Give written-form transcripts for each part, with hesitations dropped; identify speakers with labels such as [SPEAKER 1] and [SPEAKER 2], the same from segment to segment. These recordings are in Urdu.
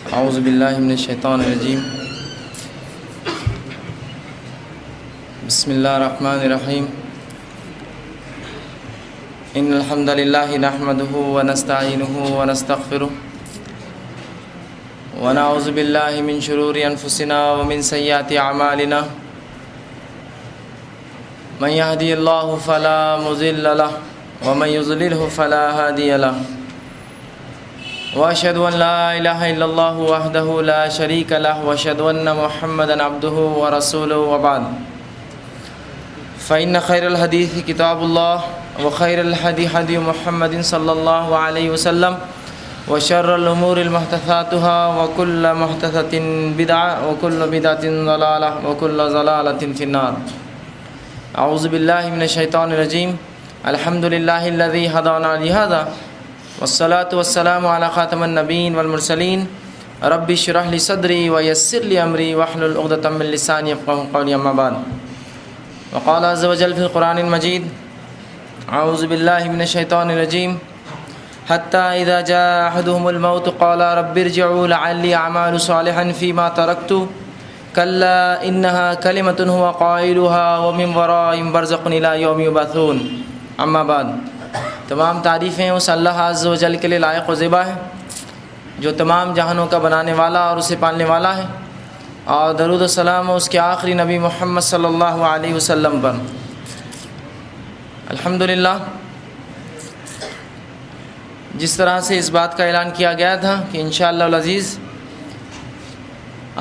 [SPEAKER 1] اعوذ باللہ من الشیطان الرجیم بسم اللہ الرحمن الرحیم ان الحمد للہ نحمده ونستعینه ونستغفره ونعوذ باللہ من شرور انفسنا ومن سیئات اعمالنا من يهدي الله فلا مضل له ومن يضلل فلا هادي له واشهد ان لا اله الا الله وحده لا شريك له واشهد ان محمدا عبده ورسوله وبعد فان خير الحديث كتاب الله وخير الهدي هدي محمد صلى الله عليه وسلم وشر الامور محدثاتها وكل محدثة بدعة وكل بدعة ضلالة وكل ضلالة في النار. اعوذ باللہ من الشیطان الرجیم الحمد للہ الذی ہدانا لہذا والصلاة والسلام علی خاتم النبیین والمرسلین رب اشرح لی صدری ویسر لی امری واحلل عقدۃ من لسانی یفقہوا قولی اما بعد. وقال عز وجل فی القرآن المجید اعوذ باللہ من الشیطان الرجیم حتی اذا جاء احدهم الموت قال رب ارجعوا لعلی اعمل صالحا فیما ترکت کلا انہا کلمۃ هو قائلها ومن ورائہم برزخ الی یوم یبعثون. اما بعد. تمام تعریفیں اس اللہ عز و جل کے لیے لائق و زیبا ہے جو تمام جہانوں کا بنانے والا اور اسے پالنے والا ہے، اور درود و سلام اس کے آخری نبی محمد صلی اللہ علیہ وسلم پر. الحمدللہ، جس طرح سے اس بات کا اعلان کیا گیا تھا کہ انشاءاللہ العزیز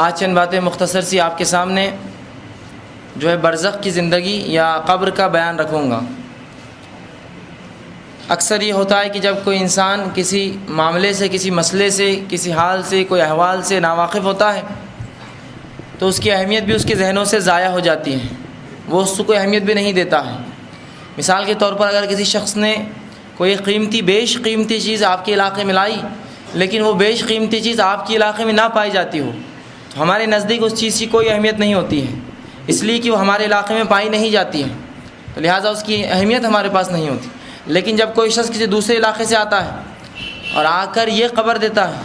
[SPEAKER 1] آج چند باتیں مختصر سی آپ کے سامنے جو ہے برزخ کی زندگی یا قبر کا بیان رکھوں گا. اکثر یہ ہوتا ہے کہ جب کوئی انسان کسی معاملے سے، کسی مسئلے سے، کسی حال سے، کوئی احوال سے ناواقف ہوتا ہے تو اس کی اہمیت بھی اس کے ذہنوں سے ضائع ہو جاتی ہے، وہ اس کو کوئی اہمیت بھی نہیں دیتا ہے. مثال کے طور پر اگر کسی شخص نے کوئی بیش قیمتی چیز آپ کے علاقے میں لائی، لیکن وہ بیش قیمتی چیز آپ کے علاقے میں نہ پائی جاتی ہو تو ہمارے نزدیک اس چیز کی کوئی اہمیت نہیں ہوتی ہے، اس لیے کہ وہ ہمارے علاقے میں پائی نہیں جاتی ہے، تو لہٰذا اس کی اہمیت ہمارے پاس نہیں ہوتی. لیکن جب کوئی شخص کسی دوسرے علاقے سے آتا ہے اور آ کر یہ خبر دیتا ہے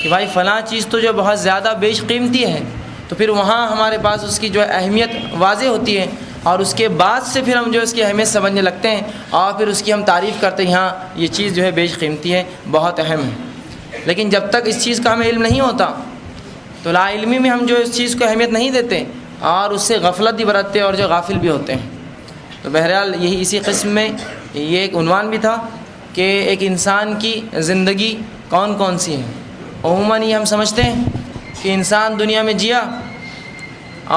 [SPEAKER 1] کہ بھائی فلاں چیز تو جو بہت زیادہ بیش قیمتی ہے، تو پھر وہاں ہمارے پاس اس کی جو اہمیت واضح ہوتی ہے، اور اس کے بعد سے پھر ہم جو اس کی اہمیت سمجھنے لگتے ہیں اور پھر اس کی ہم تعریف کرتے ہیں، ہاں یہ چیز جو ہے بیش قیمتی ہے، بہت اہم ہے. لیکن جب تک اس چیز کا ہمیں علم نہیں ہوتا تو لا علمی میں ہم جو اس چیز کو اہمیت نہیں دیتے اور اس سے غفلت بھی برتتے اور جو غافل بھی ہوتے ہیں. تو بہرحال یہی اسی قسم میں یہ ایک عنوان بھی تھا کہ ایک انسان کی زندگی کون کون سی ہے. عموماً یہ ہم سمجھتے ہیں کہ انسان دنیا میں جیا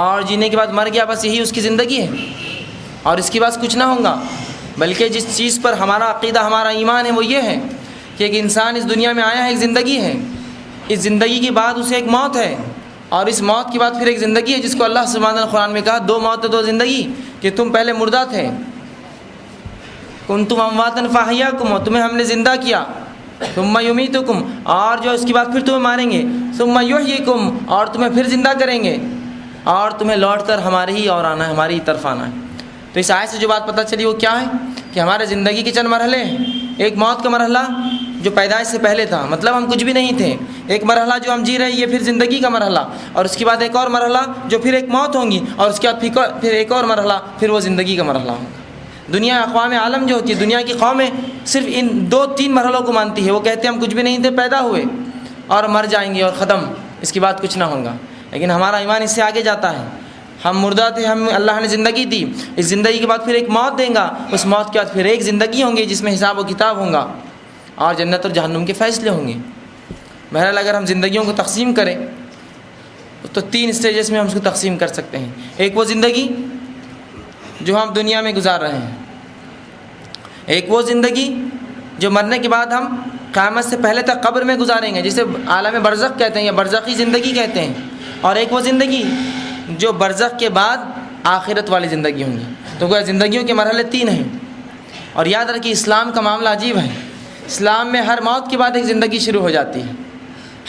[SPEAKER 1] اور جینے کے بعد مر گیا، بس یہی اس کی زندگی ہے اور اس کے پاس کچھ نہ ہوگا. بلکہ جس چیز پر ہمارا عقیدہ، ہمارا ایمان ہے وہ یہ ہے کہ ایک انسان اس دنیا میں آیا ہے، ایک زندگی ہے، اس زندگی کے بعد اسے ایک موت ہے، اور اس موت کے بعد پھر ایک زندگی ہے جس کو اللہ سبحانہ وتعالی نے قرآن میں کہا 2 موت 2 زندگی، کہ تم پہلے مردہ تھے، کنتم امواتا فاحیاکم، تمہیں ہم نے زندہ کیا، ثم یمیتکم، اور جو اس کے بعد پھر تمہیں ماریں گے، ثم یحییکم، اور تمہیں پھر زندہ کریں گے، اور تمہیں لوٹ کر ہمارے ہی اور آنا ہے، ہماری ہی طرف آنا ہے. تو اس آیت سے جو بات پتہ چلی وہ کیا ہے کہ ہمارے زندگی کے چند مرحلے ہیں. ایک موت کا مرحلہ جو پیدائش سے پہلے تھا، مطلب ہم کچھ بھی نہیں تھے. ایک مرحلہ جو ہم جی رہے ہیں یہ پھر زندگی کا مرحلہ، اور اس کے بعد ایک اور مرحلہ جو پھر ایک موت ہوں گی، اور اس کے بعد پھر ایک اور مرحلہ، پھر وہ زندگی کا مرحلہ ہوگا. دنیا اقوام عالم جو ہوتی ہے، دنیا کی قومیں صرف ان 2-3 مرحلوں کو مانتی ہے. وہ کہتے ہیں ہم کچھ بھی نہیں تھے، پیدا ہوئے اور مر جائیں گے اور ختم، اس کے بعد کچھ نہ ہوگا. لیکن ہمارا ایمان اس سے آگے جاتا ہے. ہم مردہ تھے، ہم اللہ نے زندگی دی، اس زندگی کے بعد پھر ایک موت دیں گا، اس موت کے بعد پھر ایک زندگی ہوں گی جس میں حساب و کتاب ہوں گا اور جنت اور جہنم کے فیصلے ہوں گے. بہرحال اگر ہم زندگیوں کو تقسیم کریں تو 3 اسٹیجز میں ہم اس کو تقسیم کر سکتے ہیں. ایک وہ زندگی جو ہم دنیا میں گزار رہے ہیں، ایک وہ زندگی جو مرنے کے بعد ہم قیامت سے پہلے تک قبر میں گزاریں گے، جسے عالم برزخ کہتے ہیں یا برزخی زندگی کہتے ہیں، اور ایک وہ زندگی جو برزخ کے بعد آخرت والی زندگی ہوں گی. تو گویا زندگیوں کے مرحلے 3 ہیں. اور یاد رکھیے اسلام کا معاملہ عجیب ہے. اسلام میں ہر موت کے بعد ایک زندگی شروع ہو جاتی ہے.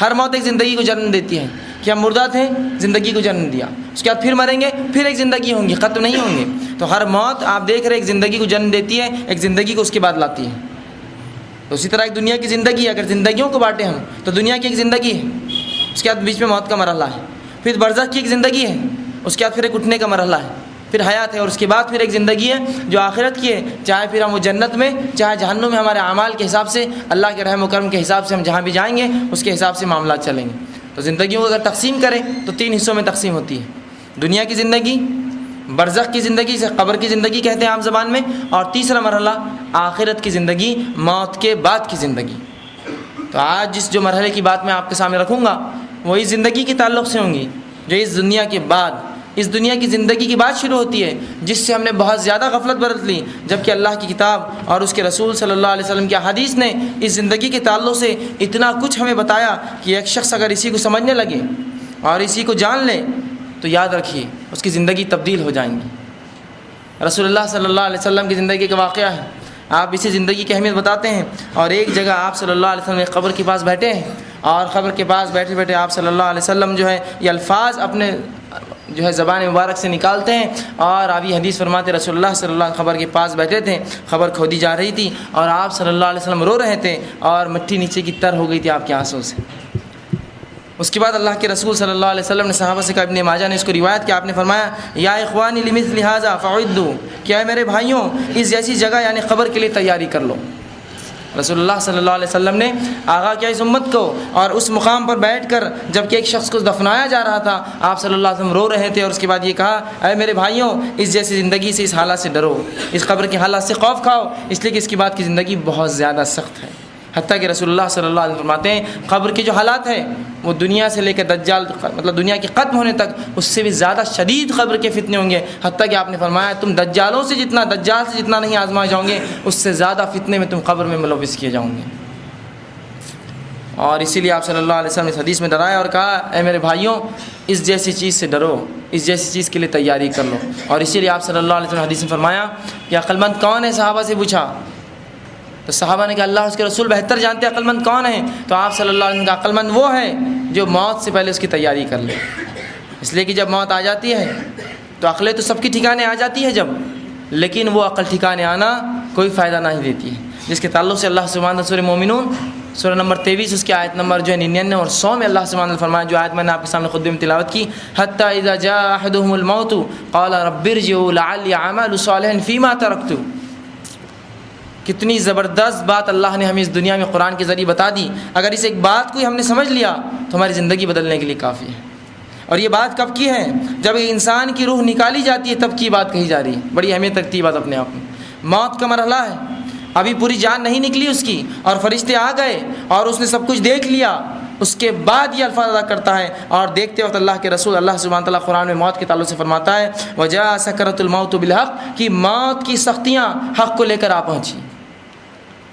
[SPEAKER 1] ہر موت ایک زندگی کو جنم دیتی ہے کہ ہم مردہ تھے، زندگی کو جنم دیا، اس کے بعد پھر مریں گے، پھر ایک زندگی ہوں گی، ختم نہیں ہوں گے. تو ہر موت آپ دیکھ رہے ایک زندگی کو جنم دیتی ہے، ایک زندگی کو اس کے بعد لاتی ہے. تو اسی طرح ایک دنیا کی زندگی، اگر زندگیوں کو بانٹیں ہم تو دنیا کی ایک زندگی ہے اس کے بعد بیچ میں موت کا مرحلہ ہے، پھر برزخ کی ایک زندگی ہے، اس کے بعد پھر ایک اٹھنے کا مرحلہ ہے، پھر حیات ہے، اور اس کے بعد پھر ایک زندگی ہے جو آخرت کی ہے، چاہے پھر ہم وہ جنت میں چاہے جہنم میں، ہمارے اعمال کے حساب سے، اللہ کے رحم و کرم کے حساب سے ہم جہاں بھی جائیں گے اس کے حساب سے معاملات چلیں گے۔ تو زندگیوں کو اگر تقسیم کریں تو 3 حصوں میں تقسیم ہوتی ہے، دنیا کی زندگی، برزخ کی زندگی سے قبر کی زندگی کہتے ہیں عام زبان میں، اور تیسرا مرحلہ آخرت کی زندگی، موت کے بعد کی زندگی۔ تو آج جس جو مرحلے کی بات میں آپ کے سامنے رکھوں گا وہ اس زندگی کے تعلق سے ہوں گی جو اس دنیا کے بعد، اس دنیا کی زندگی کی بات شروع ہوتی ہے، جس سے ہم نے بہت زیادہ غفلت برت لی، جبکہ اللہ کی کتاب اور اس کے رسول صلی اللہ علیہ وسلم کی احادیث نے اس زندگی کے تعلق سے اتنا کچھ ہمیں بتایا کہ ایک شخص اگر اسی کو سمجھنے لگے اور اسی کو جان لے تو یاد رکھیے اس کی زندگی تبدیل ہو جائیں گی۔ رسول اللہ صلی اللہ علیہ وسلم کی زندگی کا واقعہ ہے، آپ اسی زندگی کی اہمیت بتاتے ہیں، اور ایک جگہ آپ صلی اللہ علیہ وسلم ایک قبر کے پاس بیٹھے ہیں، اور قبر کے پاس بیٹھے بیٹھے آپ صلی اللہ علیہ وسلم جو ہے یہ الفاظ اپنے جو ہے زبان مبارک سے نکالتے ہیں، اور ابھی حدیث فرماتے رسول اللہ صلی اللہ علیہ وسلم قبر کے پاس بیٹھے تھے، قبر کھودی جا رہی تھی، اور آپ صلی اللہ علیہ وسلم رو رہے تھے، اور مٹی نیچے کی تر ہو گئی تھی آپ کے آنسوں سے۔ اس کے بعد اللہ کے رسول صلی اللہ علیہ وسلم نے صحابہ سے کہا، ابن ماجہ نے اس کو روایت کیا، آپ نے فرمایا یا اخوانی لمثل ھذا فعدوا، کہ اے میرے بھائیوں اس جیسی جگہ یعنی قبر کے لیے تیاری کر لو۔ رسول اللہ صلی اللہ علیہ وسلم نے آغاز کیا اس امت کو، اور اس مقام پر بیٹھ کر جب کہ ایک شخص کو دفنایا جا رہا تھا آپ صلی اللہ علیہ وسلم رو رہے تھے، اور اس کے بعد یہ کہا اے میرے بھائیوں اس جیسی زندگی سے، اس حالات سے ڈرو، اس قبر کے حالات سے خوف کھاؤ، اس لیے کہ اس کے بعد کی زندگی بہت زیادہ سخت ہے۔ حتیٰ کہ رسول اللہ صلی اللہ علیہ وسلم فرماتے ہیں قبر کے جو حالات ہیں وہ دنیا سے لے کے دجال مطلب دنیا کے ختم ہونے تک اس سے بھی زیادہ شدید قبر کے فتنے ہوں گے، حتیٰ کہ آپ نے فرمایا تم دجال سے جتنا نہیں آزمائے جاؤ گے اس سے زیادہ فتنے میں تم قبر میں ملوث کیے جاؤ گے۔ اور اسی لیے آپ صلی اللہ علیہ وسلم نے اس حدیث میں ڈرایا اور کہا اے میرے بھائیوں اس جیسی چیز سے ڈرو، اس جیسی چیز کے لیے تیاری کر لو۔ اور اسی لیے آپ صلی اللہ علیہ وسلم نے حدیث میں فرمایا کہ عقل مند کون ہے، صحابہ سے پوچھا تو صحابہ نے کہا اللہ اس کے رسول بہتر جانتے ہیں عقل مند کون ہے، تو آپ صلی اللہ علیہ وسلم نے کہا عقل مند وہ ہے جو موت سے پہلے اس کی تیاری کر لے، اس لیے کہ جب موت آ جاتی ہے تو عقلیں تو سب کی ٹھکانے آ جاتی ہے جب، لیکن وہ عقل ٹھکانے آنا کوئی فائدہ نہیں دیتی ہے، جس کے تعلق سے اللہ سبحانہ سورہ مومنون سورہ نمبر 23 اس کی آیت نمبر جو ہے 99 اور 100 میں اللہ سبحانہ فرمایا، جو آیت میں نے آپ کے سامنے خطبے میں تلاوت کی، حتی اذا جاء احدهم الموت قال رب ارجعوا لعلی اعمل صالحا فیما ترکت۔ کتنی زبردست بات اللہ نے ہمیں اس دنیا میں قرآن کے ذریعے بتا دی، اگر اس ایک بات کو ہم نے سمجھ لیا تو ہماری زندگی بدلنے کے لیے کافی ہے۔ اور یہ بات کب کی ہے؟ جب انسان کی روح نکالی جاتی ہے تب کی بات کہی جا رہی ہے، بڑی اہمیت رکھتی ہے بات اپنے آپ میں۔ موت کا مرحلہ ہے، ابھی پوری جان نہیں نکلی اس کی اور فرشتے آ گئے اور اس نے سب کچھ دیکھ لیا، اس کے بعد یہ الفاظ ادا کرتا ہے، اور دیکھتے وقت اللہ کے رسول اللہ سبحانہ تعالیٰ قرآن میں موت کے تعلق سے فرماتا ہے وجاء سکرۃ الموت بالحق، کہ موت کی سختیاں حق کو لے کر آ پہنچی،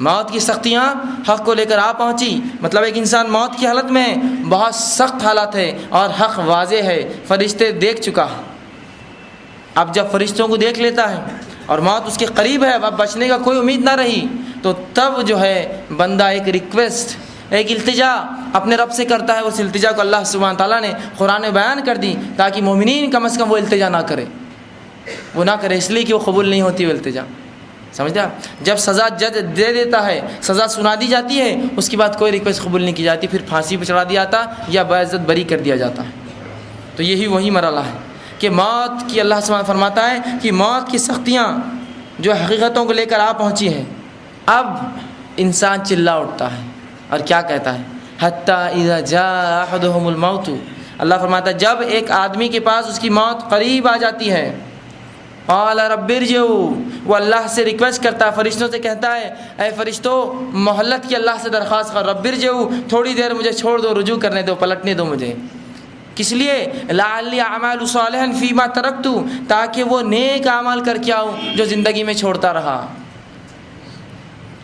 [SPEAKER 1] موت کی سختیاں حق کو لے کر آ پہنچی، مطلب ایک انسان موت کی حالت میں بہت سخت حالت ہے اور حق واضح ہے، فرشتے دیکھ چکا ہے۔ اب جب فرشتوں کو دیکھ لیتا ہے اور موت اس کے قریب ہے، اب بچنے کا کوئی امید نہ رہی، تو تب جو ہے بندہ ایک ریکویسٹ، ایک التجا اپنے رب سے کرتا ہے۔ اس التجا کو اللہ سبحانہ تعالیٰ نے قرآن میں بیان کر دی تاکہ مومنین کم از کم وہ التجا نہ کرے، وہ نہ کرے، اس لیے کہ وہ قبول نہیں ہوتی وہ التجا، سمجھا؟ جب سزا جج دے دیتا ہے، سزا سنا دی جاتی ہے، اس کے بعد کوئی ریکویسٹ قبول نہیں کی جاتی، پھر پھانسی پہ چڑھا دیا جاتا یا باعزت بری کر دیا جاتا ہے۔ تو یہی وہی مرحلہ ہے کہ موت کی اللہ سبحانہ فرماتا ہے کہ موت کی سختیاں جو حقیقتوں کو لے کر آ پہنچی ہیں، اب انسان چلا اٹھتا ہے اور کیا کہتا ہے حتی اذا جاء احدهم الموت، اللہ فرماتا ہے جب ایک آدمی کے پاس اس کی موت قریب آ جاتی ہے، قال رب ارجعوا، وہ اللہ سے ریکویسٹ کرتا ہے، فرشتوں سے کہتا ہے اے فرشتوں مہلت کی اللہ سے درخواست کر، رب ارجعوا تھوڑی دیر مجھے چھوڑ دو، رجوع کرنے دو، پلٹنے دو مجھے، کس لیے؟ لعلی اعمل صالحا فیما ترکت، تاکہ وہ نیک اعمال کر کے آؤں جو زندگی میں چھوڑتا رہا۔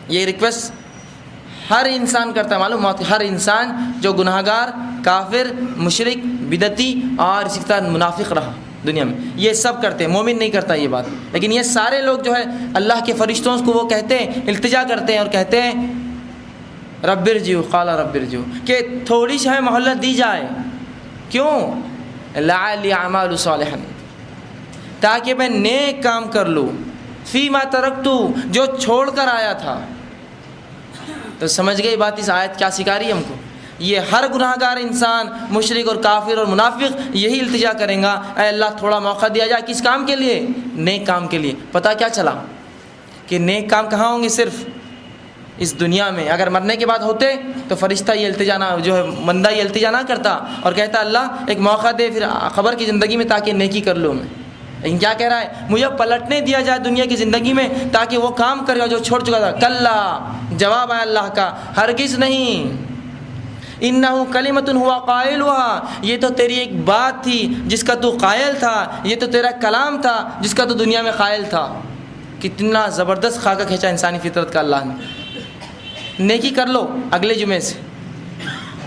[SPEAKER 1] یہ ریکویسٹ ہر انسان کرتا ہے، معلوم ہر انسان جو گناہگار، کافر، مشرک، بدعتی اور اسی طرح منافق رہا دنیا میں، یہ سب کرتے ہیں، مومن نہیں کرتا یہ بات، لیکن یہ سارے لوگ جو ہے اللہ کے فرشتوں کو وہ کہتے ہیں، التجا کرتے ہیں اور کہتے ہیں رب ارجعوا، قال رب ارجعوا، کہ تھوڑی سی مہلت دی جائے، کیوں؟ لعلی اعمل صالحا، تاکہ میں نیک کام کر لوں، فیما ترکت، جو چھوڑ کر آیا تھا۔ تو سمجھ گئی بات اس آیت کیا سکھا رہی ہے ہم کو؟ یہ ہر گناہ گار انسان، مشرک اور کافر اور منافق یہی التجا کریں گا، اے اللہ تھوڑا موقع دیا جائے. کس کام کے لیے؟ نیک کام کے لیے. پتہ کیا چلا کہ نیک کام کہاں ہوں گے؟ صرف اس دنیا میں. اگر مرنے کے بعد ہوتے تو فرشتہ یہ التجا نہ، جو ہے بندہ یہ التجا نہ کرتا اور کہتا اللہ ایک موقع دے پھر قبر کی زندگی میں تاکہ نیکی کر لوں میں. لیکن کیا کہہ رہا ہے؟ مجھے پلٹنے دیا جائے دنیا کی زندگی میں تاکہ وہ کام کرے جو چھوڑ چکا تھا. کلا، جواب ہے اللہ کا، ہرگز نہیں. انہو کلمۃ ہوا قائلھا، یہ تو تیری ایک بات تھی جس کا تو قائل تھا، یہ تو تیرا کلام تھا جس کا تو دنیا میں قائل تھا. کتنا زبردست خاکہ کھینچا انسانی فطرت کا اللہ نے. نیکی کر لو اگلے جمعے سے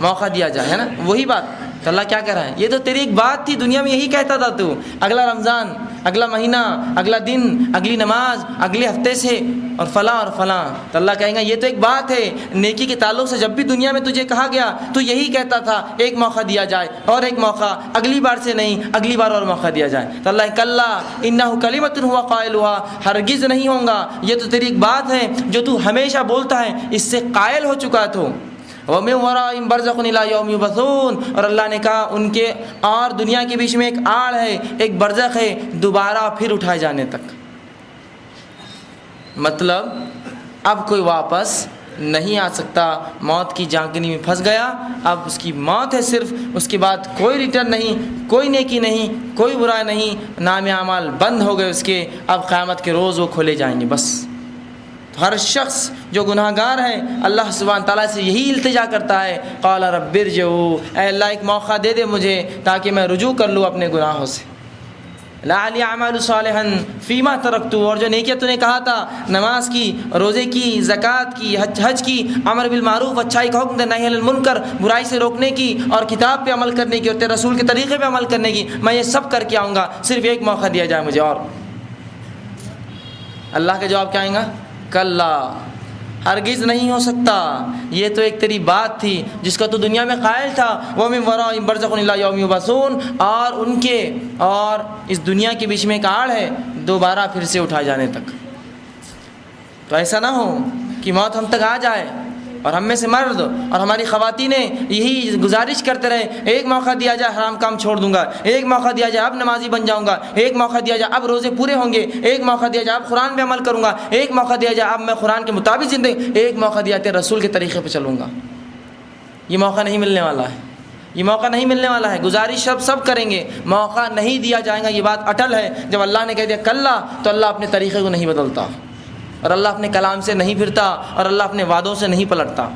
[SPEAKER 1] موقع دیا جائے، ہے نا وہی بات. تو اللہ کیا کہہ رہا ہے؟ یہ تو تیری ایک بات تھی دنیا میں، یہی کہتا تھا تو. اگلا رمضان، اگلا مہینہ، اگلا دن، اگلی نماز، اگلے ہفتے سے اور فلاں اور فلاں. تو اللہ کہیں گا یہ تو ایک بات ہے نیکی کے تعلق سے. جب بھی دنیا میں تجھے کہا گیا تو یہی کہتا تھا ایک موقع دیا جائے اور ایک موقع، اگلی بار سے نہیں اگلی بار اور موقع دیا جائے. تو اللہ کلا انہ کلمۃ ہوا قائلھا، ہرگز نہیں ہوں گا، یہ تو تیری ایک بات ہے جو تو ہمیشہ بولتا ہے، اس سے قائل ہو چکا تو. وَمِن وَرَائِهِمْ بَرْزَخٌ إِلَىٰ يَوْمِ يُبْعَثُونَ، اور اللہ نے کہا ان کے اور دنیا کے بیچ میں ایک آڑ ہے، ایک برزخ ہے، دوبارہ پھر اٹھائے جانے تک. مطلب اب کوئی واپس نہیں آ سکتا. موت کی جھانکنی میں پھنس گیا، اب اس کی موت ہے صرف، اس کے بعد کوئی ریٹرن نہیں، کوئی نیکی نہیں، کوئی برا نہیں، نام اعمال بند ہو گئے اس کے. اب قیامت کے روز وہ کھولے جائیں گے. بس ہر شخص جو گناہ گار ہے اللہ سبحانہ تعالیٰ سے یہی التجا کرتا ہے، قال رب ارجعوا، اے اللہ ایک موقع دے دے مجھے تاکہ میں رجوع کر لوں اپنے گناہوں سے. لعلی اعمل صالحا فیما ترکت، اور جو نیکیاں تو نے کہا تھا، نماز کی، روزے کی، زکوٰۃ کی، حج کی، امر بالمعروف اچھائی کا حکم دینا، نہی عن المنکر برائی سے روکنے کی، اور کتاب پہ عمل کرنے کی اور تیرے رسول کے طریقے پہ عمل کرنے کی، میں یہ سب کر کے آؤں گا، صرف ایک موقع دیا جائے مجھے. اور اللہ کا جواب کیا آئے گا؟ کلا، ہرگز نہیں ہو سکتا، یہ تو ایک تیری بات تھی جس کا تو دنیا میں قائل تھا. وَمِن وَرَائِهِمْ بَرْزَخٌ إِلَىٰ يَوْمِ يُبْعَثُونَ، اور ان کے اور اس دنیا کے بیچ میں ایک آڑ ہے دوبارہ پھر سے اٹھائے جانے تک. تو ایسا نہ ہو کہ موت ہم تک آ جائے اور ہم میں سے مرد اور ہماری خواتینیں یہی گزارش کرتے رہے ایک موقع دیا جائے حرام کام چھوڑ دوں گا، ایک موقع دیا جائے اب نمازی بن جاؤں گا، ایک موقع دیا جائے اب روزے پورے ہوں گے، ایک موقع دیا جائے اب قرآن پہ عمل کروں گا، ایک موقع دیا جائے اب میں قرآن کے مطابق زندگی، ایک موقع دیا تیرے رسول کے طریقے پہ چلوں گا. یہ موقع نہیں ملنے والا ہے، یہ موقع نہیں ملنے والا ہے. گزارش سب کریں گے، موقع نہیں دیا جائے گا. یہ بات اٹل ہے. جب اللہ نے کہہ دیا کلا تو اللہ اپنے طریقے کو نہیں بدلتا، اور اللہ اپنے کلام سے نہیں پھرتا، اور اللہ اپنے وعدوں سے نہیں پلٹتا.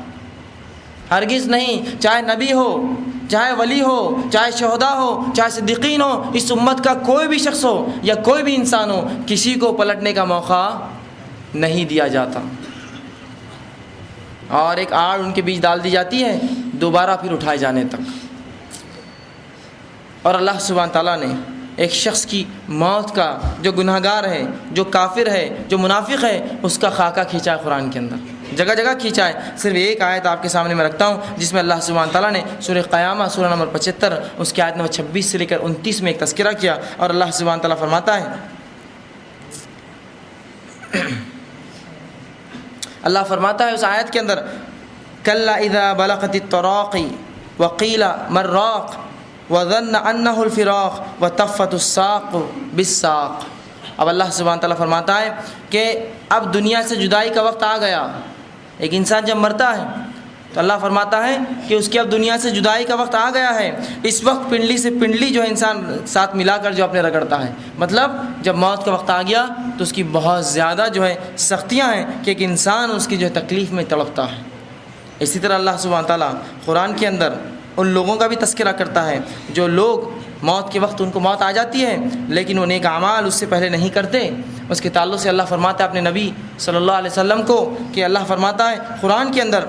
[SPEAKER 1] ہرگز نہیں. چاہے نبی ہو، چاہے ولی ہو، چاہے شہداء ہو، چاہے صدیقین ہو، اس امت کا کوئی بھی شخص ہو یا کوئی بھی انسان ہو، کسی کو پلٹنے کا موقع نہیں دیا جاتا. اور ایک آڑ ان کے بیچ ڈال دی جاتی ہے دوبارہ پھر اٹھائے جانے تک. اور اللہ سبحانہ تعالیٰ نے ایک شخص کی موت کا، جو گناہ گار ہے، جو کافر ہے، جو منافق ہے، اس کا خاکہ کھینچا ہے قرآن کے اندر، جگہ جگہ کھینچا ہے. صرف ایک آیت آپ کے سامنے میں رکھتا ہوں جس میں اللہ سبحانہ تعالیٰ نے سورہ قیامہ سورہ نمبر 75 اس کی آیت نمبر 26 سے لے کر 29 میں ایک تذکرہ کیا. اور اللہ سبحانہ تعالیٰ فرماتا ہے، اللہ فرماتا ہے اس آیت کے اندر، کلا اذا بلغت التراقی وقیل من راق وظن انہ الفراق وتفت الساق بالساق. اب اللہ سبحانہ تعالیٰ فرماتا ہے کہ اب دنیا سے جدائی کا وقت آ گیا. ایک انسان جب مرتا ہے تو اللہ فرماتا ہے کہ اس کی اب دنیا سے جدائی کا وقت آ گیا ہے. اس وقت پنڈلی سے پنڈلی جو ہے انسان ساتھ ملا کر جو اپنے رگڑتا ہے. مطلب جب موت کا وقت آ گیا تو اس کی بہت زیادہ جو ہے سختیاں ہیں کہ ایک انسان اس کی جو ہے تکلیف میں تڑپتا ہے. اسی طرح اللہ سبحانہ تعالیٰ قرآن کے اندر ان لوگوں کا بھی تذکرہ کرتا ہے جو لوگ موت کے وقت ان کو موت آ جاتی ہے لیکن وہ نیک اعمال اس سے پہلے نہیں کرتے. اس کے تعلق سے اللہ فرماتا ہے اپنے نبی صلی اللہ علیہ وسلم کو کہ اللہ فرماتا ہے قرآن کے اندر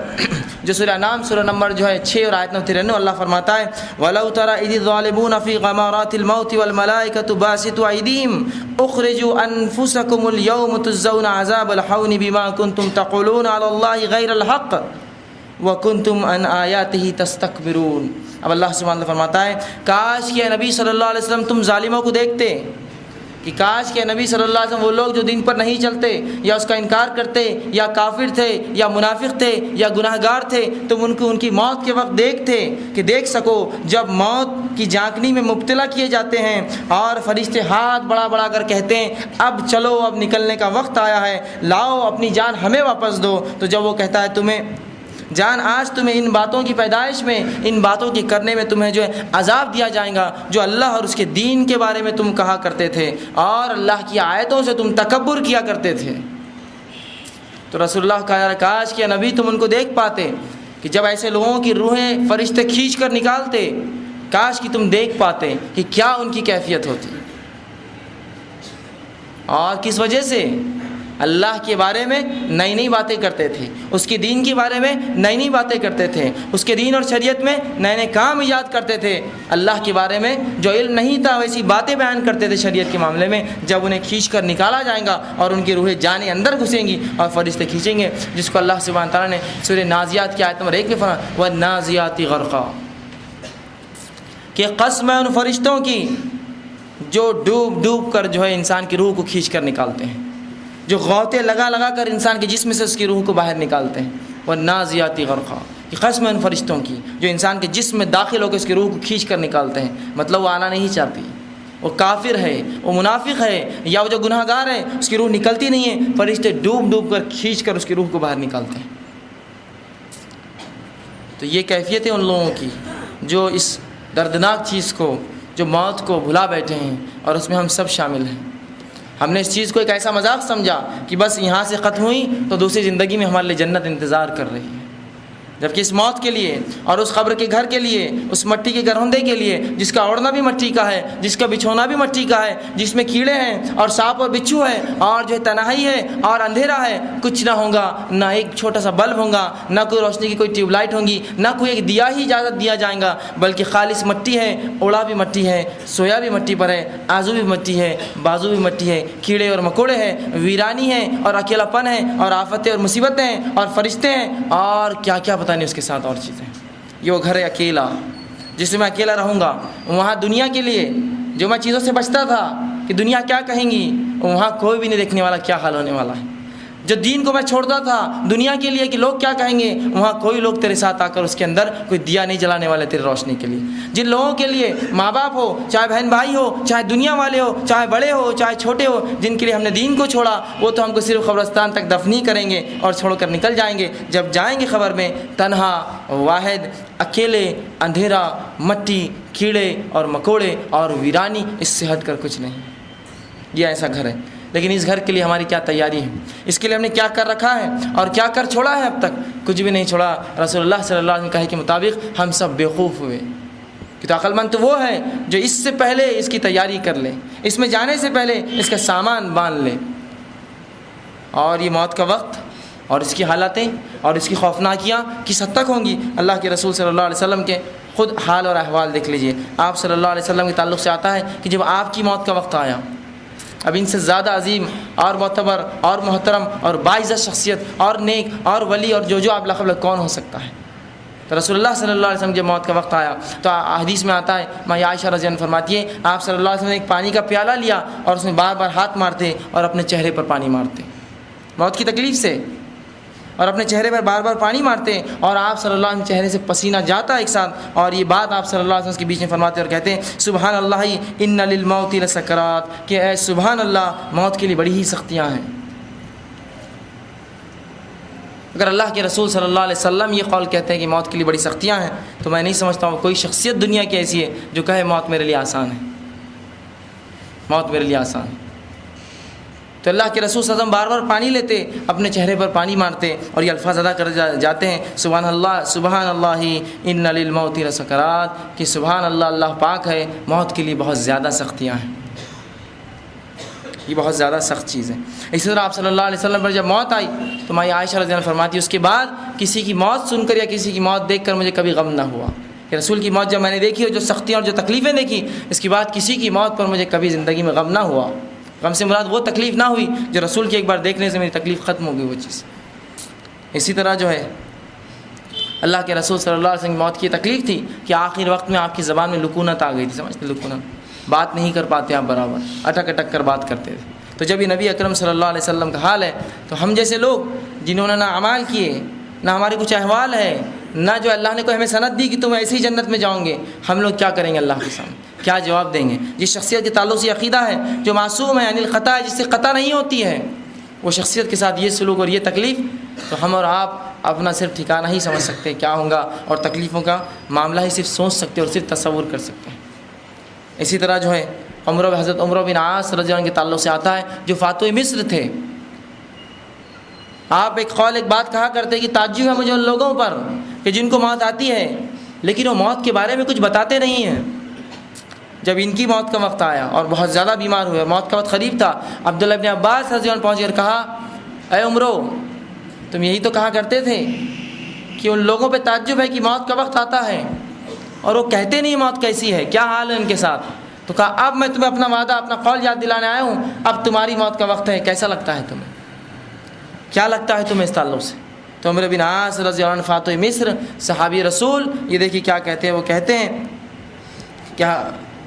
[SPEAKER 1] جو سورہ انعام سورہ نمبر جو ہے 6 اور آیت نمبر 93 اللہ فرماتا ہے وَلَوْ تَرَى إِذِ الظَّالِمُونَ فِي غَمَرَاتِ الْمَوْتِ وَالْمَلَائِكَةُ بَاسِطُو أَيْدِيهِمْ أُخْرِجُوا أَنفُسَكُمُ الْيَوْمَ تُجْزَوْنَ عَذَابَ الْهَوْنِ بِمَا كُنتُمْ تَقُولُونَ عَلَى اللَّهِ غَيْرَ الْحَقِّ وَكُنتُمْ عَنْ آيَاتِهِ تَسْتَكْبِرُونَ. اب اللہ سبحانہ وتعالیٰ فرماتا ہے کاش کہ نبی صلی اللہ علیہ وسلم تم ظالموں کو دیکھتے کہ کاش کہ نبی صلی اللہ علیہ وسلم وہ لوگ جو دین پر نہیں چلتے یا اس کا انکار کرتے یا کافر تھے یا منافق تھے یا گناہ گار تھے، تم ان کی موت کے وقت دیکھتے کہ دیکھ سکو جب موت کی جھانکنے میں مبتلا کیے جاتے ہیں اور فرشتے ہاتھ بڑا بڑا کر کہتے ہیں اب چلو، اب نکلنے کا وقت آیا ہے، لاؤ اپنی جان ہمیں واپس دو، تو جب وہ کہتا ہے تمہیں جان آج تمہیں ان باتوں کی پیدائش میں، ان باتوں کے کرنے میں تمہیں جو ہے عذاب دیا جائے گا جو اللہ اور اس کے دین کے بارے میں تم کہا کرتے تھے اور اللہ کی آیتوں سے تم تکبر کیا کرتے تھے، تو رسول اللہ کا یار کاش کہ نبی تم ان کو دیکھ پاتے کہ جب ایسے لوگوں کی روحیں فرشتے کھینچ کر نکالتے، کاش کہ تم دیکھ پاتے کہ کیا ان کی کیفیت ہوتی اور کس وجہ سے اللہ کے بارے میں نئی نئی باتیں کرتے تھے، اس کے دین کے بارے میں نئی نئی باتیں کرتے تھے، اس کے دین اور شریعت میں نئے نئے کام ایجاد کرتے تھے، اللہ کے بارے میں جو علم نہیں تھا ویسی باتیں بیان کرتے تھے شریعت کے معاملے میں، جب انہیں کھینچ کر نکالا جائے گا اور ان کی روحیں جانیں اندر گھسیں گی اور فرشتے کھینچیں گے، جس کو اللہ سبحانہ تعالیٰ نے سورہ نازیات کی آیت نمبر 1 میں فرمایا وَالنَّازِعَاتِ غَرْقًا، کہ قسم ہے ان فرشتوں کی جو ڈوب ڈوب کر جو ہے انسان کی روح کو کھینچ کر نکالتے ہیں، جو غوطے لگا لگا کر انسان کے جسم سے اس کی روح کو باہر نکالتے ہیں، وَالنَّازِعَاتِ غَرْقًا، کہ قسم ہے ان فرشتوں کی جو انسان کے جسم میں داخل ہو کے اس کی روح کو کھینچ کر نکالتے ہیں، مطلب وہ آنا نہیں چاہتی، وہ کافر ہے، وہ منافق ہے یا وہ جو گناہ گار ہے اس کی روح نکلتی نہیں ہے، فرشتے ڈوب ڈوب کر کھینچ کر اس کی روح کو باہر نکالتے ہیں۔ تو یہ کیفیت ہے ان لوگوں کی جو اس دردناک چیز کو، جو موت کو بھلا بیٹھے ہیں، اور اس میں ہم سب شامل ہیں۔ ہم نے اس چیز کو ایک ایسا مذاق سمجھا کہ بس یہاں سے ختم ہوئی تو دوسری زندگی میں ہمارے لیے جنت انتظار کر رہی ہے، جبکہ اس موت کے لیے اور اس قبر کے گھر کے لیے، اس مٹی کے گرہندے کے لیے جس کا اوڑھنا بھی مٹی کا ہے، جس کا بچھونا بھی مٹی کا ہے، جس میں کیڑے ہیں اور سانپ اور بچھو ہے اور جو ہے تنہائی ہے اور اندھیرا ہے، کچھ نہ ہوگا، نہ ایک چھوٹا سا بلب ہوگا، نہ کوئی روشنی کی کوئی ٹیوب لائٹ ہوگی، نہ کوئی ایک دیا ہی اجازت دیا جائے گا، بلکہ خالص مٹی ہے، اوڑا بھی مٹی ہے، سویا بھی مٹی پر ہے، آزو بھی مٹی ہے، بازو بھی مٹی ہے، کیڑے اور مکوڑے ہیں، ویرانی ہے اور اکیلا پن ہے اور آفتیں اور مصیبتیں ہیں اور فرشتے ہیں اور کیا کیا پتہ نہیں اس کے ساتھ اور چیزیں۔ یہ وہ گھر ہے اکیلا جس میں میں اکیلا رہوں گا، وہاں دنیا کے لیے جو میں چیزوں سے بچتا تھا کہ دنیا کیا کہیں گی، وہاں کوئی بھی نہیں دیکھنے والا کیا حال ہونے والا ہے۔ جو دین کو میں چھوڑتا تھا دنیا کے لیے کہ لوگ کیا کہیں گے، وہاں کوئی لوگ تیرے ساتھ آ کر اس کے اندر کوئی دیا نہیں جلانے والے تیری روشنی کے لیے۔ جن لوگوں کے لیے ماں باپ ہو، چاہے بہن بھائی ہو، چاہے دنیا والے ہو، چاہے بڑے ہو چاہے چھوٹے ہو، جن کے لیے ہم نے دین کو چھوڑا، وہ تو ہم کو صرف قبرستان تک دفن ہی کریں گے اور چھوڑ کر نکل جائیں گے۔ جب جائیں گے خبر میں، تنہا، واحد، اکیلے، اندھیرا، مٹی، کیڑے اور مکوڑے اور ویرانی، اس سے ہٹ کر کچھ نہیں۔ یہ ایسا گھر ہے، لیکن اس گھر کے لیے ہماری کیا تیاری ہے، اس کے لیے ہم نے کیا کر رکھا ہے اور کیا کر چھوڑا ہے؟ اب تک کچھ بھی نہیں چھوڑا۔ رسول اللہ صلی اللہ علیہ وسلم کہے کے مطابق ہم سب بیوقوف ہوئے، کہ تو عقل مند تو وہ ہے جو اس سے پہلے اس کی تیاری کر لے، اس میں جانے سے پہلے اس کا سامان باندھ لے۔ اور یہ موت کا وقت اور اس کی حالتیں اور اس کی خوفناکیاں کس حد تک ہوں گی، اللہ کے رسول صلی اللہ علیہ وسلم کے خود حال اور احوال دیکھ لیجئے۔ آپ صلی اللہ علیہ وسلم کے تعلق سے آتا ہے کہ جب آپ کی موت کا وقت آیا، اب ان سے زیادہ عظیم اور معتبر اور محترم اور باعزت شخصیت اور نیک اور ولی اور جو آپ لقب کون ہو سکتا ہے؟ تو رسول اللہ صلی اللہ علیہ وسلم جب موت کا وقت آیا تو حدیث میں آتا ہے، ماں عائشہ رضی اللہ عنہا فرماتی ہے آپ صلی اللہ علیہ وسلم نے ایک پانی کا پیالہ لیا اور اس میں بار بار ہاتھ مارتے اور اپنے چہرے پر پانی مارتے موت کی تکلیف سے، اور اپنے چہرے پر بار بار پانی مارتے، اور آپ صلی اللہ علیہ وسلم چہرے سے پسینہ جاتا ایک ساتھ، اور یہ بات آپ صلی اللہ علیہ وسلم کے بیچ میں فرماتے اور کہتے ہیں سبحان اللہ ان للموت لسکرات، کہ اے سبحان اللہ، موت کے لیے بڑی ہی سختیاں ہیں۔ اگر اللہ کے رسول صلی اللہ علیہ وسلم یہ قول کہتے ہیں کہ موت کے لیے بڑی سختیاں ہیں، تو میں نہیں سمجھتا ہوں کوئی شخصیت دنیا کی ایسی ہے جو کہے موت میرے لیے آسان ہے، موت میرے لیے آسان ہے۔ تو اللہ کے رسول صلی اللہ علیہ وسلم بار بار پانی لیتے، اپنے چہرے پر پانی مارتے اور یہ الفاظ ادا کر جاتے ہیں سبحان اللہ ان للموت لسکرات، کہ سبحان اللہ، اللہ پاک ہے، موت کے لیے بہت زیادہ سختیاں ہیں، یہ بہت زیادہ سخت چیز ہے۔ اسی طرح آپ صلی اللہ علیہ وسلم پر جب موت آئی تو ماں عائشہ رضی اللہ عنہا فرماتی اس کے بعد کسی کی موت سن کر یا کسی کی موت دیکھ کر مجھے کبھی غم نہ ہوا، کہ رسول کی موت جب میں نے دیکھی اور جو سختیاں اور جو تکلیفیں دیکھی، اس کے بعد کسی کی موت پر مجھے کبھی زندگی میں غم نہ ہوا۔ غم سے مراد وہ تکلیف نہ ہوئی جو رسول کی ایک بار دیکھنے سے میری تکلیف ختم ہو گئی وہ چیز۔ اسی طرح جو ہے اللہ کے رسول صلی اللہ علیہ وسلم کی موت کی تکلیف تھی کہ آخر وقت میں آپ کی زبان میں لکونت آ گئی تھی، سمجھتے لکونت، بات نہیں کر پاتے آپ برابر، اٹک اٹک کر بات کرتے تھے۔ تو جب یہ نبی اکرم صلی اللہ علیہ وسلم کا حال ہے تو ہم جیسے لوگ جنہوں نے نہ اعمال کیے، نہ ہمارے کچھ احوال ہے، نہ جو اللہ نے کوئی ہمیں سند دی کہ تم ایسے ہی جنت میں جاؤ گے، ہم لوگ کیا کریں گے اللہ کے سامنے، کیا جواب دیں گے؟ جس شخصیت کے تعلق سے عقیدہ ہے جو معصوم ہے، یعنی الخطا ہے، جس سے خطا نہیں ہوتی ہے، وہ شخصیت کے ساتھ یہ سلوک اور یہ تکلیف، تو ہم اور آپ اپنا صرف ٹھکانہ ہی سمجھ سکتے کیا ہوگا، اور تکلیفوں کا معاملہ ہی صرف سوچ سکتے اور صرف تصور کر سکتے ہیں۔ اسی طرح جو ہے حضرت عمرو بن عاص رضی اللہ عنہ کے تعلق سے آتا ہے جو فاتح مصر تھے۔ آپ ایک بات کہا کرتے کہ تعجب ہے مجھے ان لوگوں پر کہ جن کو موت آتی ہے لیکن وہ موت کے بارے میں کچھ بتاتے نہیں ہیں۔ جب ان کی موت کا وقت آیا اور بہت زیادہ بیمار ہوئے، موت کا وقت قریب تھا، عبداللہ ابن عباس رضی اللہ عنہ پہنچ کر کہا، اے عمرو، تم یہی تو کہا کرتے تھے کہ ان لوگوں پہ تعجب ہے کہ موت کا وقت آتا ہے اور وہ کہتے نہیں موت کیسی ہے، کیا حال ہے ان کے ساتھ؟ تو کہا اب میں تمہیں اپنا وعدہ، اپنا قول یاد دلانے آیا ہوں، اب تمہاری موت کا وقت ہے، کیسا لگتا ہے تمہیں؟ کیا لگتا ہے تمہیں اس تعلق سے؟ تو عمرو بن عاص رضی اللہ عنہ فاتح مصر صحابی رسول، یہ دیکھیے کیا کہتے ہیں، وہ کہتے ہیں کیا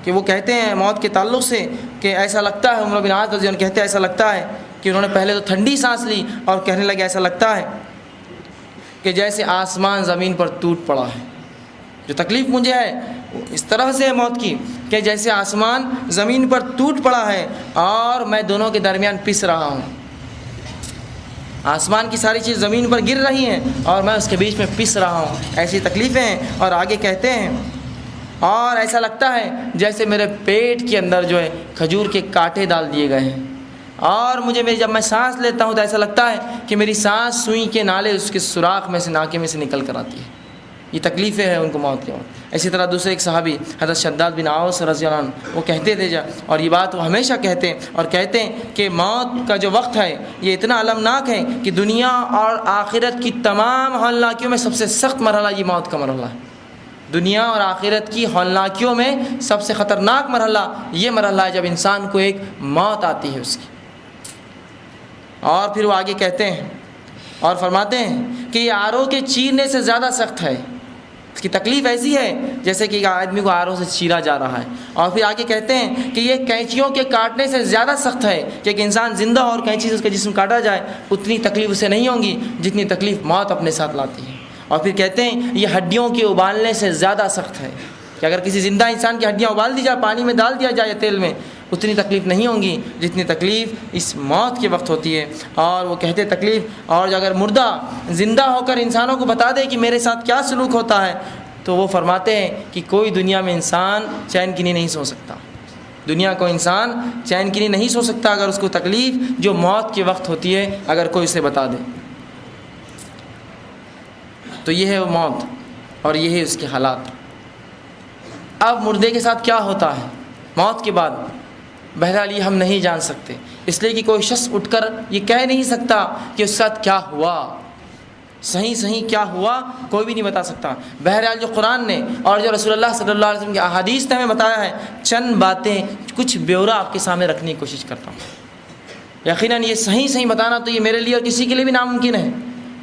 [SPEAKER 1] کہ وہ کہتے ہیں موت کے تعلق سے کہ ایسا لگتا ہے، عمرو بن عاص رضی اللہ عنہ کہتے ہیں ایسا لگتا ہے کہ انہوں نے پہلے تو ٹھنڈی سانس لی اور کہنے لگے ایسا لگتا ہے کہ جیسے آسمان زمین پر ٹوٹ پڑا ہے۔ جو تکلیف مجھے ہے اس طرح سے ہے موت کی کہ جیسے آسمان زمین پر ٹوٹ پڑا ہے اور میں دونوں کے درمیان پس رہا ہوں، آسمان کی ساری چیز زمین پر گر رہی ہیں اور میں اس کے بیچ میں پس رہا ہوں، ایسی تکلیفیں ہیں۔ اور آگے کہتے ہیں اور ایسا لگتا ہے جیسے میرے پیٹ کے اندر جو ہے کھجور کے کانٹے ڈال دیے گئے ہیں، اور جب میں سانس لیتا ہوں تو ایسا لگتا ہے کہ میری سانس سوئی کے نالے اس کے سوراخ میں سے، ناکے میں سے نکل کر آتی ہے۔ یہ تکلیفیں ہیں ان کو موت کے وقت۔ اسی طرح دوسرے ایک صحابی حضرت شداد بن اوس رضی اللہ عنہ وہ کہتے تھے اور یہ بات وہ ہمیشہ کہتے ہیں اور کہتے ہیں کہ موت کا جو وقت ہے یہ اتنا المناک ہے کہ دنیا اور آخرت کی تمام ہولناکیوں میں سب سے سخت مرحلہ یہ موت کا مرحلہ ہے۔ دنیا اور آخرت کی ہولناکیوں میں سب سے خطرناک مرحلہ یہ مرحلہ ہے جب انسان کو ایک موت آتی ہے اس کی۔ اور پھر وہ آگے کہتے ہیں اور فرماتے ہیں کہ یہ آرو کے چیرنے سے زیادہ سخت ہے، اس کی تکلیف ایسی ہے جیسے کہ ایک آدمی کو آرو سے چیرا جا رہا ہے۔ اور پھر آگے کہتے ہیں کہ یہ کینچیوں کے کاٹنے سے زیادہ سخت ہے کہ ایک انسان زندہ اور کینچی سے اس کا جسم کاٹا جائے، اتنی تکلیف اسے نہیں ہوگی جتنی تکلیف موت اپنے ساتھ لاتی ہے۔ اور پھر کہتے ہیں یہ ہڈیوں کے ابالنے سے زیادہ سخت ہے کہ اگر کسی زندہ انسان کی ہڈیاں ابال دی جائے، پانی میں ڈال دیا جائے تیل میں، اتنی تکلیف نہیں ہوگی جتنی تکلیف اس موت کے وقت ہوتی ہے۔ اور وہ کہتے تکلیف، اور اگر مردہ زندہ ہو کر انسانوں کو بتا دے کہ میرے ساتھ کیا سلوک ہوتا ہے، تو وہ فرماتے ہیں کہ کوئی دنیا میں انسان چین کی نیند نہیں سو سکتا، دنیا کو انسان چین کی نیند نہیں سو سکتا اگر اس کو تکلیف جو موت کے وقت ہوتی ہے اگر کوئی اسے بتا دے۔ تو یہ ہے وہ موت اور یہ ہے اس کے حالات۔ اب مردے کے ساتھ کیا ہوتا ہے موت کے بعد، بہرحال یہ ہم نہیں جان سکتے، اس لیے کہ کوئی شخص اٹھ کر یہ کہہ نہیں سکتا کہ اس کے ساتھ کیا ہوا، صحیح کیا ہوا کوئی بھی نہیں بتا سکتا۔ بہرحال جو قرآن نے اور جو رسول اللہ صلی اللہ علیہ وسلم کی احادیث نے ہمیں بتایا ہے، چند باتیں کچھ بیورا آپ کے سامنے رکھنے کی کوشش کرتا ہوں۔ یقیناً یہ صحیح بتانا تو یہ میرے لیے اور کسی کے لیے بھی ناممکن ہے،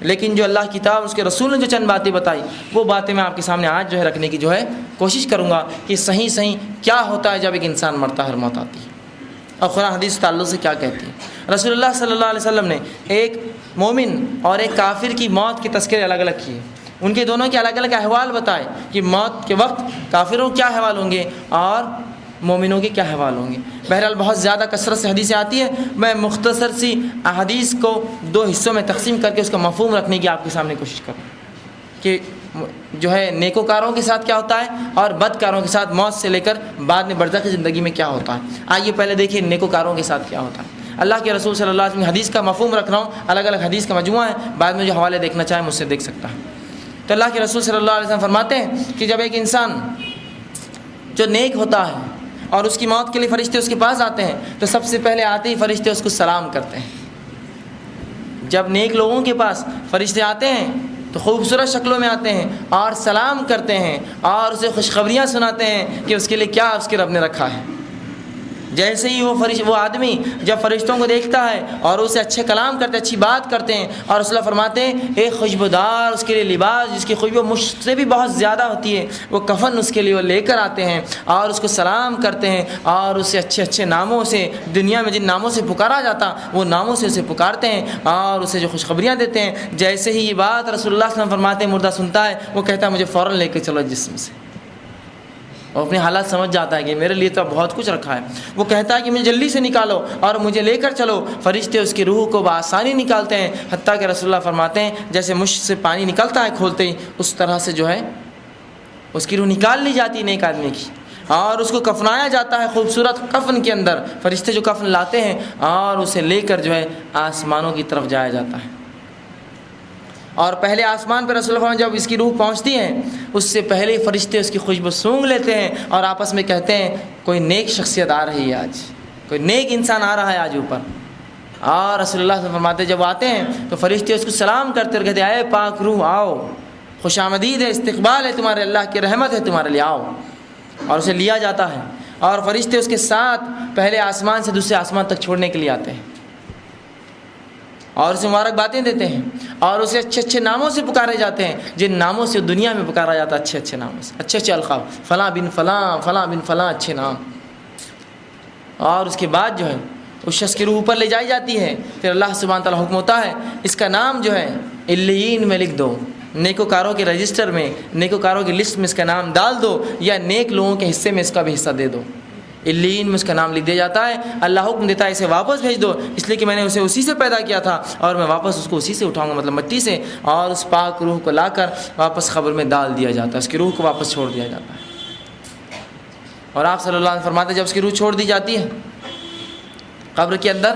[SPEAKER 1] لیکن جو اللہ کی کتاب اس کے رسول نے جو چند باتیں بتائی وہ باتیں میں آپ کے سامنے آج جو ہے رکھنے کی جو ہے کوشش کروں گا کہ صحیح کیا ہوتا ہے جب ایک انسان مرتا ہے، موت آتی ہے، اور قرآن حدیث تعلق سے کیا کہتی ہے۔ رسول اللہ صلی اللہ علیہ وسلم نے ایک مومن اور ایک کافر کی موت کے تذکرے الگ الگ کیے، ان کے دونوں کے الگ الگ احوال بتائے کہ موت کے وقت کافروں کے کیا احوال ہوں گے اور مومنوں کے کیا احوال ہوں گے۔ بہرحال بہت زیادہ کثرت سے حدیثیں آتی ہیں، میں مختصر سی احادیث کو دو حصوں میں تقسیم کر کے اس کا مفہوم رکھنے کی آپ کے سامنے کوشش کروں کہ جو ہے نیکوکاروں کے ساتھ کیا ہوتا ہے اور بدکاروں کے ساتھ موت سے لے کر بعد میں برزخی زندگی میں کیا ہوتا ہے۔ آئیے پہلے دیکھیے نیکوکاروں کے ساتھ کیا ہوتا ہے۔ اللہ کے رسول صلی اللہ علیہ وسلم حدیث کا مفہوم رکھ رہا ہوں، الگ الگ حدیث کا مجموعہ ہے، بعد میں جو حوالے دیکھنا چاہے مجھ سے دیکھ سکتا ہے۔ تو اللہ کے رسول صلی اللہ علیہ وسلم فرماتے ہیں کہ جب ایک انسان جو نیک ہوتا ہے اور اس کی موت کے لیے فرشتے اس کے پاس آتے ہیں تو سب سے پہلے آتے ہی فرشتے اس کو سلام کرتے ہیں۔ جب نیک لوگوں کے پاس فرشتے آتے ہیں تو خوبصورت شکلوں میں آتے ہیں اور سلام کرتے ہیں اور اسے خوشخبریاں سناتے ہیں کہ اس کے لیے کیا اس کے رب نے رکھا ہے۔ جیسے ہی وہ آدمی جب فرشتوں کو دیکھتا ہے اور اسے اچھے کلام کرتے اچھی بات کرتے ہیں اور رسول اللہ فرماتے ہیں ایک خوشبودار اس کے لیے لباس جس کی خوشبو مجھ سے بھی بہت زیادہ ہوتی ہے وہ کفن اس کے لیے وہ لے کر آتے ہیں اور اس کو سلام کرتے ہیں اور اسے اچھے اچھے ناموں سے دنیا میں جن ناموں سے پکارا جاتا وہ ناموں سے اسے پکارتے ہیں اور اسے جو خوشخبریاں دیتے ہیں. جیسے ہی یہ بات رسول اللہ صلی اللہ علیہ وسلم فرماتے ہیں مردہ سنتا ہے وہ کہتا ہے مجھے فوراً لے کے چلو جسم سے. وہ اپنے حالات سمجھ جاتا ہے کہ میرے لیے تو بہت کچھ رکھا ہے. وہ کہتا ہے کہ مجھے جلدی سے نکالو اور مجھے لے کر چلو. فرشتے اس کی روح کو بآسانی نکالتے ہیں حتیٰ کہ رسول اللہ فرماتے ہیں جیسے مشک سے پانی نکلتا ہے کھولتے ہی اس طرح سے جو ہے اس کی روح نکال لی جاتی ہے نیک آدمی کی اور اس کو کفنایا جاتا ہے خوبصورت کفن کے اندر. فرشتے جو کفن لاتے ہیں اور اسے لے کر جو ہے آسمانوں کی طرف جایا جاتا ہے. اور پہلے آسمان پہ رسول اللہ جب اس کی روح پہنچتی ہے اس سے پہلے ہی فرشتے اس کی خوشبو سونگھ لیتے ہیں اور آپس میں کہتے ہیں کوئی نیک شخصیت آ رہی ہے آج, کوئی نیک انسان آ رہا ہے آج اوپر. اور رسول اللہ صلی اللہ علیہ وسلم فرماتے جب آتے ہیں تو فرشتے اس کو سلام کرتے اور کہتے ہیں اے پاک روح آؤ, خوش آمدید ہے, استقبال ہے تمہارے, اللہ کی رحمت ہے تمہارے لیے, آؤ. اور اسے لیا جاتا ہے اور فرشتے اس کے ساتھ پہلے آسمان سے دوسرے آسمان تک چھوڑنے کے لیے آتے ہیں اور اسے مبارک باتیں دیتے ہیں اور اسے اچھے اچھے ناموں سے پکارے جاتے ہیں جن ناموں سے دنیا میں پکارا جاتا ہے, اچھے اچھے ناموں سے, اچھے اچھے القاب, فلاں بن فلاں, فلاں بن فلاں, اچھے نام. اور اس کے بعد جو ہے اس شخص کی روح اوپر لے جائی جاتی ہے. پھر اللہ سبحانہ تعالیٰ حکم ہوتا ہے اس کا نام جو ہے علیین میں لکھ دو, نیکوکاروں کے رجسٹر میں, نیکوکاروں کی لسٹ میں اس کا نام ڈال دو یا نیک لوگوں کے حصے میں اس کا بھی حصہ دے دو. علیین میں اس کا نام لکھ دیا جاتا ہے. اللہ حکم دیتا ہے اسے واپس بھیج دو اس لیے کہ میں نے اسے اسی سے پیدا کیا تھا اور میں واپس اس کو اسی سے اٹھاؤں گا, مطلب مٹی سے. اور اس پاک روح کو لا کر واپس قبر میں ڈال دیا جاتا ہے, اس کی روح کو واپس چھوڑ دیا جاتا ہے. اور آپ صلی اللہ علیہ وسلم فرماتے ہیں جب اس کی روح چھوڑ دی جاتی ہے قبر کے اندر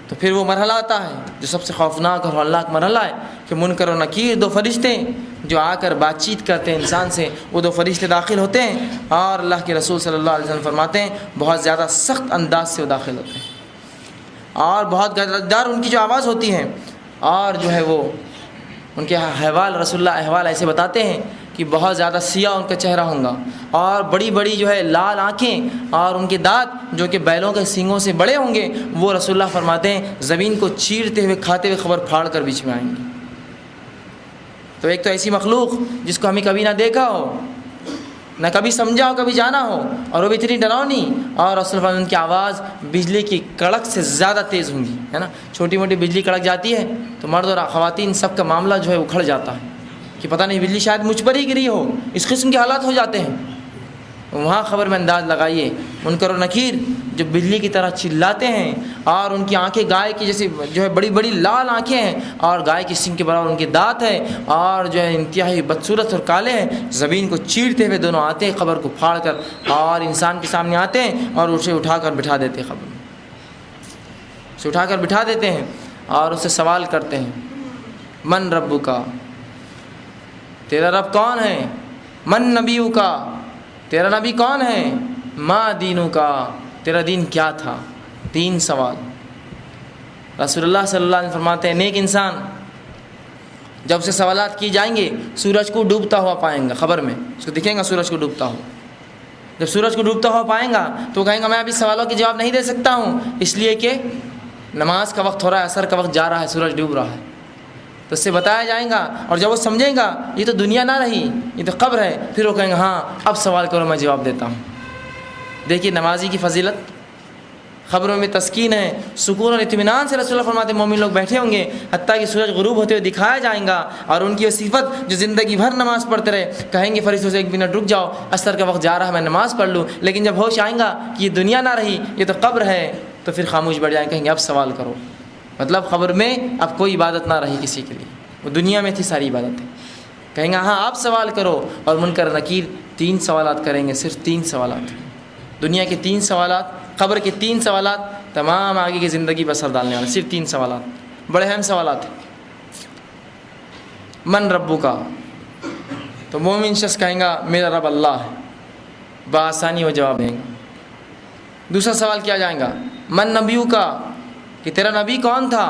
[SPEAKER 1] تو پھر وہ مرحلہ آتا ہے جو سب سے خوفناک اور ہولناک مرحلہ ہے کہ منکر و نکیر دو فرشتے جو آ کر بات چیت کرتے ہیں انسان سے, وہ دو فرشتے داخل ہوتے ہیں اور اللہ کے رسول صلی اللہ علیہ وسلم فرماتے ہیں بہت زیادہ سخت انداز سے وہ داخل ہوتے ہیں اور بہت گدردار ان کی جو آواز ہوتی ہے اور جو ہے وہ ان کے احوال رسول اللہ احوال ایسے بتاتے ہیں کہ بہت زیادہ سیاہ ان کا چہرہ ہوں گا اور بڑی بڑی جو ہے لال آنکھیں اور ان کے دانت جو کہ بیلوں کے سینگوں سے بڑے ہوں گے. وہ رسول اللہ فرماتے ہیں زمین کو چیرتے ہوئے کھاتے ہوئے خبر پھاڑ کر بیچ میں آئیں گے. تو ایک تو ایسی مخلوق جس کو ہمیں کبھی نہ دیکھا ہو نہ کبھی سمجھا ہو کبھی جانا ہو اور وہ بھی اتنی ڈراؤنی, اور رسول اللہ ان کی آواز بجلی کی کڑک سے زیادہ تیز ہوں گی, ہے نا. چھوٹی موٹی بجلی کڑک جاتی ہے تو مرد اور خواتین سب کا معاملہ جو ہے اکھڑ جاتا ہے کہ پتہ نہیں بجلی شاید مجھ پر ہی گری ہو, اس قسم کے حالات ہو جاتے ہیں. وہاں خبر میں انداز لگائیے منکر و نکیر جو بجلی کی طرح چلاتے ہیں اور ان کی آنکھیں گائے کی جیسی جو ہے بڑی بڑی لال آنکھیں ہیں اور گائے کی سنگ کے برابر ان کے دانت ہیں اور جو ہے انتہائی بدصورت اور کالے ہیں. زمین کو چیرتے ہوئے دونوں آتے ہیں قبر کو پھاڑ کر اور انسان کے سامنے آتے ہیں اور اسے اٹھا کر بٹھا دیتے ہیں, قبر میں اسے اٹھا کر بٹھا دیتے ہیں اور اسے سوال کرتے ہیں من ربو کا, تیرا رب کون ہے, من نبیو کا, تیرا نبی کون ہے, ما دینو کا, تیرا دین کیا تھا. 3 سوال. رسول اللہ صلی اللہ علیہ وسلم فرماتے ہیں نیک انسان جب سے سوالات کی جائیں گے سورج کو ڈوبتا ہوا پائیں گا, خبر میں اس کو دکھیں گا سورج کو ڈوبتا ہوا. جب سورج کو ڈوبتا ہوا پائیں گا تو کہیں گا میں ابھی سوالوں کے جواب نہیں دے سکتا ہوں اس لیے کہ نماز کا وقت ہو رہا ہے, عصر کا وقت جا رہا ہے, سورج ڈوب رہا ہے. تو اس سے بتایا جائے گا اور جب وہ سمجھیں گا یہ تو دنیا نہ رہی یہ تو قبر ہے, پھر وہ کہیں گے ہاں اب سوال کرو میں جواب دیتا ہوں. دیکھیے نمازی کی فضیلت, خبروں میں تسکین ہے, سکون اور اطمینان سے رسول اللہ فرماتے ہیں مومن لوگ بیٹھے ہوں گے حتیٰ کہ سورج غروب ہوتے ہوئے دکھایا جائیں گا اور ان کی وہ صفت جو زندگی بھر نماز پڑھتے رہے, کہیں گے فرشتوں سے 1 منٹ رک جاؤ عصر کا وقت جا رہا ہے میں نماز پڑھ لوں. لیکن جب ہوش آئیں گا کہ یہ دنیا نہ رہی یہ تو قبر ہے تو پھر خاموش بیٹھ جائیں, کہیں گے اب سوال کرو. مطلب خبر میں اب کوئی عبادت نہ رہی کسی کے لیے, وہ دنیا میں تھی ساری عبادتیں. کہیں گے ہاں آپ سوال کرو. اور منکر نکیر 3 سوالات کریں گے, صرف 3 سوالات. دنیا کے 3 سوالات, قبر کے 3 سوالات, تمام آگے کی زندگی پر اثر ڈالنے والے, صرف 3 سوالات, بڑے اہم سوالات ہیں. من ربو کا, تو مومن شخص کہیں گا میرا رب اللہ ہے, بآسانی وہ جواب دیں گا. دوسرا سوال کیا جائے گا من نبیو کا, کہ تیرا نبی کون تھا,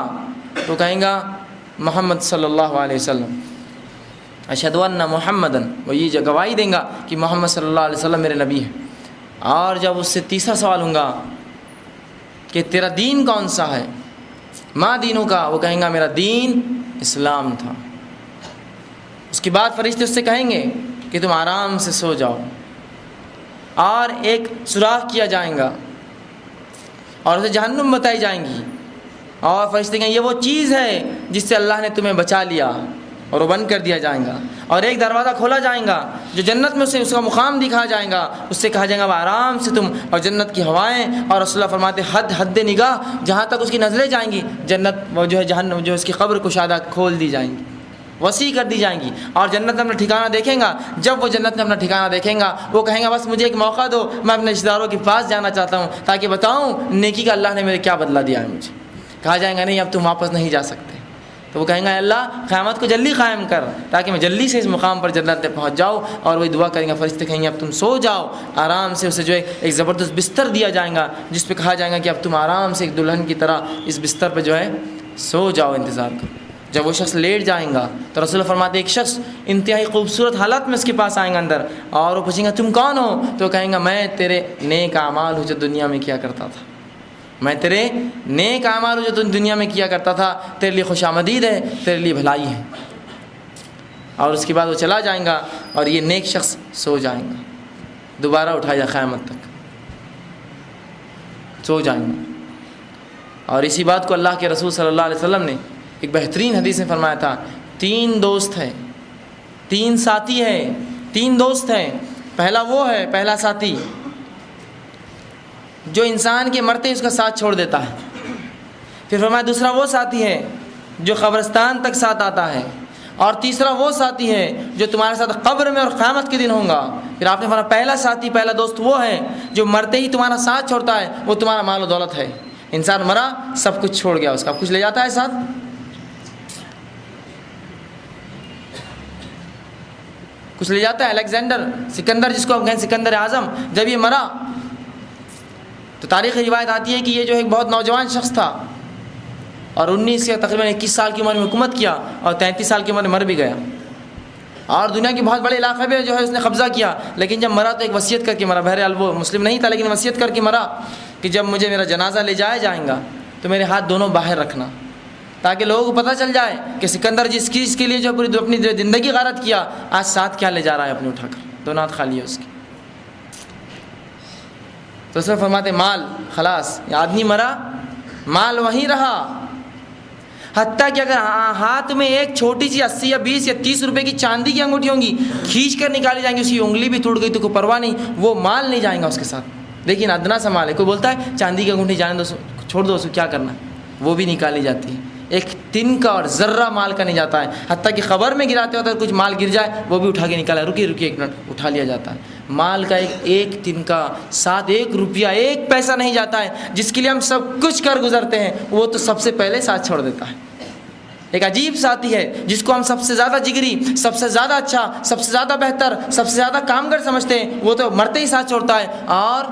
[SPEAKER 1] تو کہیں گا محمد صلی اللہ علیہ وسلم. اشہدو ان محمدن, وہ یہ گواہی دیں گا کہ محمد صلی اللہ علیہ وسلم میرے نبی ہیں. اور جب اس سے تیسرا سوال ہوں گا کہ تیرا دین کون سا ہے، ماں دینوں کا، وہ کہیں گا میرا دین اسلام تھا۔ اس کے بعد فرشتے اس سے کہیں گے کہ تم آرام سے سو جاؤ، اور ایک سوراخ کیا جائے گا اور اسے جہنم بتائی جائیں گی، اور فرشتے کہیں یہ وہ چیز ہے جس سے اللہ نے تمہیں بچا لیا، اور وہ بند کر دیا جائے گا، اور ایک دروازہ کھولا جائے گا جو جنت میں سے اس کا مقام دکھایا جائے گا، اس سے کہا جائے گا وہ آرام سے تم، اور جنت کی ہوائیں، اور رسول اللہ فرماتے حد نگاہ جہاں تک اس کی نظریں جائیں گی، جنت وہ جو ہے جہنم جو اس کی قبر کشادہ کھول دی جائیں گی، وسیع کر دی جائیں گی، اور جنت میں اپنا ٹھکانہ دیکھیں گا۔ جب وہ جنت میں اپنا ٹھکانہ دیکھیں گا وہ کہیں گا بس مجھے ایک موقع دو، میں اپنے رشتہ داروں کے پاس جانا چاہتا ہوں تاکہ بتاؤں نیکی کا اللہ نے میرے کیا بدلہ دیا ہے مجھے۔ کہا جائے گا نہیں اب تم واپس نہیں جا سکتے، تو وہ کہیں گا اللہ قیامت کو جلدی قائم کر تاکہ میں جلدی سے اس مقام پر جنت میں پہنچ جاؤں، اور وہی دعا کریں گا، فرشتے کہیں گے اب تم سو جاؤ آرام سے۔ اسے جو ہے ایک زبردست بستر دیا جائے گا جس پہ کہا جائے گا کہ اب تم آرام سے ایک دلہن کی طرح اس بستر پہ جو ہے سو جاؤ، انتظار کرو۔ جب وہ شخص لیٹ جائیں گا تو رسول اللہ فرماتے ایک شخص انتہائی خوبصورت حالت میں اس کے پاس آئیں گا اندر، اور وہ پوچھیں گا تم کون ہو، تو کہیں گا میں تیرے نیک اعمال ہوں جو دنیا میں کیا کرتا تھا، میں تیرے نیک اعمال جو تم دنیا میں کیا کرتا تھا، تیرے لیے خوش آمدید ہے، تیرے لیے بھلائی ہے۔ اور اس کے بعد وہ چلا جائیں گا اور یہ نیک شخص سو جائیں گا، دوبارہ اٹھایا جائے قیامت تک سو جائیں گے۔ اور اسی بات کو اللہ کے رسول صلی اللہ علیہ وسلم نے ایک بہترین حدیث میں فرمایا تھا، تین دوست ہیں، تین ساتھی ہیں، تین دوست ہیں۔ پہلا وہ ہے، پہلا ساتھی جو انسان کے مرتے اس کا ساتھ چھوڑ دیتا ہے، پھر فرمایا دوسرا وہ ساتھی ہے جو قبرستان تک ساتھ آتا ہے، اور تیسرا وہ ساتھی ہے جو تمہارے ساتھ قبر میں اور قیامت کے دن ہوگا۔ پھر آپ نے فرمایا پہلا ساتھی، پہلا دوست وہ ہے جو مرتے ہی تمہارا ساتھ چھوڑتا ہے، وہ تمہارا مال و دولت ہے۔ انسان مرا سب کچھ چھوڑ گیا، اس کا کچھ لے جاتا ہے ساتھ؟ کچھ لے جاتا ہے؟ الیگزینڈر سکندر جس کو ہم کہیں سکندر اعظم، جب یہ مرا تو تاریخی روایت آتی ہے کہ یہ جو ایک بہت نوجوان شخص تھا، اور 19 یا تقریباً 21 سال کی عمر میں حکومت کیا، اور 33 سال کی عمر میں مر بھی گیا، اور دنیا کے بہت بڑے علاقے میں جو ہے اس نے قبضہ کیا۔ لیکن جب مرا تو ایک وصیت کر کے مرا، بہرحال وہ مسلم نہیں تھا لیکن وصیت کر کے مرا کہ جب مجھے میرا جنازہ لے جایا جائیں گا تو میرے ہاتھ دونوں باہر رکھنا، تاکہ لوگوں کو پتہ چل جائے کہ سکندر جس چیز کے لیے جو اپنی زندگی غارت کیا، آج ساتھ کیا لے جا رہا ہے اپنے اٹھا کر، دونوں ہاتھ خالی ہے اس کے۔ تو اس میں فرماتے مال خلاص، آدمی مرا مال وہیں رہا، حتیٰ کہ اگر ہاتھ میں ایک چھوٹی سی 80 یا 20 یا 30 روپے کی چاندی کی انگوٹھی ہوں گی، کھینچ کر نکالی جائیں گی، اس کی انگلی بھی ٹوٹ گئی تو کوئی پرواہ نہیں، وہ مال نہیں جائیں گا اس کے ساتھ۔ لیکن ادنا سا مال ہے، کوئی بولتا ہے چاندی کی انگوٹھی جانے دو، چھوڑ دو، اس کو کیا کرنا، وہ بھی نکالی جاتی ہے۔ ایک تن کا اور ذرہ مال کا نہیں جاتا ہے، حتیٰ کہ خبر میں گراتے ہوتے کچھ مال گر جائے وہ بھی اٹھا کے نکالا، رکیے ایک منٹ، اٹھا لیا جاتا ہے۔ مال کا ایک تن کا ساتھ 1 روپیہ 1 پیسہ نہیں جاتا ہے، جس کے لیے ہم سب کچھ کر گزرتے ہیں وہ تو سب سے پہلے ساتھ چھوڑ دیتا ہے۔ ایک عجیب ساتھی ہے جس کو ہم سب سے زیادہ جگری، سب سے زیادہ اچھا، سب سے زیادہ بہتر، سب سے زیادہ کامگر سمجھتے ہیں، وہ تو مرتے ہی ساتھ چھوڑتا ہے۔ اور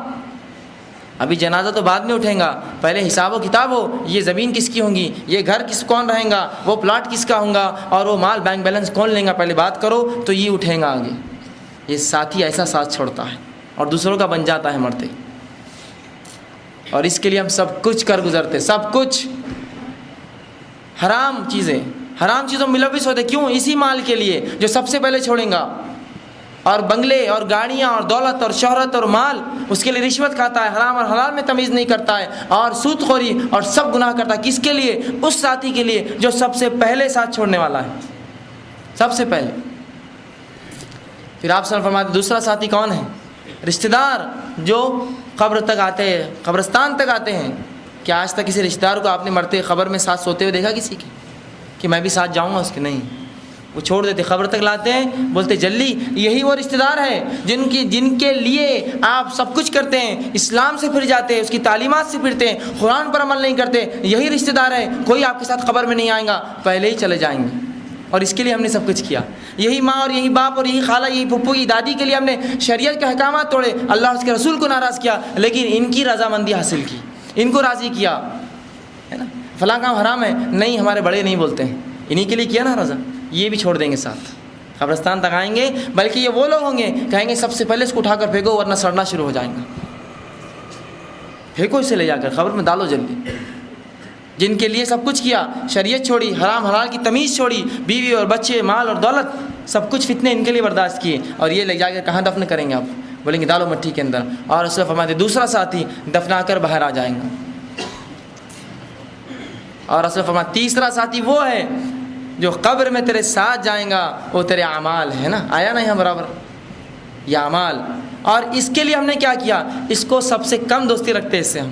[SPEAKER 1] ابھی جنازہ تو بعد میں اٹھیں گا، پہلے حساب و کتاب ہو، یہ زمین کس کی ہوں گی، یہ گھر کون رہیں گا، وہ پلاٹ کس کا ہوں گا، اور وہ مال بینک بیلنس کون لیں گا، پہلے بات کرو تو یہ اٹھیں گا آگے۔ یہ ساتھی ایسا ساتھ چھوڑتا ہے اور دوسروں کا بن جاتا ہے مرتے، اور اس کے لیے ہم سب کچھ کر گزرتے، سب کچھ حرام چیزوں ملوث ہوتے، کیوں؟ اسی مال کے لیے جو سب سے پہلے چھوڑیں گا، اور بنگلے اور گاڑیاں اور دولت اور شہرت اور مال، اس کے لیے رشوت کھاتا ہے، حرام اور حلال میں تمیز نہیں کرتا ہے، اور سود خوری اور سب گناہ کرتا ہے۔ کس کے لیے؟ اس ساتھی کے لیے جو سب سے پہلے ساتھ چھوڑنے والا ہے، سب سے پہلے۔ پھر آپ صلی اللہ علیہ وسلم فرماتے دوسرا ساتھی کون ہے؟ رشتہ دار جو قبر تک آتے ہیں، قبرستان تک آتے ہیں۔ کیا آج تک کسی رشتہ دار کو آپ نے مرتے قبر میں ساتھ سوتے ہوئے دیکھا کسی کی کہ میں بھی ساتھ جاؤں گا اس کے؟ نہیں، وہ چھوڑ دیتے، قبر تک لاتے ہیں، بولتے جلدی۔ یہی وہ رشتہ دار ہے جن کے لیے آپ سب کچھ کرتے ہیں، اسلام سے پھر جاتے ہیں، اس کی تعلیمات سے پھرتے ہیں، قرآن پر عمل نہیں کرتے، یہی رشتہ دار ہے۔ کوئی آپ کے ساتھ قبر میں نہیں آئے گا، پہلے ہی چلے جائیں گے، اور اس کے لیے ہم نے سب کچھ کیا۔ یہی ماں اور یہی باپ اور یہی خالہ، یہی پھپھو، یہی دادی کے لیے ہم نے شریعت کے احکامات توڑے، اللہ اور اس کے رسول کو ناراض کیا، لیکن ان کی رضامندی حاصل کی، ان کو راضی کیا، ہے نا۔ فلاں کام حرام ہے، نہیں، ہمارے بڑے نہیں بولتے ہیں، انہی کے لیے کیا نا رضا، یہ بھی چھوڑ دیں گے ساتھ۔ قبرستان تک آئیں گے، بلکہ یہ وہ لوگ ہوں گے کہیں گے سب سے پہلے اس کو اٹھا کر پھینکو ورنہ سڑنا شروع ہو جائیں گا، پھینکو اسے لے جا کر قبر میں ڈالو جلدی۔ جن کے لیے سب کچھ کیا، شریعت چھوڑی، حرام حلال کی تمیز چھوڑی، بیوی اور بچے، مال اور دولت، سب کچھ فتنے ان کے لیے برداشت کیے، اور یہ لے جا کر کہاں دفن کریں گے آپ؟ بولیں گے ڈالو مٹی کے اندر۔ اور رسول فرماتے دوسرا ساتھی دفنا کر باہر آ جائیں گا، اور رسول فرماتے تیسرا ساتھی وہ ہے جو قبر میں تیرے ساتھ جائیں گا، وہ تیرے اعمال ہے نا، آیا نا یہاں برابر یہ اعمال۔ اور اس کے لیے ہم نے کیا کیا، اس کو سب سے کم دوستی رکھتے ہیں اس سے ہم،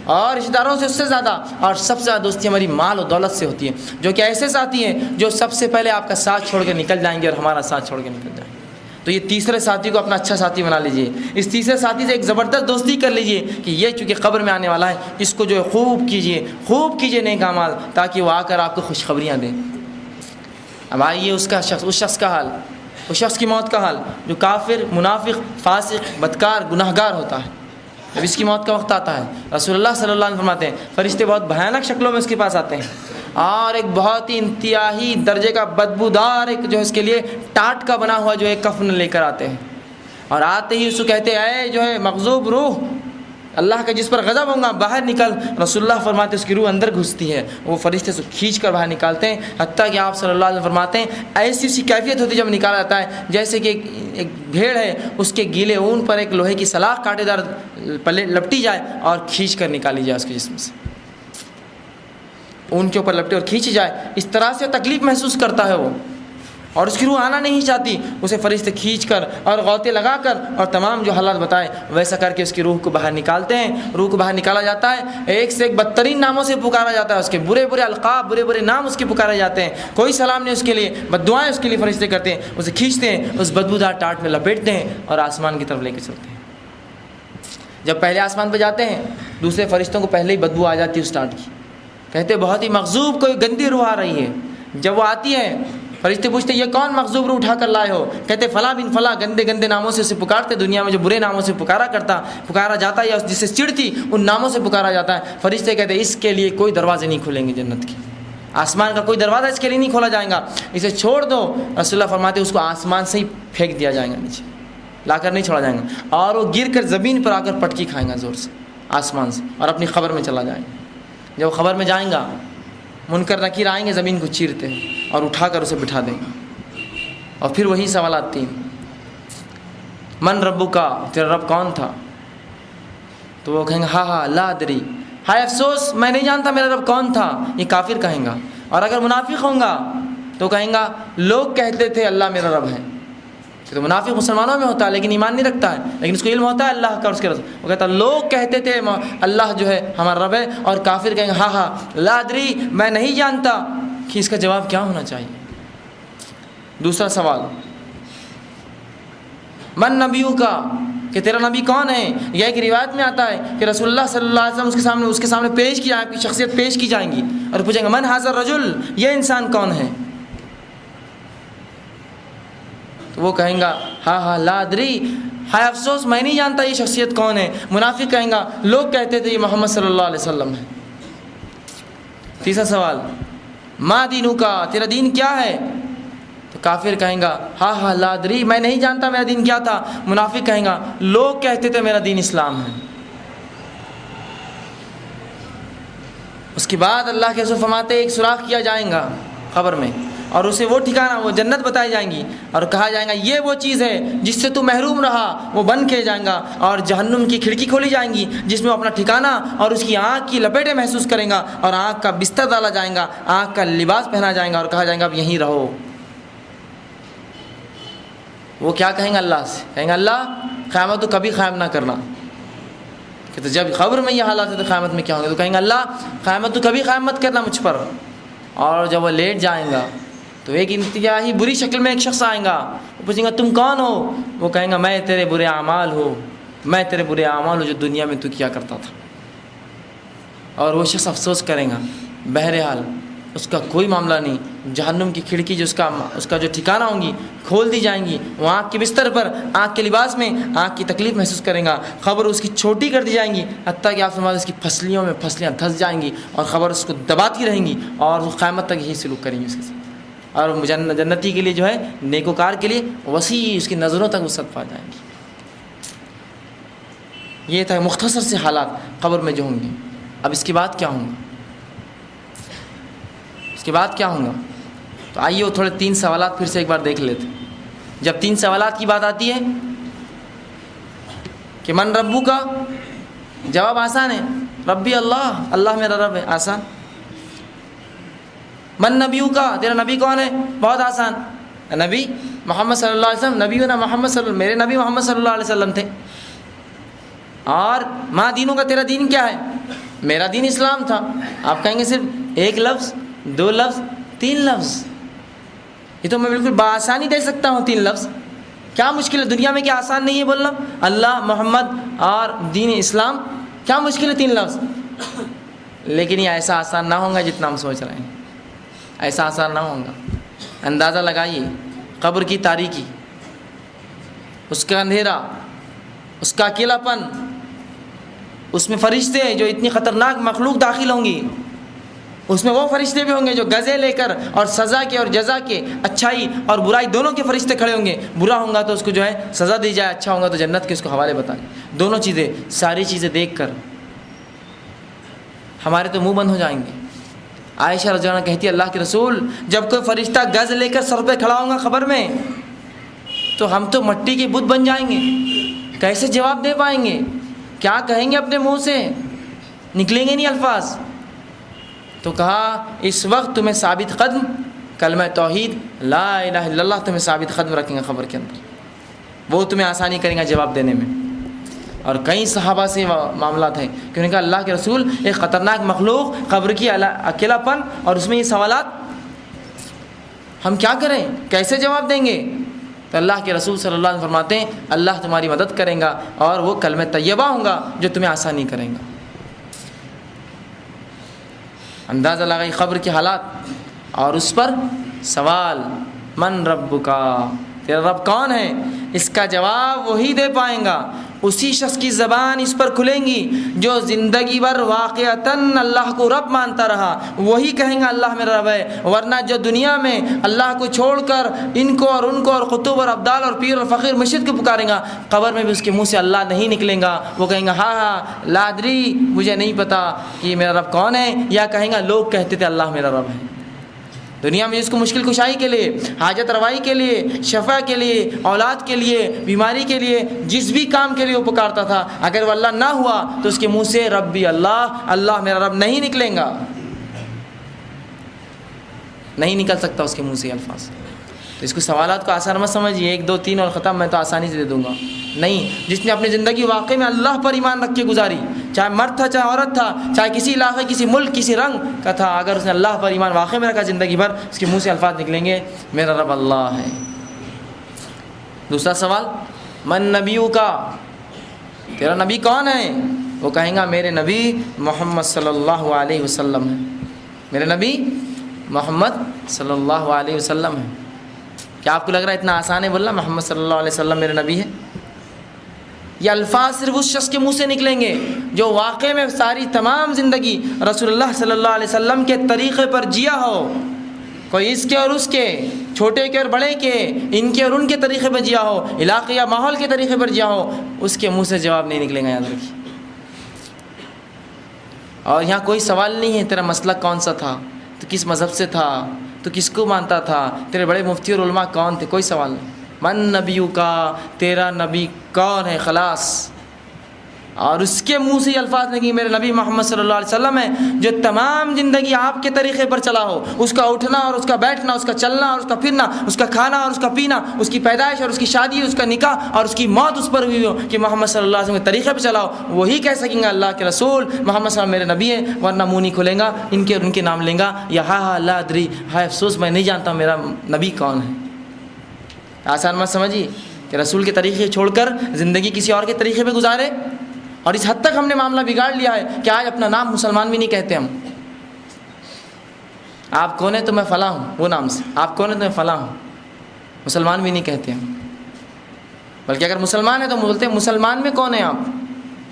[SPEAKER 1] اور رشتہ داروں سے اس سے زیادہ، اور سب سے زیادہ دوستی ہماری مال و دولت سے ہوتی ہے، جو کہ ایسے ساتھی ہیں جو سب سے پہلے آپ کا ساتھ چھوڑ کے نکل جائیں گے اور ہمارا ساتھ چھوڑ کے نکل جائیں گے۔ تو یہ تیسرے ساتھی کو اپنا اچھا ساتھی بنا لیجئے، اس تیسرے ساتھی سے ایک زبردست دوستی کر لیجئے کہ یہ چونکہ قبر میں آنے والا ہے، اس کو جو ہے خوب کیجئے نیک اعمال، تاکہ وہ آ کر آپ کو خوشخبریاں دیں۔ اب آئیے اس شخص کا حال، اس شخص کی موت کا حال جو کافر، منافق، فاسق، بدکار، گناہگار ہوتا ہے۔ جب اس کی موت کا وقت آتا ہے، رسول اللہ صلی اللہ علیہ وسلم فرماتے ہیں فرشتے بہت بھیانک شکلوں میں اس کے پاس آتے ہیں، اور ایک بہت ہی انتہائی درجے کا بدبودار ایک جو ہے اس کے لیے ٹاٹ کا بنا ہوا جو ایک کفن لے کر آتے ہیں، اور آتے ہی اس کو کہتے ہیں اے جو ہے مغضوب روح، اللہ کا جس پر غضب ہوگا باہر نکل۔ رسول اللہ فرماتے اس کی روح اندر گھستی ہے، وہ فرشتے سے کھینچ کر باہر نکالتے ہیں، حتیٰ کہ آپ صلی اللہ علیہ وسلم فرماتے ہیں ایسی سی کیفیت ہوتی ہے جب نکالا جاتا ہے جیسے کہ ایک بھیڑ ہے، اس کے گیلے اون پر ایک لوہے کی سلاخ کانٹے دار لپٹی جائے اور کھینچ کر نکالی جائے اس کے جسم سے، اون کے اوپر لپٹے اور کھینچی جائے، اس طرح سے تکلیف محسوس کرتا ہے وہ، اور اس کی روح آنا نہیں چاہتی، اسے فرشتے کھینچ کر اور غوطے لگا کر اور تمام جو حالات بتائے ویسا کر کے اس کی روح کو باہر نکالتے ہیں۔ روح کو باہر نکالا جاتا ہے، ایک سے ایک بدترین ناموں سے پکارا جاتا ہے، اس کے برے برے القاب، برے برے نام اس کے پکارے جاتے ہیں، کوئی سلام نہیں اس کے لیے، بد دعائیں اس کے لیے فرشتے کرتے ہیں، اسے کھینچتے ہیں، اس بدبودار ٹاٹ میں لپیٹتے ہیں اور آسمان کی طرف لے کے چلتے ہیں۔ جب پہلے آسمان پہ جاتے ہیں دوسرے فرشتوں کو پہلے ہی بدبو آ جاتی ہے اس ٹاٹ کی، کہتے بہت ہی مغضوب کوئی گندی روح آ رہی ہے۔ جب وہ آتی ہے فرشتے پوچھتے یہ کون مغضوب روح اٹھا کر لائے ہو؟ کہتے فلاں بن فلاں، گندے گندے ناموں سے اسے پکارتے، دنیا میں جو برے ناموں سے پکارا جاتا ہے یا جس سے چڑ تھی ان ناموں سے پکارا جاتا ہے۔ فرشتے کہتے اس کے لیے کوئی دروازے نہیں کھلیں گے جنت کے، آسمان کا کوئی دروازہ اس کے لیے نہیں کھولا جائے گا، اسے چھوڑ دو۔ رسول اللہ فرماتے اس کو آسمان سے ہی پھینک دیا جائے گا، نیچے لا کر نہیں چھوڑا جائے گا، اور وہ گر کر زمین پر آ کر پٹکی کھائیں گا زور سے آسمان سے، اور اپنی خبر میں چلا جائیں گا۔ جب خبر میں جائیں گا منکر نکیر آئیں گے زمین کو چیرتے ہیں اور اٹھا کر اسے بٹھا دیں گے، اور پھر وہی سوالات تین، من ربو کا، تیرا رب کون تھا؟ تو وہ کہیں گے ہاں لا ادری، ہائے افسوس میں نہیں جانتا میرا رب کون تھا، یہ کافر کہیں گا۔ اور اگر منافق ہوں گا تو کہیں گا لوگ کہتے تھے اللہ میرا رب ہے۔ تو منافق مسلمانوں میں ہوتا ہے لیکن ایمان نہیں رکھتا ہے، لیکن اس کو علم ہوتا ہے اللہ کا اور اس کے رسول، وہ کہتا ہے لوگ کہتے تھے اللہ جو ہے ہمارا رب ہے، اور کافر کہیں گے ہاں لا ادری میں نہیں جانتا، کہ اس کا جواب کیا ہونا چاہیے؟ دوسرا سوال من نبیوں کا، کہ تیرا نبی کون ہے؟ یہ ایک روایت میں آتا ہے کہ رسول اللہ صلی اللہ علیہ وسلم اس کے سامنے پیش کیا، آپ کی شخصیت پیش کی جائیں گی اور پوچھیں گے من ھذا الرجل، یہ انسان کون ہے؟ تو وہ کہیں گا ہاں لا ادری، ہائے افسوس میں نہیں جانتا یہ شخصیت کون ہے۔ منافق کہیں گا لوگ کہتے تھے یہ محمد صلی اللہ علیہ وسلم ہے۔ تیسرا سوال ما دینوں کا، تیرا دین کیا ہے؟ تو کافر کہیں گا ہاں لا ادری میں نہیں جانتا میرا دین کیا تھا۔ منافق کہیں گا لوگ کہتے تھے میرا دین اسلام ہے۔ اس کے بعد اللہ کے رسول فرماتے ایک سوراخ کیا جائیں گا قبر میں، اور اسے وہ ٹھکانہ وہ جنت بتائی جائیں گی، اور کہا جائے گا یہ وہ چیز ہے جس سے تو محروم رہا، وہ بند کیا جائیں گا، اور جہنم کی کھڑکی کھولی جائیں گی جس میں وہ اپنا ٹھکانہ اور اس کی آنکھ کی لپیٹیں محسوس کریں گا، اور آنکھ کا بستر ڈالا جائے گا، آنکھ کا لباس پہنا جائے گا، اور کہا جائے گا اب یہیں رہو۔ وہ کیا کہیں گے اللہ سے؟ کہیں گے اللہ قیامت تو کبھی قائم نہ کرنا، کہ تو جب خبر میں یہ حالات ہے تو قیامت میں کیا ہوں گے؟ تو کہیں گے اللہ قیامت تو کبھی قائم مت کرنا مجھ پر۔ اور جب وہ لیٹ جائیں گا تو ایک انتہائی بری شکل میں ایک شخص آئیں گا، وہ پوچھیں گا تم کون ہو؟ وہ کہیں گا میں تیرے برے اعمال ہوں، میں تیرے برے اعمال ہوں جو دنیا میں تو کیا کرتا تھا۔ اور وہ شخص افسوس کریں گا، بہرحال اس کا کوئی معاملہ نہیں، جہنم کی کھڑکی جو اس کا جو ٹھکانہ ہوں گی کھول دی جائیں گی، وہ آنکھ کے بستر پر آنکھ کے لباس میں آنکھ کی تکلیف محسوس کریں گا، خبر اس کی چھوٹی کر دی جائیں گی، حتیٰ کہ آپ فرماتے اس کی پھسلیوں میں پھسلیاں دھس جائیں گی، اور خبر اس کو دباتی رہیں گی، اور وہ قیامت تک یہی سلوک کریں گی اس کے ساتھ۔ اور جنتی کے لیے جو ہے نیکوکار کے لیے وسیع اس کی نظروں تک وسعت پا جائیں گی۔ یہ تھا مختصر سے حالات قبر میں جو ہوں گے۔ اب اس کے بعد کیا ہوں گا؟ اس کے بعد کیا ہوں گا؟ تو آئیے وہ تھوڑے 3 سوالات پھر سے ایک بار دیکھ لیتے۔ جب 3 سوالات کی بات آتی ہے کہ من ربو کا، جواب آسان ہے، ربی اللہ، اللہ میرا رب ہے، آسان۔ من نبیو کا، تیرا نبی کون ہے؟ بہت آسان، نبی محمد صلی اللہ علیہ وسلم، نبی ہونا محمد صلی اللہ، میرے نبی محمد صلی اللہ علیہ وسلم تھے۔ اور ماں دینوں کا، تیرا دین کیا ہے؟ میرا دین اسلام تھا۔ آپ کہیں گے صرف 1 لفظ، 2 لفظ، 3 لفظ، یہ تو میں بالکل بآسانی دے سکتا ہوں 3 لفظ، کیا مشکل ہے؟ دنیا میں کیا آسان نہیں ہے بولنا؟ اللہ، محمد اور دین اسلام، کیا مشکل ہے 3 لفظ؟ لیکن یہ ایسا آسان نہ ہوگا جتنا ہم سوچ رہے ہیں، ایسا آسان نہ ہوگا۔ اندازہ لگائیے قبر کی تاریکی، اس کا اندھیرا، اس کا اکیلا پن، اس میں فرشتے جو اتنی خطرناک مخلوق داخل ہوں گی، اس میں وہ فرشتے بھی ہوں گے جو گزے لے کر اور سزا کے اور جزا کے، اچھائی اور برائی دونوں کے فرشتے کھڑے ہوں گے۔ برا ہوں گا تو اس کو جو ہے سزا دی جائے، اچھا ہوں گا تو جنت کے اس کو حوالے بتائیں۔ دونوں چیزیں، ساری چیزیں دیکھ کر ہمارے تو منہ بند ہو جائیں گے۔ عائشہ رضی اللہ عنہا کہتی ہے اللہ کے رسول جب کوئی فرشتہ گز لے کر سر پہ کھڑا ہوگا خبر میں تو ہم تو مٹی کے بت بن جائیں گے، کیسے جواب دے پائیں گے؟ کیا کہیں گے اپنے منہ سے؟ نکلیں گے نہیں الفاظ۔ تو کہا اس وقت تمہیں ثابت قدم کلمہ توحید لا الہ الا اللہ تمہیں ثابت قدم رکھیں گا قبر کے اندر، وہ تمہیں آسانی کریں گا جواب دینے میں۔ اور کئی صحابہ سے معاملات ہیں کہ انہوں نے کہا اللہ کے رسول ایک خطرناک مخلوق، قبر کی اکیلا پن اور اس میں یہ سوالات، ہم کیا کریں؟ کیسے جواب دیں گے؟ تو اللہ کے رسول صلی اللہ علیہ وسلم فرماتے ہیں اللہ تمہاری مدد کرے گا اور وہ کلمہ طیبہ ہوں گا جو تمہیں آسانی کریں گا۔ اندازہ لگائی قبر کے حالات اور اس پر سوال، من ربک، تیرا رب کون ہے؟ اس کا جواب وہی دے پائیں گا، اسی شخص کی زبان اس پر کھلیں گی جو زندگی بھر واقعتاً اللہ کو رب مانتا رہا، وہی کہیں گا اللہ میرا رب ہے۔ ورنہ جو دنیا میں اللہ کو چھوڑ کر ان کو اور ان کو اور قطب اور ابدال اور پیر اور فقیر مرشد کو پکاریں گا، قبر میں بھی اس کے منہ سے اللہ نہیں نکلیں گا، وہ کہیں گا ہاں ہاں لا ادری، مجھے نہیں پتا کہ میرا رب کون ہے، یا کہیں گا لوگ کہتے تھے اللہ میرا رب ہے۔ دنیا میں اس کو مشکل کشائی کے لیے، حاجت روائی کے لیے، شفا کے لیے، اولاد کے لیے، بیماری کے لیے، جس بھی کام کے لیے وہ پکارتا تھا، اگر وہ اللہ نہ ہوا تو اس کے منہ سے ربی اللہ، اللہ میرا رب نہیں نکلیں گا، نہیں نکل سکتا اس کے منہ سے الفاظ۔ تو اس کو سوالات کو آسان مت سمجھیے 1 2 3 اور ختم، میں تو آسانی سے دے دوں گا، نہیں۔ جس نے اپنی زندگی واقعی میں اللہ پر ایمان رکھ کے گزاری، چاہے مرد تھا چاہے عورت تھا، چاہے کسی علاقے کسی ملک کسی رنگ کا تھا، اگر اس نے اللہ پر ایمان واقعی میں رکھا زندگی بھر، اس کے منہ سے الفاظ نکلیں گے میرا رب اللہ ہے۔ دوسرا سوال، من نبیو کا، تیرا نبی کون ہے؟ وہ کہیں گا میرے نبی محمد صلی اللہ علیہ وسلم ہے، میرے نبی محمد صلی اللہ علیہ وسلم ہے۔ کیا آپ کو لگ رہا ہے اتنا آسان ہے بولنا محمد صلی اللہ علیہ وسلم میرے نبی ہے؟ یہ الفاظ صرف اس شخص کے منہ سے نکلیں گے جو واقع میں ساری تمام زندگی رسول اللہ صلی اللہ علیہ وسلم کے طریقے پر جیا ہو، کوئی اس کے اور اس کے، چھوٹے کے اور بڑے کے، ان کے اور ان کے طریقے پر جیا ہو، علاقے یا ماحول کے طریقے پر جیا ہو، اس کے منہ سے جواب نہیں نکلے گا، یاد رکھیے۔ اور یہاں کوئی سوال نہیں ہے تیرا مسلک کون سا تھا، تو کس مذہب سے تھا، تو کس کو مانتا تھا، تیرے بڑے مفتی اور علماء کون تھے، کوئی سوال نہیں۔ من نبیو کا، تیرا نبی کون ہے، خلاص۔ اور اس کے منہ سے یہ الفاظ نہیں کہ میرے نبی محمد صلی اللہ علیہ وسلم ہے جو تمام زندگی آپ کے طریقے پر چلا ہو، اس کا اٹھنا اور اس کا بیٹھنا، اس کا چلنا اور اس کا پھرنا، اس کا کھانا اور اس کا پینا، اس کی پیدائش اور اس کی شادی، اس کا نکاح اور اس کی موت اس پر ہوئی ہو کہ محمد صلی اللہ علیہ وسلم کے طریقے پہ چلا ہو، وہی کہہ سکیں گا اللہ کے رسول محمد صلی اللہ علیہ وسلم میرے نبی ہے، ورنہ منہ نہیں کھولیں گا، ان کے اور ان کے نام لیں گا، یا ہاں ہاں لا ادری، ہائے افسوس میں نہیں جانتا میرا نبی کون ہے۔ آسان مت سمجھیے کہ رسول کے طریقے چھوڑ کر زندگی کسی اور کے طریقے پہ گزارے، اور اس حد تک ہم نے معاملہ بگاڑ لیا ہے کہ آج اپنا نام مسلمان بھی نہیں کہتے ہم۔ آپ کون ہیں تو میں فلاں ہوں، وہ نام سے، آپ کون ہیں تو میں فلاں ہوں، مسلمان بھی نہیں کہتے ہم، بلکہ اگر مسلمان ہیں تو بولتے ہیں مسلمان میں کون ہیں آپ،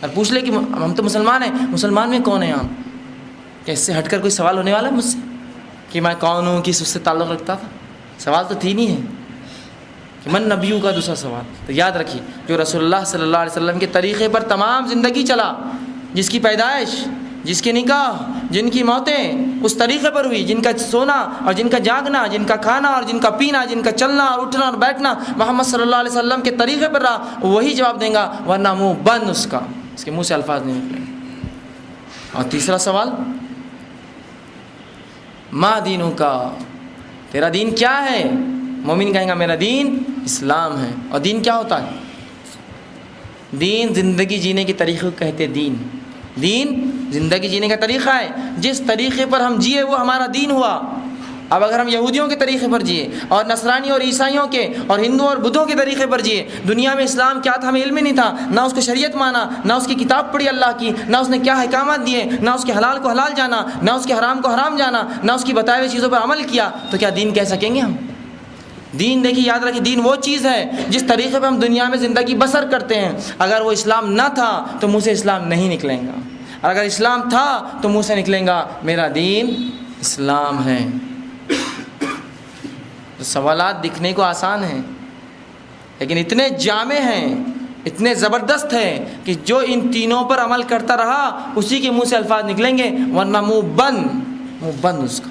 [SPEAKER 1] اور پوچھ لے کہ ہم تو مسلمان ہیں، مسلمان میں کون ہیں آپ؟ کہ اس سے ہٹ کر کوئی سوال ہونے والا ہے مجھ سے کہ میں کون ہوں، کس اس سے تعلق رکھتا تھا؟ سوال تو تین ہی ہے کہ من نبیوں کا دوسرا سوال. تو یاد رکھیے جو رسول اللہ صلی اللہ علیہ وسلم کے طریقے پر تمام زندگی چلا، جس کی پیدائش، جس کے نکاح، جن کی موتیں اس طریقے پر ہوئی، جن کا سونا اور جن کا جاگنا، جن کا کھانا اور جن کا پینا، جن کا چلنا اور اٹھنا اور بیٹھنا محمد صلی اللہ علیہ وسلم کے طریقے پر رہا، وہی جواب دیں گا، ورنہ منہ بند اس کا، اس کے منہ سے الفاظ نہیں نکلیں گے. اور تیسرا سوال، ما دینوں کا، تیرا دین کیا ہے؟ مومن کہیں گا میرا دین اسلام ہے. اور دین کیا ہوتا ہے؟ دین زندگی جینے کے طریقے کو کہتے دین. دین زندگی جینے کا طریقہ ہے، جس طریقے پر ہم جیے وہ ہمارا دین ہوا. اب اگر ہم یہودیوں کے طریقے پر جیے اور نصرانی اور عیسائیوں کے اور ہندو اور بدھوں کے طریقے پر جیے، دنیا میں اسلام کیا تھا ہمیں علم ہی نہیں تھا، نہ اس کو شریعت مانا، نہ اس کی کتاب پڑھی اللہ کی، نہ اس نے کیا احکامات دیے، نہ اس کے حلال کو حلال جانا، نہ اس کے حرام کو حرام جانا، نہ اس کی بتائے ہوئی چیزوں پر عمل کیا، تو کیا دین کہہ سکیں گے ہم؟ دین دیکھیے، یاد رکھیے، دین وہ چیز ہے جس طریقے پہ ہم دنیا میں زندگی بسر کرتے ہیں. اگر وہ اسلام نہ تھا تو منہ سے اسلام نہیں نکلیں گا، اور اگر اسلام تھا تو منہ سے نکلیں گا میرا دین اسلام ہے. تو سوالات دکھنے کو آسان ہیں لیکن اتنے جامع ہیں، اتنے زبردست ہیں کہ جو ان تینوں پر عمل کرتا رہا اسی کے منہ سے الفاظ نکلیں گے، ورنہ منہ بند اس کا.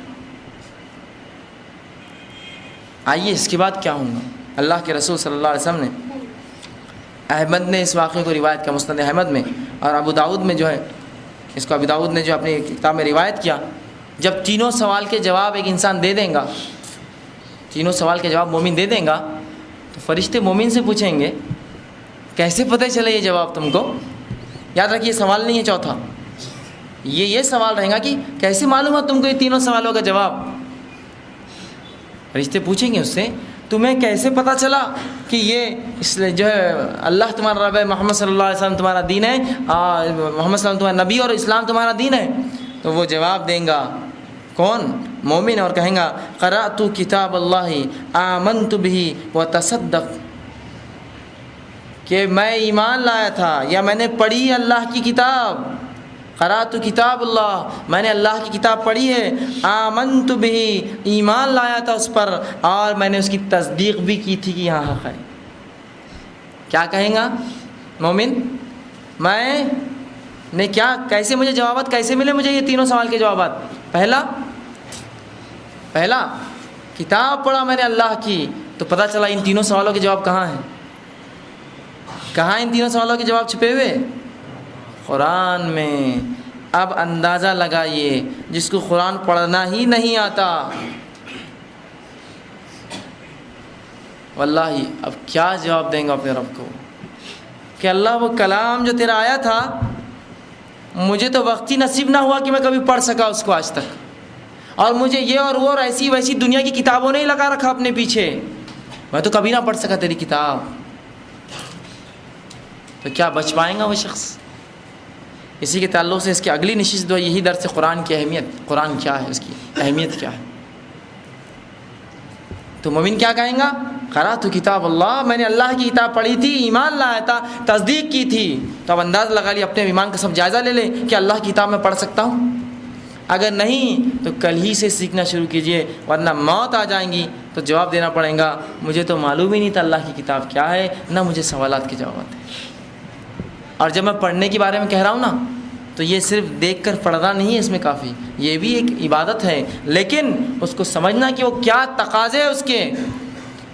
[SPEAKER 1] آئیے اس کے بعد کیا ہوگا. اللہ کے رسول صلی اللہ علیہ وسلم نے، احمد نے اس واقعے کو روایت کیا مسند احمد میں، اور ابو داؤد میں جو ہے، اس کو ابو داؤد نے جو اپنی کتاب میں روایت کیا، جب تینوں سوال کے جواب ایک انسان دے دیں گا، تینوں سوال کے جواب مومن دے دیں گا، تو فرشتے مومن سے پوچھیں گے کیسے پتہ چلے یہ جواب تم کو. یاد رکھیے سوال نہیں ہے چوتھا، یہ سوال رہے گا کہ کیسے معلوم ہوا تم کو یہ تینوں سوالوں کا جواب. فرشتے پوچھیں گے اس سے تمہیں کیسے پتہ چلا کہ یہ جو ہے اللہ تمہارا رب ہے، محمد صلی اللہ علیہ وسلم تمہارا دین ہے، محمد صلی اللہ علیہ وسلم تمہارا نبی اور اسلام تمہارا دین ہے. تو وہ جواب دیں گا کون؟ مومن، اور کہیں گا قرأت کتاب اللہ آمنت بہ وتصدق، کہ میں ایمان لایا تھا یا میں نے پڑھی اللہ کی کتاب. قرأت کتاب اللہ، میں نے اللہ کی کتاب پڑھی ہے، آمنت بہ، ایمان لایا تھا اس پر، اور میں نے اس کی تصدیق بھی کی تھی کہ یہاں حق ہے. کیا کہیں گا مومن؟ میں نے کیا، کیسے مجھے جوابات کیسے ملے مجھے یہ تینوں سوال کے جوابات؟ پہلا کتاب پڑھا میں نے اللہ کی تو پتہ چلا ان تینوں سوالوں کے جواب کہاں ہیں. کہاں ان تینوں سوالوں کے جواب چھپے ہوئے؟ قرآن میں. اب اندازہ لگائیے جس کو قرآن پڑھنا ہی نہیں آتا، واللہ اب کیا جواب دیں گا اپنے رب کو کہ اللہ وہ کلام جو تیرا آیا تھا مجھے تو وقت ہی نصیب نہ ہوا کہ میں کبھی پڑھ سکا اس کو آج تک، اور مجھے یہ اور وہ اور ایسی ویسی دنیا کی کتابوں نے ہی لگا رکھا اپنے پیچھے، میں تو کبھی نہ پڑھ سکا تیری کتاب. تو کیا بچ پائیں گا وہ شخص؟ اسی کے تعلق سے اس کی اگلی نشست جو یہی درس قرآن کی اہمیت، قرآن کیا ہے، اس کی اہمیت کیا ہے. تو مومن کیا کہیں گا؟ قرأت کتاب اللہ، میں نے اللہ کی کتاب پڑھی تھی، ایمان لایا تھا، تصدیق کی تھی. تو اب انداز لگا لیا، اپنے ایمان کا سب جائزہ لے لیں کہ اللہ کی کتاب میں پڑھ سکتا ہوں. اگر نہیں تو کل ہی سے سیکھنا شروع کیجئے، ورنہ موت آ جائیں گی تو جواب دینا پڑے گا مجھے تو معلوم ہی نہیں تھا اللہ کی کتاب کیا ہے، نہ مجھے سوالات کے جوابات ہیں. اور جب میں پڑھنے کے بارے میں کہہ رہا ہوں نا تو یہ صرف دیکھ کر پڑھنا نہیں ہے اس میں کافی، یہ بھی ایک عبادت ہے، لیکن اس کو سمجھنا کہ وہ کیا تقاضے ہیں اس کے.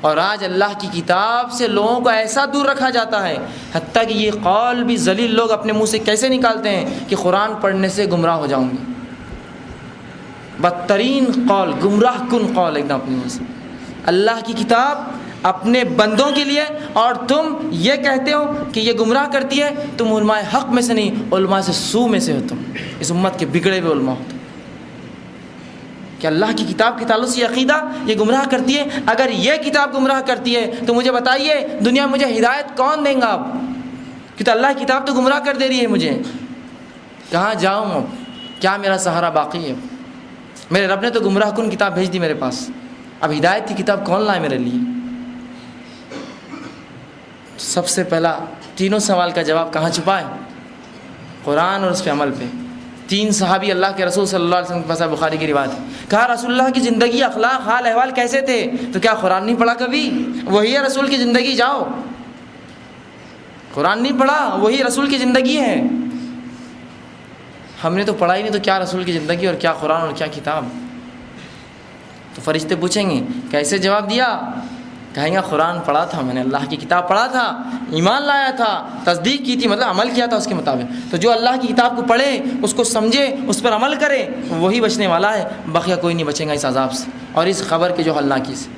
[SPEAKER 1] اور آج اللہ کی کتاب سے لوگوں کو ایسا دور رکھا جاتا ہے، حتیٰ کہ یہ قول بھی ذلیل لوگ اپنے منہ سے کیسے نکالتے ہیں کہ قرآن پڑھنے سے گمراہ ہو جاؤں گے. بدترین قول، گمراہ کن قول ایک دم اپنے منہ سے. اللہ کی کتاب اپنے بندوں کے لیے، اور تم یہ کہتے ہو کہ یہ گمراہ کرتی ہے. تم علماء حق میں سے نہیں، علماء سے سو میں سے ہو، تم اس امت کے بگڑے ہوئے علماء ہو. کہ اللہ کی کتاب کے تعلق سے یہ عقیدہ یہ گمراہ کرتی ہے. اگر یہ کتاب گمراہ کرتی ہے تو مجھے بتائیے دنیا میں مجھے ہدایت کون دیں گا اب؟ کہ تو اللہ کی کتاب تو گمراہ کر دے رہی ہے مجھے، کہاں جاؤں اب؟ کیا میرا سہارا باقی ہے؟ میرے رب نے تو گمراہ کن کتاب بھیج دی میرے پاس، اب ہدایت کی کتاب کون لائے میرے لیے؟ سب سے پہلا تینوں سوال کا جواب کہاں چھپا ہے؟ قرآن اور اس پہ عمل پہ. 3 صحابی اللہ کے رسول صلی اللہ علیہ وسلم کے پاس بخاری کی روایت ہے، کہا رسول اللہ کی زندگی، اخلاق، حال احوال کیسے تھے؟ تو کیا قرآن نہیں پڑھا کبھی؟ وہی ہے رسول کی زندگی، جاؤ قرآن نہیں پڑھا، وہی رسول کی زندگی ہے۔ ہم نے تو پڑھا ہی نہیں، تو کیا رسول کی زندگی اور کیا قرآن اور کیا کتاب؟ تو فرشتے پوچھیں گے کیسے جواب دیا؟ کہیں گا قرآن پڑھا تھا میں نے، اللہ کی کتاب پڑھا تھا، ایمان لایا تھا، تصدیق کی تھی، مطلب عمل کیا تھا اس کے مطابق۔ تو جو اللہ کی کتاب کو پڑھے، اس کو سمجھے، اس پر عمل کرے، وہی بچنے والا ہے، بقیہ کوئی نہیں بچے گا اس عذاب سے اور اس خبر کے جو ہولناکی سے۔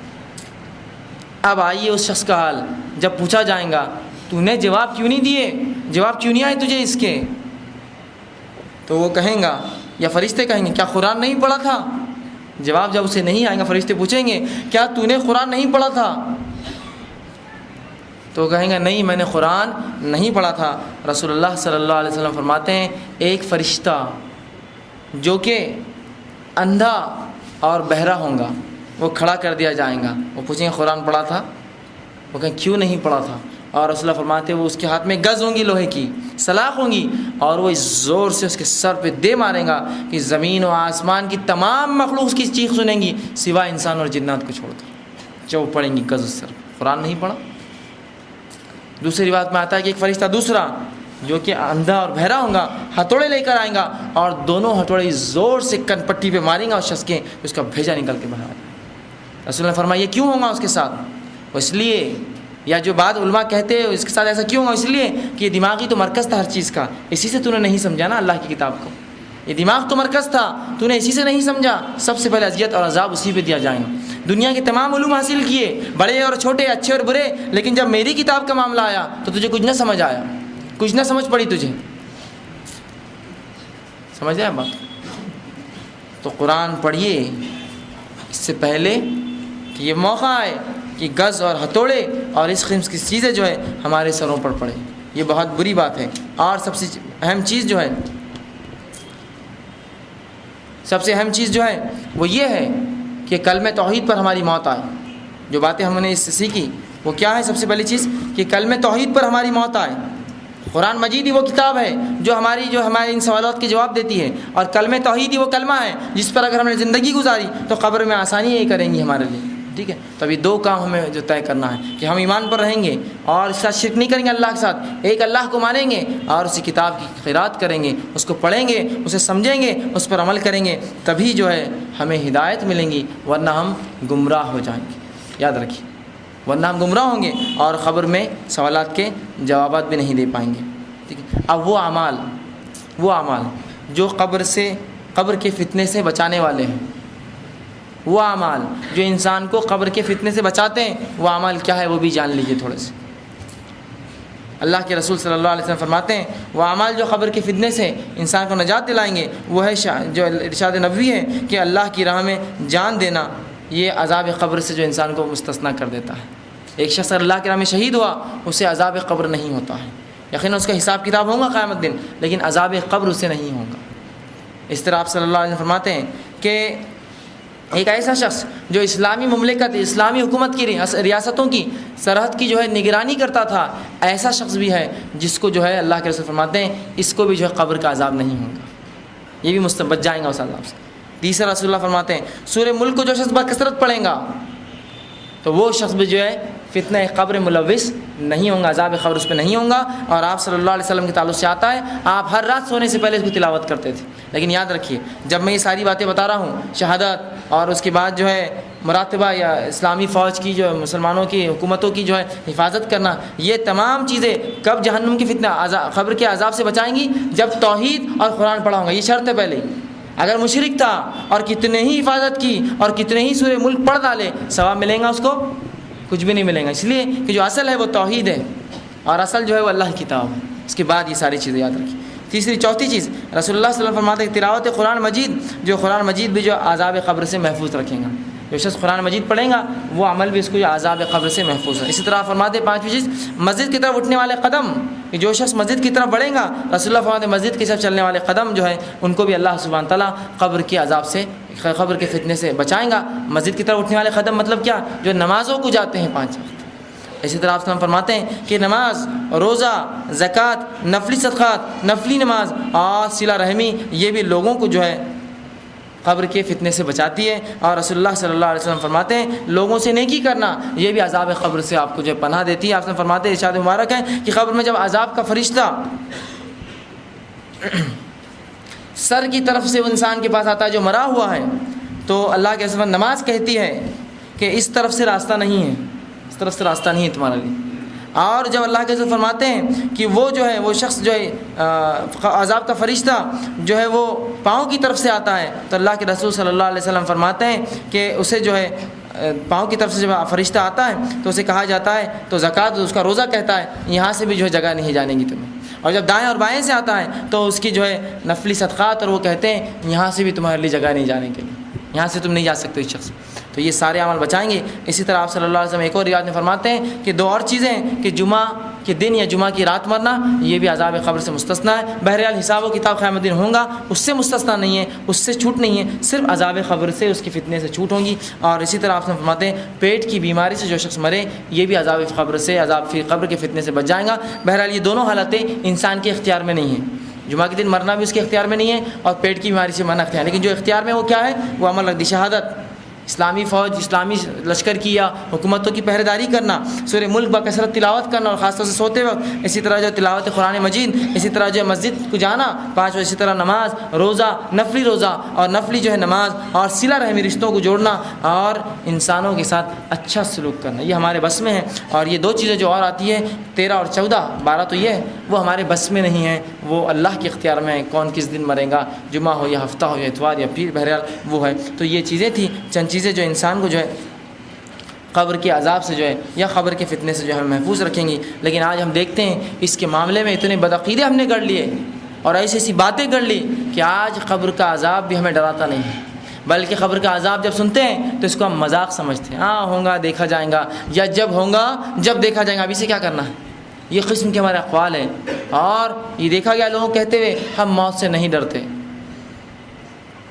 [SPEAKER 1] اب آئیے اس شخص کا حال، جب پوچھا جائے گا تو نے جواب کیوں نہیں دیے، جواب کیوں نہیں آئے تجھے اس کے؟ تو وہ کہیں گا، یا فرشتے کہیں گے کیا قرآن نہیں پڑھا تھا؟ جواب جب اسے نہیں آئے گا، فرشتے پوچھیں گے کیا تو نے قرآن نہیں پڑھا تھا؟ تو کہیں گا نہیں میں نے قرآن نہیں پڑھا تھا۔ رسول اللہ صلی اللہ علیہ وسلم فرماتے ہیں ایک فرشتہ جو کہ اندھا اور بہرا ہوں گا، وہ کھڑا کر دیا جائے گا، وہ پوچھیں گے قرآن پڑھا تھا؟ وہ کہیں کیوں نہیں پڑھا تھا؟ اور رسول اللہ فرماتے ہیں وہ اس کے ہاتھ میں گز ہوں گی، لوہے کی سلاخ ہوں گی، اور وہ زور سے اس کے سر پہ دے مارے گا کہ زمین و آسمان کی تمام مخلوق اس کی چیخ سنیں گی سوائے انسان اور جنات کو چھوڑ کر، جو پڑیں گی گز اس سر پہ۔ قرآن نہیں پڑھا۔ دوسری روایت میں آتا ہے کہ ایک فرشتہ دوسرا جو کہ اندھا اور بہرا ہوں گا، ہتھوڑے لے کر آئیں گا اور دونوں ہتھوڑے زور سے کن پٹی پہ ماریں گا اس شخص کے، اس کا بھیجا نکل کے باہر آئے گا۔ رسول نے فرمایا یہ کیوں ہوگا اس کے ساتھ؟ اس لیے، یا جو بعض علماء کہتے ہیں اس کے ساتھ ایسا کیوں ہوگا، اس لیے کہ یہ دماغی تو مرکز تھا ہر چیز کا، اسی سے تو نے نہیں سمجھا نا اللہ کی کتاب کو، یہ دماغ تو مرکز تھا، تو نے اسی سے نہیں سمجھا، سب سے پہلے اذیت اور عذاب اسی پہ دیا جائیں گا۔ دنیا کے تمام علوم حاصل کیے، بڑے اور چھوٹے، اچھے اور برے، لیکن جب میری کتاب کا معاملہ آیا تو تجھے کچھ نہ سمجھ آیا، کچھ نہ سمجھ پڑی تجھے، سمجھ آیا بات؟ تو قرآن پڑھیے اس سے پہلے کہ یہ موقع آئے کہ گز اور ہتھوڑے اور اس قسم کی چیزیں جو ہے ہمارے سروں پر پڑے، یہ بہت بری بات ہے۔ اور سب سے اہم چیز جو ہے، سب سے اہم چیز جو ہے وہ یہ ہے کہ کلمہ توحید پر ہماری موت آئے۔ جو باتیں ہم نے اس سے سیکھی وہ کیا ہے؟ سب سے پہلی چیز کہ کلمہ توحید پر ہماری موت آئے۔ قرآن مجید ہی وہ کتاب ہے جو ہمارے ان سوالات کے جواب دیتی ہے، اور کلمہ توحید ہی وہ کلمہ ہے جس پر اگر ہم نے زندگی گزاری تو قبر میں آسانی یہی کریں گی ہمارے لیے، ٹھیک ہے؟ تو ابھی دو کام ہمیں جو طے کرنا ہے کہ ہم ایمان پر رہیں گے اور اس کا شرک نہیں کریں گے اللہ کے ساتھ، ایک اللہ کو مانیں گے اور اسی کتاب کی قرات کریں گے، اس کو پڑھیں گے، اسے سمجھیں گے، اس پر عمل کریں گے، تبھی جو ہے ہمیں ہدایت ملیں گی، ورنہ ہم گمراہ ہو جائیں گے۔ یاد رکھیے، ورنہ ہم گمراہ ہوں گے اور قبر میں سوالات کے جوابات بھی نہیں دے پائیں گے، ٹھیک ہے؟ اب وہ اعمال جو قبر کے فتنے سے بچانے والے ہیں، وہ اعمال جو انسان کو قبر کے فتنے سے بچاتے ہیں، وہ اعمال کیا ہے وہ بھی جان لیجیے تھوڑے سے۔ اللہ کے رسول صلی اللہ علیہ وسلم فرماتے ہیں وہ اعمال جو قبر کے فتنے سے انسان کو نجات دلائیں گے وہ ہے جو ارشاد نبوی ہے کہ اللہ کی راہ میں جان دینا، یہ عذاب قبر سے جو انسان کو مستثنا کر دیتا ہے۔ ایک شخص اگر اللہ کی راہ میں شہید ہوا اسے عذاب قبر نہیں ہوتا ہے، یقیناً اس کا حساب کتاب ہوگا قیامت دن، لیکن عذاب قبر اسے نہیں ہوگا۔ اس طرح آپ صلی اللہ علیہ وسلم فرماتے ہیں کہ ایک ایسا شخص جو اسلامی مملکت، اسلامی حکومت کی ریاستوں کی سرحد کی جو ہے نگرانی کرتا تھا، ایسا شخص بھی ہے جس کو جو ہے اللہ کے رسول فرماتے ہیں اس کو بھی جو ہے قبر کا عذاب نہیں ہوگا، یہ بھی بچ جائیں گا اس عذاب سے۔ تیسرا رسول اللہ فرماتے ہیں سورہ ملک کو جو شخص بکثرت پڑھیں گا تو وہ شخص بھی جو ہے فتنہ قبر ملوث نہیں ہوں گا، عذاب قبر اس پہ نہیں ہوں گا۔ اور آپ صلی اللہ علیہ وسلم کے تعلق سے آتا ہے آپ ہر رات سونے سے پہلے اس کی تلاوت کرتے تھے۔ لیکن یاد رکھیے جب میں یہ ساری باتیں بتا رہا ہوں، شہادت اور اس کے بعد جو ہے مراتبہ یا اسلامی فوج کی جو مسلمانوں کی حکومتوں کی جو ہے حفاظت کرنا، یہ تمام چیزیں کب جہنم کی فتنہ قبر کے عذاب سے بچائیں گی؟ جب توحید اور قرآن پڑھا ہوگا، یہ شرط ہے پہلے۔ اگر مشرک تھا اور کتنے ہی حفاظت کی اور کتنے ہی سورہ ملک پڑھ ڈالے، ثواب ملیں گا اس کو؟ کچھ بھی نہیں ملیں گا، اس لیے کہ جو اصل ہے وہ توحید ہے اور اصل جو ہے وہ اللہ کی کتاب ہے۔ اس کے بعد یہ ساری چیزیں یاد رکھیں۔ تیسری چوتھی چیز رسول اللہ صلی اللہ علیہ وسلم فرماتے ہیں تلاوت قرآن مجید، جو قرآن مجید بھی جو عذاب قبر سے محفوظ رکھیں گا، جو شخص قرآن مجید پڑھیں گا وہ عمل بھی اس کو عذاب قبر سے محفوظ ہے۔ اسی طرح فرماتے ہیں پانچویں چیز مسجد کی طرف اٹھنے والے قدم، کہ جو شخص مسجد کی طرف بڑھیں گا، رسول اللہ فرماتے ہیں مسجد کی طرف چلنے والے قدم جو ہے ان کو بھی اللہ سبحانہ تعالیٰ قبر کے عذاب سے، قبر کے فتنے سے بچائیں گا۔ مسجد کی طرف اٹھنے والے قدم مطلب کیا؟ جو نمازوں کو جاتے ہیں 5 وقت۔ اسی طرح آپ فرماتے ہیں کہ نماز، روزہ، زکوٰۃ، نفلی صدقات، نفلی نماز اور صلہ رحمی، یہ بھی لوگوں کو جو ہے قبر کے فتنے سے بچاتی ہے. اور رسول اللہ صلی اللہ علیہ وسلم فرماتے ہیں لوگوں سے نیکی کرنا یہ بھی عذاب قبر سے آپ کو جو پناہ دیتی ہے. آپ نے فرماتے ہیں ارشاد مبارک ہے کہ قبر میں جب عذاب کا فرشتہ سر کی طرف سے انسان کے پاس آتا ہے جو مرا ہوا ہے, تو اللہ کے رسول نماز کہتی ہے کہ اس طرف سے راستہ نہیں ہے, اس طرف سے راستہ نہیں ہے تمہارے لیے. اور جب اللہ کے رسول فرماتے ہیں کہ وہ جو ہے وہ شخص جو ہے عذاب کا فرشتہ جو ہے وہ پاؤں کی طرف سے آتا ہے, تو اللہ کے رسول صلی اللہ علیہ وسلم فرماتے ہیں کہ اسے جو ہے پاؤں کی طرف سے جب فرشتہ آتا ہے تو اسے کہا جاتا ہے, تو زکوٰۃ اس کا روزہ کہتا ہے یہاں سے بھی جو ہے جگہ نہیں جانے گی تمہیں. اور جب دائیں اور بائیں سے آتا ہے تو اس کی جو ہے نفلی صدقات, اور وہ کہتے ہیں یہاں سے بھی تمہارے لیے جگہ نہیں جانے کے لیے, یہاں سے تم نہیں جا سکتے اس شخص. تو یہ سارے عمل بچائیں گے. اسی طرح آپ صلی اللہ علیہ وسلم ایک اور روایت میں فرماتے ہیں کہ دو اور چیزیں ہیں کہ جمعہ کے دن یا جمعہ کی رات مرنا یہ بھی عذاب قبر سے مستثنا ہے. بہرحال حساب و کتاب قیامت دن ہوں گا, اس سے مستثنا نہیں ہے, اس سے چھوٹ نہیں ہے, صرف عذاب قبر سے اس کی فتنے سے چھوٹ ہوں گی. اور اسی طرح آپ سے فرماتے ہیں پیٹ کی بیماری سے جو شخص مرے یہ بھی عذاب قبر سے, عذاب فی قبر کے فتنے سے بچ جائے گا. بہرحال یہ دونوں حالتیں انسان کے اختیار میں نہیں ہیں. جمعہ کے دن مرنا بھی اس کے اختیار میں نہیں ہے اور پیٹ کی بیماری سے مرنا اختیار, لیکن جو اختیار میں وہ کیا ہے, وہ عمل رد شہادت, اسلامی فوج, اسلامی لشکر کی یا حکومتوں کی پہرے داری کرنا, سورہ ملک بکثرت تلاوت کرنا اور خاص طور سے سوتے وقت, اسی طرح جو تلاوت قرآن مجید, اسی طرح جو مسجد کو جانا 5 اسی طرح نماز, روزہ, نفلی روزہ اور نفلی جو ہے نماز, اور صلہ رحمی رشتوں کو جوڑنا اور انسانوں کے ساتھ اچھا سلوک کرنا, یہ ہمارے بس میں ہے. اور یہ 2 چیزیں جو اور آتی ہے 13 اور 14, 12 تو یہ ہے وہ ہمارے بس میں نہیں ہیں, وہ اللہ کے اختیار میں ہے. کون کس دن مرے گا, جمعہ ہو یا ہفتہ ہو یا اتوار یا پیر, بہرحال وہ ہے. تو یہ چیزیں تھیں چند چیزیں جو انسان کو جو ہے قبر کے عذاب سے جو ہے یا قبر کے فتنے سے جو ہے محفوظ رکھیں گی. لیکن آج ہم دیکھتے ہیں اس کے معاملے میں اتنے بدعقیدے ہم نے کر لیے اور ایسی ایسی باتیں کر لی کہ آج قبر کا عذاب بھی ہمیں ڈراتا نہیں ہے, بلکہ قبر کا عذاب جب سنتے ہیں تو اس کو ہم مذاق سمجھتے ہیں. ہاں ہوگا دیکھا جائے گا, یا جب ہوگا جب دیکھا جائے گا, ابھی سے کیا کرنا ہے. یہ قسم کے ہمارے اقوال ہیں. اور یہ دیکھا گیا لوگوں کہتے ہوئے ہم موت سے نہیں ڈرتے.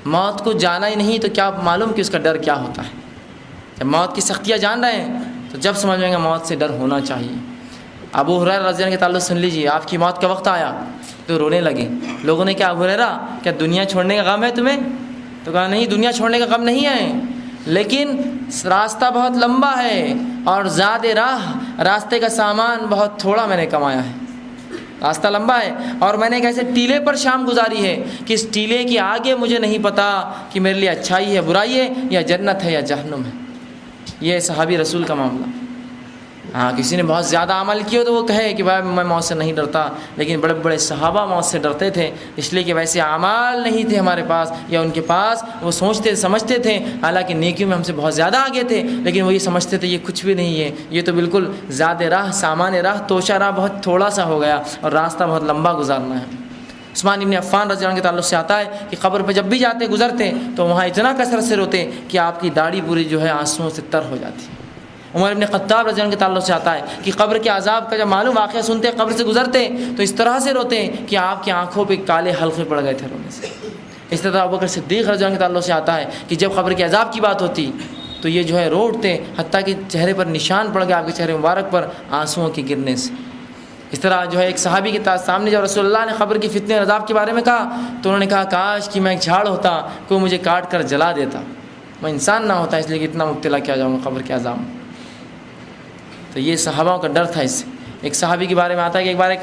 [SPEAKER 1] موت کو جانا ہی نہیں تو کیا معلوم کہ اس کا ڈر کیا ہوتا ہے. جب موت کی سختیاں جان رہے ہیں تو جب سمجھ میں گا موت سے ڈر ہونا چاہیے. ابو ہریرہ رضی اللہ عنہ کے تعلق سن لیجیے, آپ کی موت کا وقت آیا تو رونے لگے. لوگوں نے کہا ابو ہریرہ کیا دنیا چھوڑنے کا غم ہے تمہیں؟ تو کہا نہیں, دنیا چھوڑنے کا غم نہیں ہے, لیکن راستہ بہت لمبا ہے اور زاد راہ, راستے کا سامان بہت تھوڑا میں نے کمایا ہے. راستہ لمبا ہے اور میں نے ایک ایسے ٹیلے پر شام گزاری ہے کہ اس ٹیلے کے آگے مجھے نہیں پتا کہ میرے لیے اچھائی ہے, برائی ہے, یا جنت ہے یا جہنم ہے. یہ صحابی رسول کا معاملہ. ہاں کسی نے بہت زیادہ عمل کیا تو وہ کہے کہ بھائی میں موت سے نہیں ڈرتا, لیکن بڑے بڑے صحابہ موت سے ڈرتے تھے, اس لیے کہ ویسے اعمال نہیں تھے ہمارے پاس یا ان کے پاس. وہ سوچتے سمجھتے تھے, حالانکہ نیکیوں میں ہم سے بہت زیادہ آگے تھے, لیکن وہ یہ سمجھتے تھے یہ کچھ بھی نہیں ہے, یہ تو بالکل زاد راہ, سامان راہ, توشہ راہ بہت تھوڑا سا ہو گیا اور راستہ بہت لمبا گزارنا ہے. عثمان ابن عفان رضی اللہ عنہ کے تعلق سے آتا ہے کہ قبر پہ جب بھی جاتے گزرتے تو وہاں اتنا کثرت سے روتے کہ آپ کی داڑھی پوری جو ہے آنسوؤں سے تر ہو جاتی. عمر ابن خطاب رضی اللہ عنہ کے تعلق سے آتا ہے کہ قبر کے عذاب کا جب معلوم واقعہ سنتے قبر سے گزرتے تو اس طرح سے روتے کہ آپ کی آنکھوں پہ کالے حلقے پڑ گئے تھے رونے سے. اس طرح ابوبکر صدیق رضی اللہ عنہ کے تعلق سے آتا ہے کہ جب قبر کے عذاب کی بات ہوتی تو یہ جو ہے رو اٹھتے, حتیٰ کہ چہرے پر نشان پڑ گیا آپ کے چہرے مبارک پر آنسوؤں کے گرنے سے. اس طرح جو ہے ایک صحابی کے سامنے جب رسول اللہ نے قبر کی فتنے اور عذاب کے بارے میں کہا تو انہوں نے کہا کاش کہ میں ایک جھاڑ ہوتا, کوئی مجھے کاٹ کر جلا دیتا, میں انسان نہ ہوتا, اس لیے کہ اتنا مبتلا کیا جاؤں گا قبر کے عذاب میں. تو یہ صحابہ کا ڈر تھا اس سے. ایک صحابی کے بارے میں آتا ہے کہ ایک بار ایک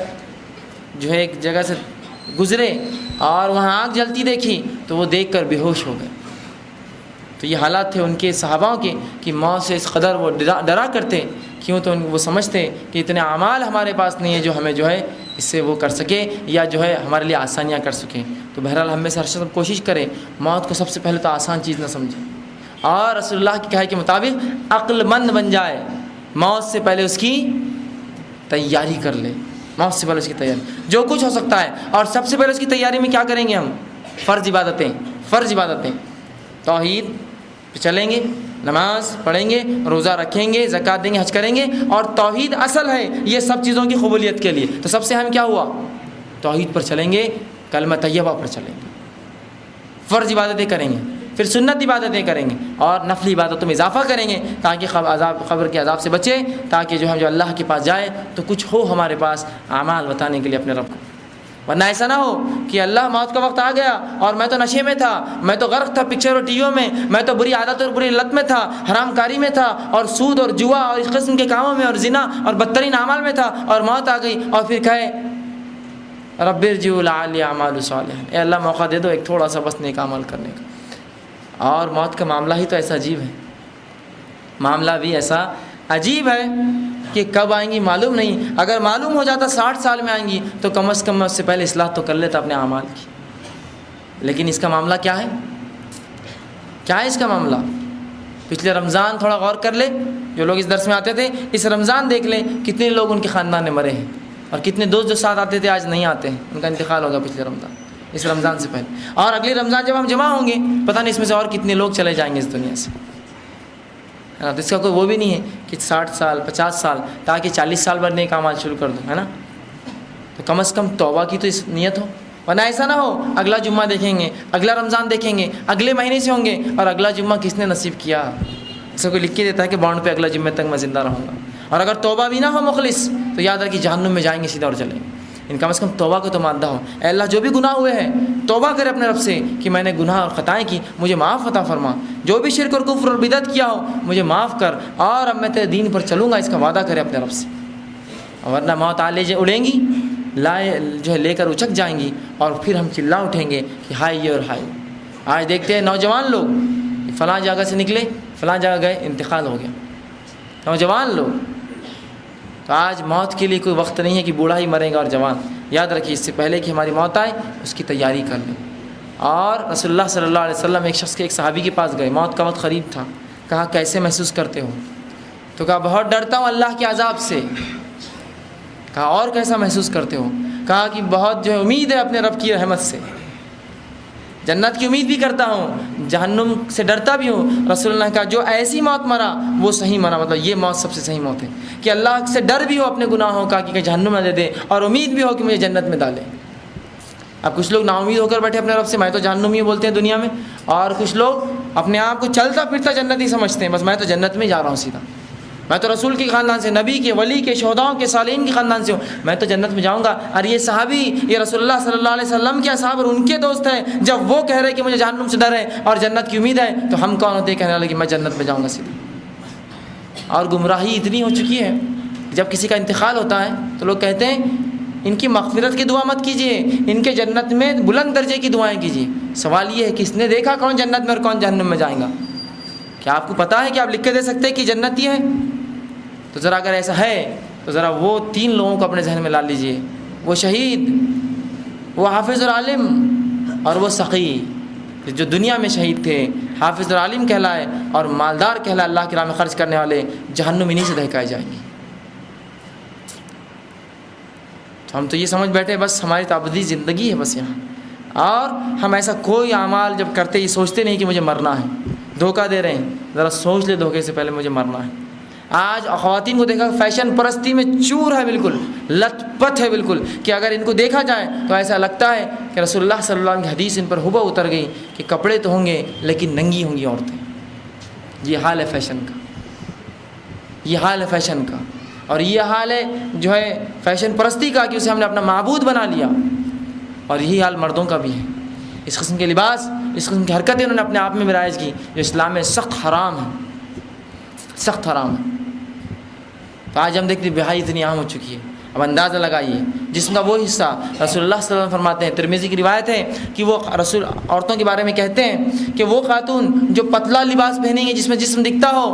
[SPEAKER 1] جو ہے ایک جگہ سے گزرے اور وہاں آگ جلتی دیکھی تو وہ دیکھ کر بے ہوش ہو گئے. تو یہ حالات تھے ان کے صحاباؤں کے کہ موت سے اس قدر وہ ڈرا کرتے, کیوں تو وہ سمجھتے کہ اتنے اعمال ہمارے پاس نہیں ہے جو ہمیں جو ہے اس سے وہ کر سکے یا جو ہے ہمارے لیے آسانیاں کر سکیں. تو بہرحال ہم میں سے ہر شخص کوشش کرے موت کو سب سے پہلے تو آسان چیز نہ سمجھے, اور رسول اللہ کی کہے کے مطابق عقل مند بن جائے. موت سے پہلے اس کی تیاری کر لے, موت سے پہلے اس کی تیاری جو کچھ ہو سکتا ہے. اور سب سے پہلے اس کی تیاری میں کیا کریں گے ہم؟ فرض عبادتیں, توحید پہ چلیں گے, نماز پڑھیں گے, روزہ رکھیں گے, زکوٰۃ دیں گے, حج کریں گے. اور توحید اصل ہے یہ سب چیزوں کی قبولیت کے لیے. تو سب سے اہم کیا ہوا؟ توحید پر چلیں گے, کلمہ طیبہ پر چلیں گے, فرض عبادتیں کریں گے, پھر سنت عبادتیں کریں گے اور نفلی عبادتوں میں اضافہ کریں گے تاکہ قبر کے عذاب سے بچے, تاکہ جو ہم جو اللہ کے پاس جائے تو کچھ ہو ہمارے پاس اعمال بتانے کے لیے اپنے رب کو. ورنہ ایسا نہ ہو کہ اللہ موت کا وقت آ گیا اور میں تو نشے میں تھا، میں تو غرق تھا پکچر اور ٹی ویوں میں تو بری عادت اور بری لت میں تھا، حرام کاری میں تھا اور سود اور جوا اور اس قسم کے کاموں میں اور زنا اور بدترین اعمال میں تھا، اور موت آ گئی اور پھر کہے رب ارجعوا لعلی اعمل صالحا، اے اللہ موقع دے دو ایک تھوڑا سا بس نیک عمل کرنے کا۔ اور موت کا معاملہ ہی تو ایسا عجیب ہے، معاملہ بھی ایسا عجیب ہے کہ کب آئیں گی معلوم نہیں۔ اگر معلوم ہو جاتا 60 سال میں آئیں گی تو کم از کم میں اس سے پہلے اصلاح تو کر لیتا اپنے اعمال کی، لیکن اس کا معاملہ کیا ہے؟ کیا ہے اس کا معاملہ؟ پچھلے رمضان تھوڑا غور کر لے، جو لوگ اس درس میں آتے تھے اس رمضان دیکھ لیں کتنے لوگ ان کے خاندان میں مرے ہیں، اور کتنے دوست جو ساتھ آتے تھے آج نہیں آتے ہیں، ان کا انتقال ہوگا پچھلے رمضان، اس رمضان سے پہلے۔ اور اگلے رمضان جب ہم جمع ہوں گے پتہ نہیں اس میں سے اور کتنے لوگ چلے جائیں گے اس دنیا سے، ہے نا؟ تو اس کا کوئی وہ بھی نہیں ہے کہ 60 سال 50 سال تاکہ 40 سال بعد نیک اعمال شروع کر دوں، ہے نا؟ تو کم از کم توبہ کی تو اس نیت ہو، ورنہ ایسا نہ ہو اگلا جمعہ دیکھیں گے، اگلا رمضان دیکھیں گے، اگلے مہینے سے ہوں گے اور اگلا جمعہ کس نے نصیب کیا؟ اس کو کوئی لکھ کے دیتا ہے کہ بانڈ پہ اگلا جمعہ تک میں زندہ رہوں گا، اور اگر توبہ بھی نہ ہو مخلص تو یاد رکھیے جہنم میں جائیں گے سیدھا اور چلیں گے۔ ان کم از کم توبہ کو تو مانتا ہو، اے اللہ جو بھی گناہ ہوئے ہیں توبہ کرے اپنے رب سے کہ میں نے گناہ اور خطائیں کی، مجھے معاف عطا فرما، جو بھی شرک اور کفر اور بدعت کیا ہو مجھے معاف کر، اور اب میں تیرے دین پر چلوں گا، اس کا وعدہ کرے اپنے رب سے۔ ورنہ موت آ لے اڑیں گی، جو ہے لے کر اچک جائیں گی، اور پھر ہم چلا اٹھیں گے کہ ہائے یہ اور ہائے۔ آج دیکھتے ہیں نوجوان لوگ فلاں جگہ سے نکلے، فلاں جگہ گئے، انتقال ہو گیا، نوجوان لوگ۔ تو آج موت کے لیے کوئی وقت نہیں ہے کہ بوڑھا ہی مرے گا اور جوان، یاد رکھیے اس سے پہلے کہ ہماری موت آئے اس کی تیاری کر لیں۔ اور رسول اللہ صلی اللہ علیہ وسلم ایک صحابی کے پاس گئے، موت کا وقت قریب تھا، کہا کیسے محسوس کرتے ہو؟ تو کہا بہت ڈرتا ہوں اللہ کے عذاب سے۔ کہا اور کیسا محسوس کرتے ہو؟ کہا کہ بہت جو ہے امید ہے اپنے رب کی رحمت سے، جنت کی امید بھی کرتا ہوں، جہنم سے ڈرتا بھی ہوں۔ رسول اللہ نے کہا جو ایسی موت مرا وہ صحیح مرا، مطلب یہ موت سب سے صحیح موت ہے کہ اللہ سے ڈر بھی ہو اپنے گناہوں کا کہ جہنم نہ دے دے، اور امید بھی ہو کہ مجھے جنت میں ڈالے۔ اب کچھ لوگ نا امید ہو کر بیٹھے اپنے رب سے، میں تو جہنمی بولتے ہیں دنیا میں، اور کچھ لوگ اپنے آپ کو چلتا پھرتا جنتی سمجھتے ہیں، بس میں تو جنت میں جا رہا ہوں سیدھا، میں تو رسول کے خاندان سے، نبی کے، ولی کے، شہداؤں کے، صالحین کے خاندان سے ہوں، میں تو جنت میں جاؤں گا۔ اور یہ صحابی یہ رسول اللہ صلی اللہ علیہ وسلم کے اصحاب اور ان کے دوست ہیں، جب وہ کہہ رہے کہ مجھے جہنم سے ڈر ہے اور جنت کی امید ہے، تو ہم کون ہوتے ہیں کہنے والے کہ میں جنت میں جاؤں گا سیدھا؟ اور گمراہی اتنی ہو چکی ہے، جب کسی کا انتقال ہوتا ہے تو لوگ کہتے ہیں ان کی مغفرت کی دعا مت کیجیے، ان کے جنت میں بلند درجے کی دعائیں کیجیے۔ سوال یہ ہے کس نے دیکھا کون جنت میں اور کون جہنم میں جائے گا؟ کیا آپ کو پتہ ہے کہ آپ لکھ کے دے سکتے ہیں کہ جنتی ہے؟ تو ذرا اگر ایسا ہے تو ذرا وہ 3 لوگوں کو اپنے ذہن میں لا لیجئے، وہ شہید، وہ حافظ اور عالم، اور وہ سخی، جو دنیا میں شہید تھے، حافظ اور عالم کہلائے اور مالدار کہلائے، اللہ کی راہ میں خرچ کرنے والے، جہنم انہی سے دہکائے جائیں گے۔ تو ہم تو یہ سمجھ بیٹھے بس ہماری تو ابدی زندگی ہے بس یہاں، اور ہم ایسا کوئی اعمال جب کرتے یہ سوچتے نہیں کہ مجھے مرنا ہے، دھوکہ دے رہے ہیں، ذرا سوچ لے دھوکے سے پہلے مجھے مرنا ہے۔ آج خواتین کو دیکھا فیشن پرستی میں چور ہے، بالکل لت پت ہے بالکل، کہ اگر ان کو دیکھا جائے تو ایسا لگتا ہے کہ رسول اللہ صلی اللہ علیہ وسلم کی حدیث ان پر ہبہ اتر گئی کہ کپڑے تو ہوں گے لیکن ننگی ہوں گی عورتیں۔ یہ حال ہے فیشن کا، یہ حال ہے فیشن کا، اور یہ حال ہے جو ہے فیشن پرستی کا کہ اسے ہم نے اپنا معبود بنا لیا، اور یہی حال مردوں کا بھی ہے۔ اس قسم کے لباس، اس قسم کی حرکتیں انہوں نے اپنے آپ میں رائج کی جو اسلام میں سخت حرام ہے، سخت حرام ہے۔ تو آج ہم دیکھتے ہیں بہائی اتنی عام ہو چکی ہے۔ اب اندازہ لگائیے جسم کا وہ حصہ، رسول اللہ صلی اللہ علیہ وسلم فرماتے ہیں، ترمذی کی روایت ہے کہ وہ رسول عورتوں کے بارے میں کہتے ہیں کہ وہ خاتون جو پتلا لباس پہنیں گے جس میں جسم دکھتا ہو،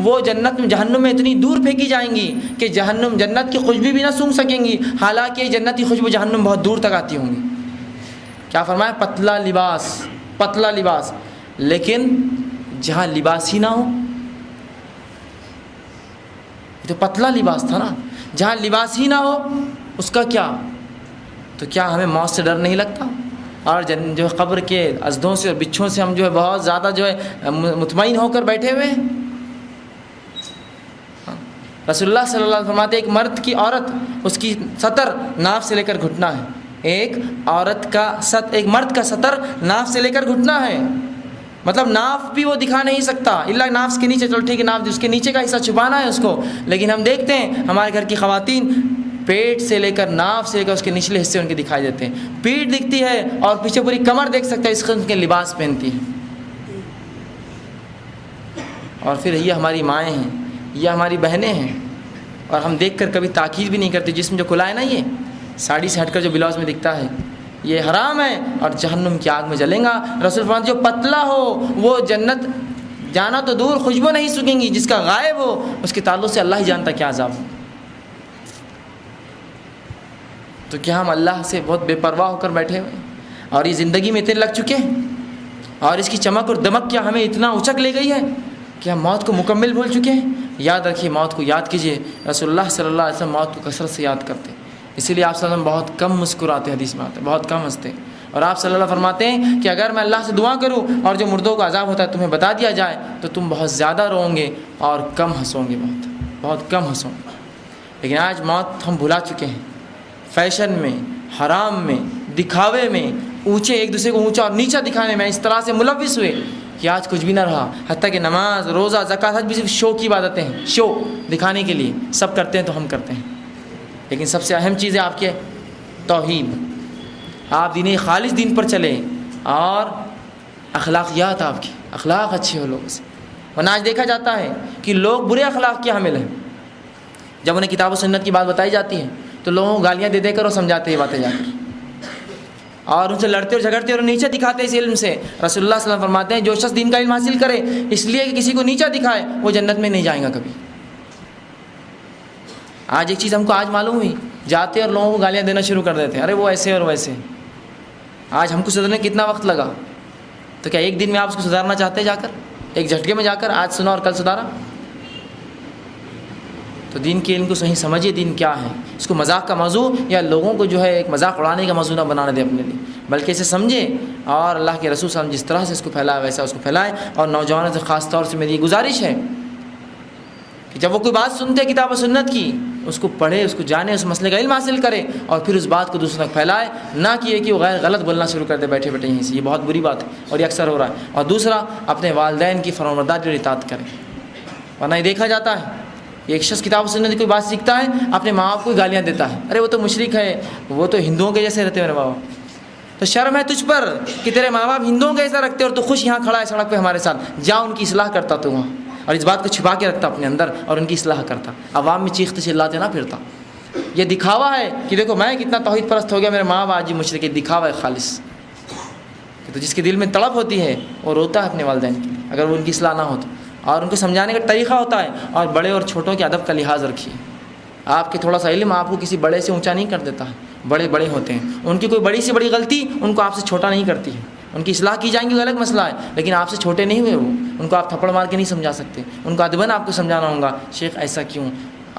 [SPEAKER 1] وہ جہنم میں اتنی دور پھینکی جائیں گی کہ جنت کی خوشبو بھی نہ سونگھ سکیں گی، حالانکہ جنت کی خوشبو جہنم بہت دور تک آتی ہوں گی۔ کیا فرمایا؟ پتلا لباس، پتلا لباس، لیکن جہاں لباس ہی نہ ہو، تو پتلا لباس تھا نا، جہاں لباس ہی نہ ہو اس کا کیا؟ تو کیا ہمیں موت سے ڈر نہیں لگتا؟ اور جو ہے قبر کے ازدوں سے اور بچھوں سے ہم جو ہے بہت زیادہ جو ہے مطمئن ہو کر بیٹھے ہوئے ہیں۔ رسول اللہ صلی اللہ علیہ وسلم فرماتے ہیں ایک مرد کی عورت، اس کی سطر ناف سے لے کر گھٹنا ہے، ایک مرد کا سطر ناف سے لے کر گھٹنا ہے، مطلب ناف بھی وہ دکھا نہیں سکتا الا ناف کے نیچے، چلو ٹھیک ہے ناف اس کے نیچے کا حصہ چھپانا ہے اس کو، لیکن ہم دیکھتے ہیں ہمارے گھر کی خواتین پیٹ سے لے کر ناف سے لے کر اس کے نچلے حصے ان کے دکھائی دیتے ہیں. پیٹھ دکھتی ہے اور پیچھے پوری کمر دیکھ سکتا ہے, اس قسم کے لباس پہنتی ہیں. اور پھر یہ ہماری مائیں ہیں, یہ ہماری بہنیں ہیں, اور ہم دیکھ کر کبھی تاکید بھی نہیں کرتے. جسم جو کھلا ہے نا, یہ ساڑی سے ہٹ کر جو بلاؤز میں دکھتا ہے یہ حرام ہے اور جہنم کی آگ میں جلیں گا. رسول فرماتے جو پتلا ہو وہ جنت جانا تو دور خوشبو نہیں سکیں گی, جس کا غائب ہو اس کے تعلق سے اللہ ہی جانتا کیا عذاب ہو. تو کیا ہم اللہ سے بہت بے پرواہ ہو کر بیٹھے ہوئے اور یہ زندگی میں اتنے لگ چکے ہیں, اور اس کی چمک اور دمک کیا ہمیں اتنا اچک لے گئی ہے کہ ہم موت کو مکمل بھول چکے ہیں. یاد رکھیے, موت کو یاد کیجیے. رسول اللہ صلی اللہ علیہ وسلم موت کو کثرت سے یاد کرتے, اسی لیے آپ صلی اللہ علیہ وسلم بہت کم مسکراتے, حدیث میں آتے بہت کم ہنستے. اور آپ صلی اللہ علیہ وسلم فرماتے ہیں کہ اگر میں اللہ سے دعا کروں اور جو مردوں کو عذاب ہوتا ہے تمہیں بتا دیا جائے تو تم بہت زیادہ روؤ گے اور کم ہنسو گے, بہت کم ہنسو گے. لیکن آج موت ہم بھلا چکے ہیں, فیشن میں, حرام میں, دکھاوے میں, اونچے ایک دوسرے کو اونچا اور نیچا دکھانے میں اس طرح سے ملوث ہوئے کہ آج کچھ بھی نہ رہا. حتیٰ کہ نماز, روزہ, زکوٰۃ, حج بھی صرف شو کی عبادتیں ہیں, شو دکھانے کے لیے. سب کرتے ہیں تو ہم کرتے ہیں, لیکن سب سے اہم چیز ہے آپ کے توحید. آپ دین خالص دین پر چلیں اور اخلاقیات, آپ کی اخلاق اچھے ہو لوگوں سے. ورنہ آج دیکھا جاتا ہے کہ لوگ برے اخلاق کے حامل ہیں. جب انہیں کتاب و سنت کی بات بتائی جاتی ہے تو لوگوں کو گالیاں دے دے کر اور سمجھاتے ہیں باتیں جا کر, اور ان سے لڑتے اور جھگڑتے اور نیچے دکھاتے اس علم سے. رسول اللہ صلی اللہ علیہ وسلم فرماتے ہیں جو شخص دین کا علم حاصل کرے اس لیے کہ کسی کو نیچا دکھائے وہ جنت میں نہیں جائیں گا کبھی. آج ایک چیز ہم کو آج معلوم ہوئی, جاتے اور لوگوں کو گالیاں دینا شروع کر دیتے ہیں, ارے وہ ایسے اور ویسے. آج ہم کو سدھرنے کتنا وقت لگا, تو کیا ایک دن میں آپ اس کو سدھارنا چاہتے ہیں جا کر, ایک جھٹکے میں جا کر آج سنا اور کل سدھارا؟ تو دین کے علم کو صحیح سمجھیے, دین کیا ہے, اس کو مذاق کا موضوع یا لوگوں کو جو ہے ایک مذاق اڑانے کا موضوع نہ بنانے دیں اپنے لیے, بلکہ اسے سمجھے اور اللہ کے رسول صلی اللہ علیہ وسلم جس طرح سے اس کو پھیلایا ویسا اس کو پھیلائے. اور نوجوانوں سے خاص طور سے میری یہ گزارش ہے کہ جب وہ کوئی بات سنتے کتاب و سنت کی اس کو پڑھے, اس کو جانے, اس مسئلے کا علم حاصل کرے اور پھر اس بات کو دوسروں تک پھیلائے, نہ کہ یہ کہ وہ غلط بولنا شروع کر دے بیٹھے بیٹھے یہیں سے. یہ بہت بری بات ہے اور یہ اکثر ہو رہا ہے. اور دوسرا, اپنے والدین کی فرمانبرداری اور اطاعت کرے. ورنہ یہ دیکھا جاتا ہے ایک شخص کتاب و سنت کی کوئی بات سیکھتا ہے, اپنے ماں باپ کو گالیاں دیتا ہے, ارے وہ تو مشرک ہے, وہ تو ہندوؤں کے جیسے رہتے ہیں میرے ماں باپ. تو شرم ہے تجھ پر کہ تیرے ماں باپ ہندوؤں کے جیسا رکھتے اور تو خوش یہاں کھڑا ہے سڑک پہ ہمارے ساتھ. جا ان کی اصلاح کرتا تو وہاں, اور اس بات کو چھپا کے رکھتا اپنے اندر اور ان کی اصلاح کرتا, عوام میں چیختے چلاتے نہ پھرتا. یہ دکھاوا ہے کہ دیکھو میں کتنا توحید پرست ہو گیا, میرے ماں باپ آج ہی مشرک. دکھاوا ہے خالص. تو جس کے دل میں تڑپ ہوتی ہے وہ روتا ہے اپنے والدین کے لیے اگر وہ ان کی اصلاح نہ ہو تو, اور ان کو سمجھانے کا طریقہ ہوتا ہے. اور بڑے اور چھوٹوں کے ادب کا لحاظ رکھیے. آپ کے تھوڑا سا علم آپ کو کسی بڑے سے اونچا نہیں کر دیتا ہے, بڑے بڑے ہوتے ہیں, ان کی کوئی بڑی سے بڑی غلطی ان کو آپ سے چھوٹا نہیں کرتی ہے. ان کی اصلاح کی جائیں گی وہ الگ مسئلہ ہے, لیکن آپ سے چھوٹے نہیں ہوئے وہ, ان کو آپ تھپڑ مار کے نہیں سمجھا سکتے. ان کو ادباً آپ کو سمجھانا ہوگا, شیخ ایسا کیوں,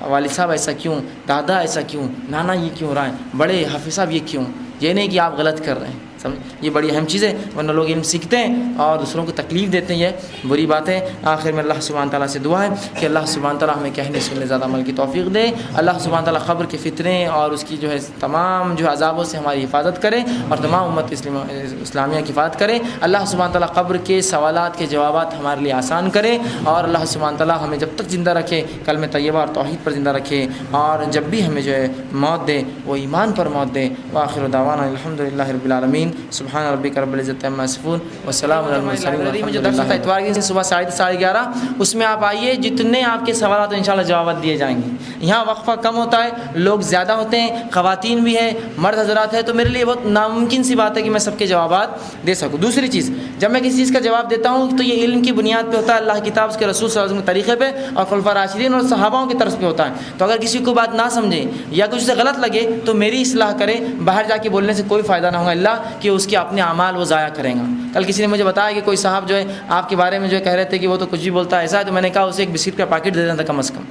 [SPEAKER 1] والد صاحب ایسا کیوں, دادا ایسا کیوں, نانا یہ کیوں ہو رہا ہے, بڑے حافظ صاحب یہ کیوں. یہ نہیں کہ آپ غلط کر رہے ہیں, سمجھ, یہ بڑی اہم چیز ہے. ورنہ لوگ علم سیکھتے ہیں اور دوسروں کو تکلیف دیتے ہیں, یہ بری بات ہے. آخر میں اللہ سبحانہ تعالیٰ سے دعا ہے کہ اللہ سبحانہ تعالیٰ ہمیں کہنے سننے زیادہ عمل کی توفیق دے. اللہ سبحانہ تعالیٰ قبر کے فتنے اور اس کی جو ہے تمام جو عذابوں سے ہماری حفاظت کرے اور تمام امت اسلامیہ کی حفاظت کرے. اللہ سبحانہ تعالیٰ قبر کے سوالات کے جوابات ہمارے لیے آسان کرے, اور اللہ سبحانہ تعالیٰ ہمیں جب تک زندہ رکھے کلمہ طیبہ اور توحید پر زندہ رکھے, اور جب بھی ہمیں جو ہے موت دے وہ ایمان پر موت دے. وآخر دعوانا الحمدللہ رب العالمین. سبحان ربک رب العزت عما یصفون وسلام علی المرسلین. جو درس ہوتا ہے اتوار کے دن صبح 10:30 اس میں آپ آئیے, جتنے آپ کے سوالات انشاءاللہ جوابات دیے جائیں گے. یہاں وقفہ کم ہوتا ہے, لوگ زیادہ ہوتے ہیں, خواتین بھی ہیں, مرد حضرات ہیں, تو میرے لیے بہت ناممکن سی بات ہے کہ میں سب کے جوابات دے سکوں. دوسری چیز, جب میں کسی چیز کا جواب دیتا ہوں تو یہ علم کی بنیاد پہ ہوتا ہے, اللہ کی کتاب, اس کے رسول صلی اللہ علیہ وسلم کے طریقے پہ اور خلفاء راشدین اور صحاباؤں کی طرز پہ ہوتا ہے. تو اگر کسی کو بات نہ سمجھے یا کچھ سے غلط لگے تو میری اصلاح کرے, باہر جا کے بولنے سے کوئی فائدہ نہ ہوگا اللہ کہ اس کے اپنے اعمال وہ ضائع کریں گا. کل کسی نے مجھے بتایا کہ کوئی صاحب جو ہے آپ کے بارے میں جو ہے کہہ رہے تھے کہ وہ تو کچھ بھی بولتا ہے ایسا ہے, تو میں نے کہا اسے ایک بسکٹ کا پیکٹ دے دینا تھا کم از کم.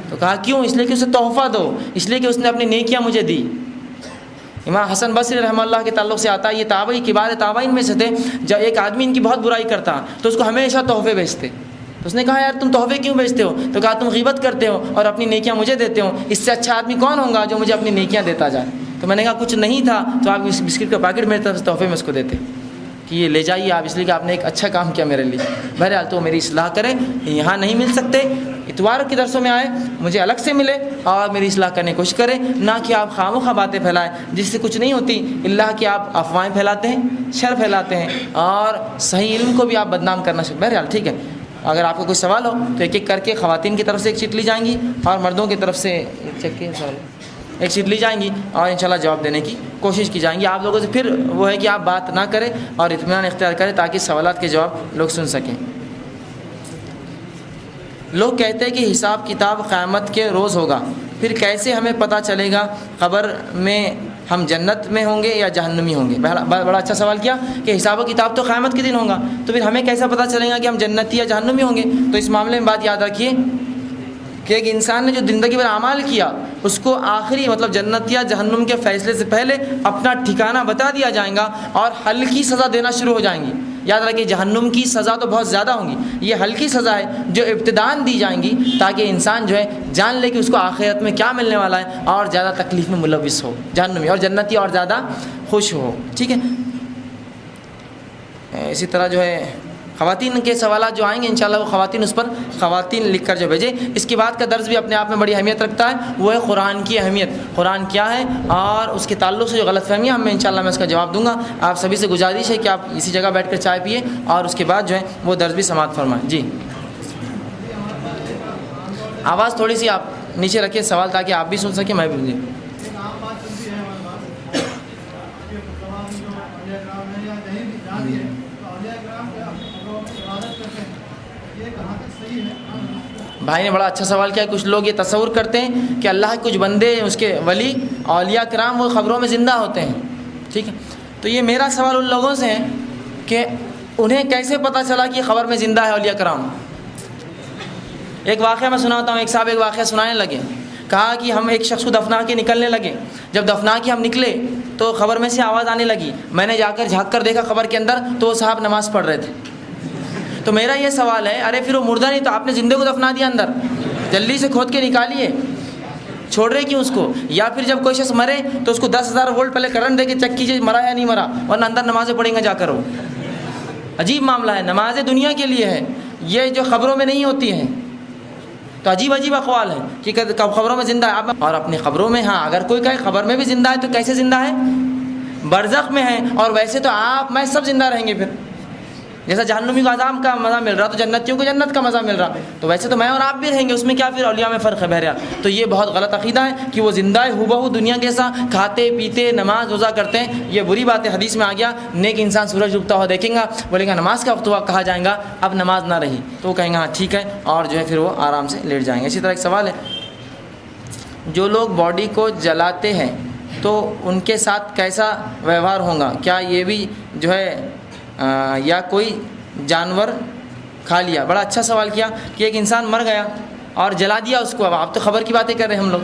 [SPEAKER 1] تو کہا کیوں؟ اس لیے کہ اسے تحفہ دو, اس لیے کہ اس نے اپنی نیکیاں مجھے دی. امام حسن بصری رحمہ اللہ کے تعلق سے آتا ہے, یہ تابعی کبار تابعین میں سے تھے. جب ایک آدمی ان کی بہت برائی کرتا تو اس کو ہمیشہ تحفے بیچتے. تو اس نے کہا یار تم تحفے کیوں بیچتے ہو؟ تو کہا تم غیبت کرتے ہو اور اپنی نیکیاں مجھے دیتے ہو, اس سے اچھا آدمی کون ہوگا جو مجھے اپنی نیکیاں دیتا جائے. تو میں نے کہا کچھ نہیں تھا تو آپ اس بسکٹ کا پیکٹ میرے طرف سے تحفے میں اس کو دیتے کہ یہ لے جائیے آپ, اس لیے کہ آپ نے ایک اچھا کام کیا میرے لیے. بہرحال تو میری اصلاح کریں, یہاں نہیں مل سکتے اتوار کے درسوں میں آئے، مجھے الگ سے ملے اور میری اصلاح کرنے کی کوشش کریں، نہ کہ آپ خواہ باتیں پھیلائیں جس سے کچھ نہیں ہوتی، اللہ کہ آپ افواہیں پھیلاتے ہیں، شر پھیلاتے ہیں اور صحیح علم کو بھی آپ بدنام کرنا شروع۔ بہرحال ٹھیک ہے، اگر آپ کو کوئی سوال ہو تو ایک ایک کر کے خواتین کی طرف سے ایک شیٹ لی جائیں گی اور مردوں کی طرف سے ایک شیٹ لی جائیں گی اور انشاءاللہ جواب دینے کی کوشش کی جائیں گی۔ آپ لوگوں سے پھر وہ ہے کہ آپ بات نہ کریں اور اطمینان اختیار کریں تاکہ سوالات کے جواب لوگ سن سکیں۔ لوگ کہتے ہیں کہ حساب کتاب قیامت کے روز ہوگا، پھر کیسے ہمیں پتہ چلے گا قبر میں ہم جنت میں ہوں گے یا جہنمی ہوں گے؟ بڑا اچھا سوال کیا کہ حساب و کتاب تو قیامت کے دن ہوگا، تو پھر ہمیں کیسا پتہ چلے گا کہ ہم جنتی یا جہنمی ہوں گے؟ تو اس معاملے میں بات یاد رکھیے کہ ایک انسان نے جو زندگی بھر اعمال کیا اس کو آخری مطلب جنت یا جہنم کے فیصلے سے پہلے اپنا ٹھکانہ بتا دیا جائے گا اور ہلکی سزا دینا شروع ہو جائیں گی۔ یاد رکھیے جہنم کی سزا تو بہت زیادہ ہوں گی، یہ ہلکی سزا ہے جو ابتداءً دی جائیں گی تاکہ انسان جو ہے جان لے کہ اس کو آخرت میں کیا ملنے والا ہے اور زیادہ تکلیف میں ملوث ہو جہنمی، اور جنتی اور زیادہ خوش ہو۔ ٹھیک ہے، اسی طرح جو ہے خواتین کے سوالات جو آئیں گے انشاءاللہ وہ خواتین اس پر خواتین لکھ کر جو بھیجیں۔ اس کے بعد کا درس بھی اپنے آپ میں بڑی اہمیت رکھتا ہے، وہ ہے قرآن کی اہمیت، قرآن کیا ہے اور اس کے تعلق سے جو غلط فہمیاں ہم انشاءاللہ میں اس کا جواب دوں گا۔ آپ سبھی سے گزارش ہے کہ آپ اسی جگہ بیٹھ کر چائے پیے اور اس کے بعد جو ہے وہ درس بھی سماعت فرمائیں۔ جی آواز تھوڑی سی آپ نیچے رکھیے سوال تاکہ آپ بھی سن سکیں میں بھی۔ بھائی نے بڑا اچھا سوال کیا ہے۔ کچھ لوگ یہ تصور کرتے ہیں کہ اللہ کے کچھ بندے اس کے ولی اولیاء کرام وہ قبروں میں زندہ ہوتے ہیں، ٹھیک ہے، تو یہ میرا سوال ان لوگوں سے ہے کہ انہیں کیسے پتہ چلا کہ قبر میں زندہ ہے اولیاء کرام؟ ایک واقعہ میں سناتا ہوں۔ ایک صاحب ایک واقعہ سنانے لگے، کہا کہ ہم ایک شخص کو دفنا کے نکلنے لگے، جب دفنا کے ہم نکلے تو قبر میں سے آواز آنے لگی، میں نے جا کر جھانک کر دیکھا قبر کے اندر تو وہ صاحب نماز پڑھ رہے تھے۔ تو میرا یہ سوال ہے، ارے پھر وہ مردہ نہیں تو آپ نے زندے کو دفنا دیا اندر، جلدی سے کھود کے نکالیے، چھوڑ رہے کیوں اس کو؟ یا پھر جب کوئی شخص مرے تو اس کو 10,000 وولٹ پہلے کرنٹ دے کے چیک کیجیے مرا یا نہیں مرا، ورنہ اندر نمازیں پڑھیں گے جا کر۔ وہ عجیب معاملہ ہے، نمازیں دنیا کے لیے ہے، یہ جو خبروں میں نہیں ہوتی ہیں، تو عجیب عجیب اقوال ہیں کہ خبروں میں زندہ ہے آپ، اور اپنی خبروں میں ہاں اگر کوئی کہے خبر میں بھی زندہ ہے تو کیسے زندہ ہے؟ برزخ میں ہے، اور ویسے تو آپ میں سب زندہ رہیں گے پھر، جیسا جہنمی کو عذاب کا مزہ مل رہا تو جنتیوں کو جنت کا مزہ مل رہا، تو ویسے تو میں اور آپ بھی رہیں گے، اس میں کیا پھر اولیاء میں فرق ہے؟ بہرحال تو یہ بہت غلط عقیدہ ہے کہ وہ زندہ ہے ہو دنیا جیسا، کھاتے پیتے نماز روزہ کرتے ہیں، یہ بری بات ہے۔ حدیث میں آ گیا نیک انسان سورج ڈوبتا ہوا دیکھیں گا، بولے گا نماز کا وقت ہوا، کہا جائے گا اب نماز نہ رہی تو وہ کہیں گا ہاں ٹھیک ہے، اور جو ہے پھر وہ آرام سے لیٹ جائیں گے۔ اسی طرح ایک سوال ہے، جو لوگ باڈی کو جلاتے ہیں تو ان کے ساتھ کیسا ویوہار ہوگا؟ کیا یہ بھی جو ہے یا کوئی جانور کھا لیا؟ بڑا اچھا سوال کیا کہ ایک انسان مر گیا اور جلا دیا اس کو، اب آپ تو خبر کی باتیں کر رہے ہیں ہم لوگ،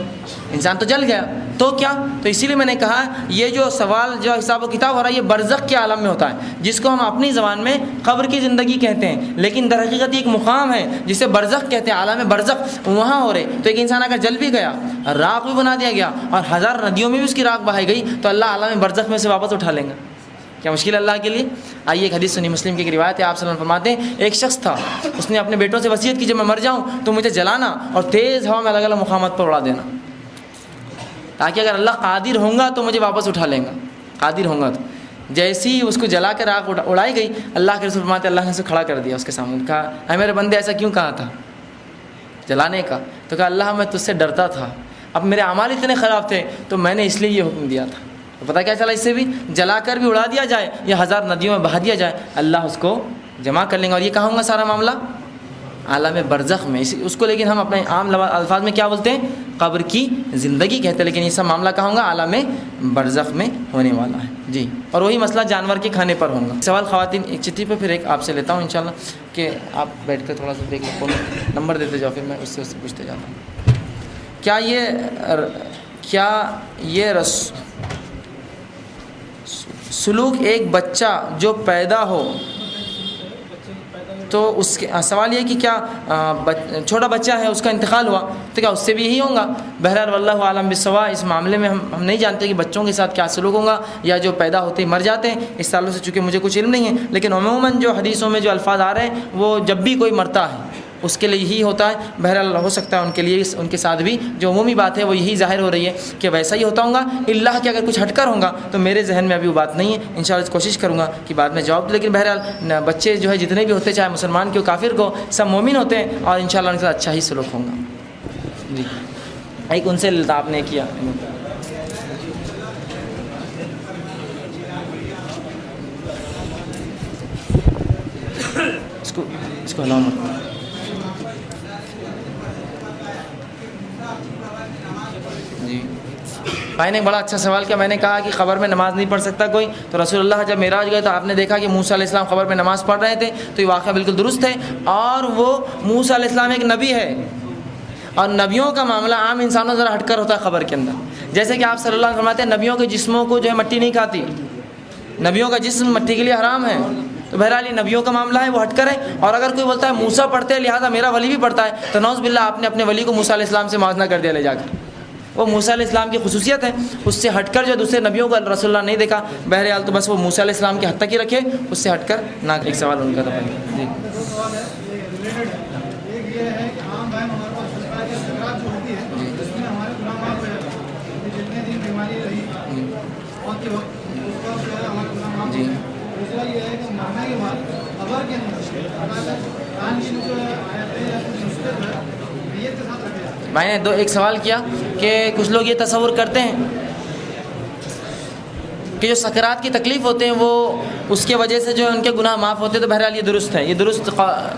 [SPEAKER 1] انسان تو جل گیا تو کیا؟ تو اسی لیے میں نے کہا یہ جو سوال جو حساب و کتاب ہو رہا ہے یہ برزخ کے عالم میں ہوتا ہے، جس کو ہم اپنی زبان میں قبر کی زندگی کہتے ہیں، لیکن در حقیقت یہ ایک مقام ہے جسے برزخ کہتے ہیں، عالم برزخ، وہاں ہو رہے۔ تو ایک انسان اگر جل بھی گیا، راکھ بھی بنا دیا گیا اور 1000 ندیوں میں بھی اس کی راکھ بہائی گئی تو اللہ عالم برزخ میں سے واپس اٹھا لیں گا، کیا مشکل ہے اللہ کے لیے؟ آئیے ایک حدیث سنی، مسلم کی ایک روایت ہے، آپ صلی اللہ علیہ وسلم فرماتے ہیں ایک شخص تھا، اس نے اپنے بیٹوں سے وصیت کی جب میں مر جاؤں تو مجھے جلانا اور تیز ہوا میں الگ الگ مقامات پر اڑا دینا، تاکہ اگر اللہ قادر ہوں گا تو مجھے واپس اٹھا لیں گا، قادر ہوں گا تو۔ جیسی ہی اس کو جلا کر آگ اڑائی گئی، اللہ کے رسول فرماتے اللہ نے اسے کھڑا کر دیا اس کے سامنے، کہا اے میرے بندے ایسا کیوں کہا تھا جلانے کا؟ تو کہا اللہ میں تجھ سے ڈرتا تھا، اب میرے اعمال اتنے خراب تھے تو میں نے اس لیے یہ حکم دیا تھا۔ تو پتہ کیا چلا، اس سے بھی جلا کر بھی اڑا دیا جائے یا 1000 ندیوں میں بہا دیا جائے، اللہ اس کو جمع کر لیں گا، اور یہ کہاں ہوگا سارا معاملہ؟ عالم برزخ میں۔ اس کو لیکن ہم اپنے عام الفاظ میں کیا بولتے ہیں؟ قبر کی زندگی کہتے ہیں، لیکن یہ سب معاملہ کہاں ہوگا؟ عالم برزخ میں ہونے والا ہے جی، اور وہی مسئلہ جانور کے کھانے پر ہوگا۔ سوال خواتین ایک چٹھی پہ، پھر ایک آپ سے لیتا ہوں انشاءاللہ، کہ آپ بیٹھ کر تھوڑا سا دیکھ لو، نمبر دیتے جاؤ، پھر میں اس سے پوچھتے جاتا ہوں۔ کیا یہ سلوک ایک بچہ جو پیدا ہو تو اس کے سوال یہ کہ کیا چھوٹا بچہ ہے اس کا انتقال ہوا تو کیا اس سے بھی یہی ہوگا؟ بہرحال واللہ عالم بالصواب، اس معاملے میں ہم نہیں جانتے کہ بچوں کے ساتھ کیا سلوک ہوگا یا جو پیدا ہوتے ہی مر جاتے ہیں، اس تعلق سے چونکہ مجھے کچھ علم نہیں ہے، لیکن عموماً جو حدیثوں میں جو الفاظ آ رہے ہیں وہ جب بھی کوئی مرتا ہے اس کے لیے یہی ہوتا ہے. بہرحال ہو سکتا ہے ان کے لیے ان کے ساتھ بھی جو عمومی بات ہے وہ یہی ظاہر ہو رہی ہے کہ ویسا ہی ہوتا ہوں گا. اللہ کے اگر کچھ ہٹ کر ہوں گا تو میرے ذہن میں ابھی وہ بات نہیں ہے. انشاءاللہ کوشش کروں گا کہ بعد میں جواب. لیکن بہرحال بچے جو ہے جتنے بھی ہوتے چاہے مسلمان کے کافر کو سب مومن ہوتے ہیں اور انشاءاللہ ان کے ساتھ اچھا ہی سلوک ہوگا. جی ایک ان سے التاف نے کیا. اس کو علامت جی بھائی نے بڑا اچھا سوال کیا. میں نے کہا کہ قبر میں نماز نہیں پڑھ سکتا کوئی, تو رسول اللہ جب معراج گئے تو آپ نے دیکھا کہ موسیٰ علیہ السلام قبر میں نماز پڑھ رہے تھے, تو یہ واقعہ بالکل درست ہے. اور وہ موسیٰ علیہ السلام ایک نبی ہے اور نبیوں کا معاملہ عام انسانوں ذرا ہٹ کر ہوتا ہے قبر کے اندر. جیسے کہ آپ صلی اللہ علیہ وسلم فرماتے ہیں نبیوں کے جسموں کو جو ہے مٹی نہیں کھاتی, نبیوں کا جسم مٹی کے لیے حرام ہے. تو بہرحال یہ نبیوں کا معاملہ ہے, وہ ہٹ کر ہے. اور اگر کوئی بولتا ہے موسیٰ پڑھتے ہیں لہٰذا میرا ولی بھی پڑھتا ہے, تو نعوذ باللہ آپ نے اپنے ولی کو موسیٰ علیہ السلام سے موازنہ کر دیا لے جا کر. وہ موسیٰ علیہ السلام کی خصوصیت ہے, اس سے ہٹ کر جو دوسرے نبیوں کو رسول اللہ نہیں دیکھا. بہرحال تو بس وہ موسیٰ علیہ السلام کے حد تک ہی رکھے, اس سے ہٹ کر نہ. ایک سوال ان کا تھا. جی جی میں نے ایک سوال کیا کہ کچھ لوگ یہ تصور کرتے ہیں کہ جو سکرات کی تکلیف ہوتے ہیں وہ اس کے وجہ سے جو ان کے گناہ معاف ہوتے ہیں. تو بہرحال یہ درست ہے, یہ درست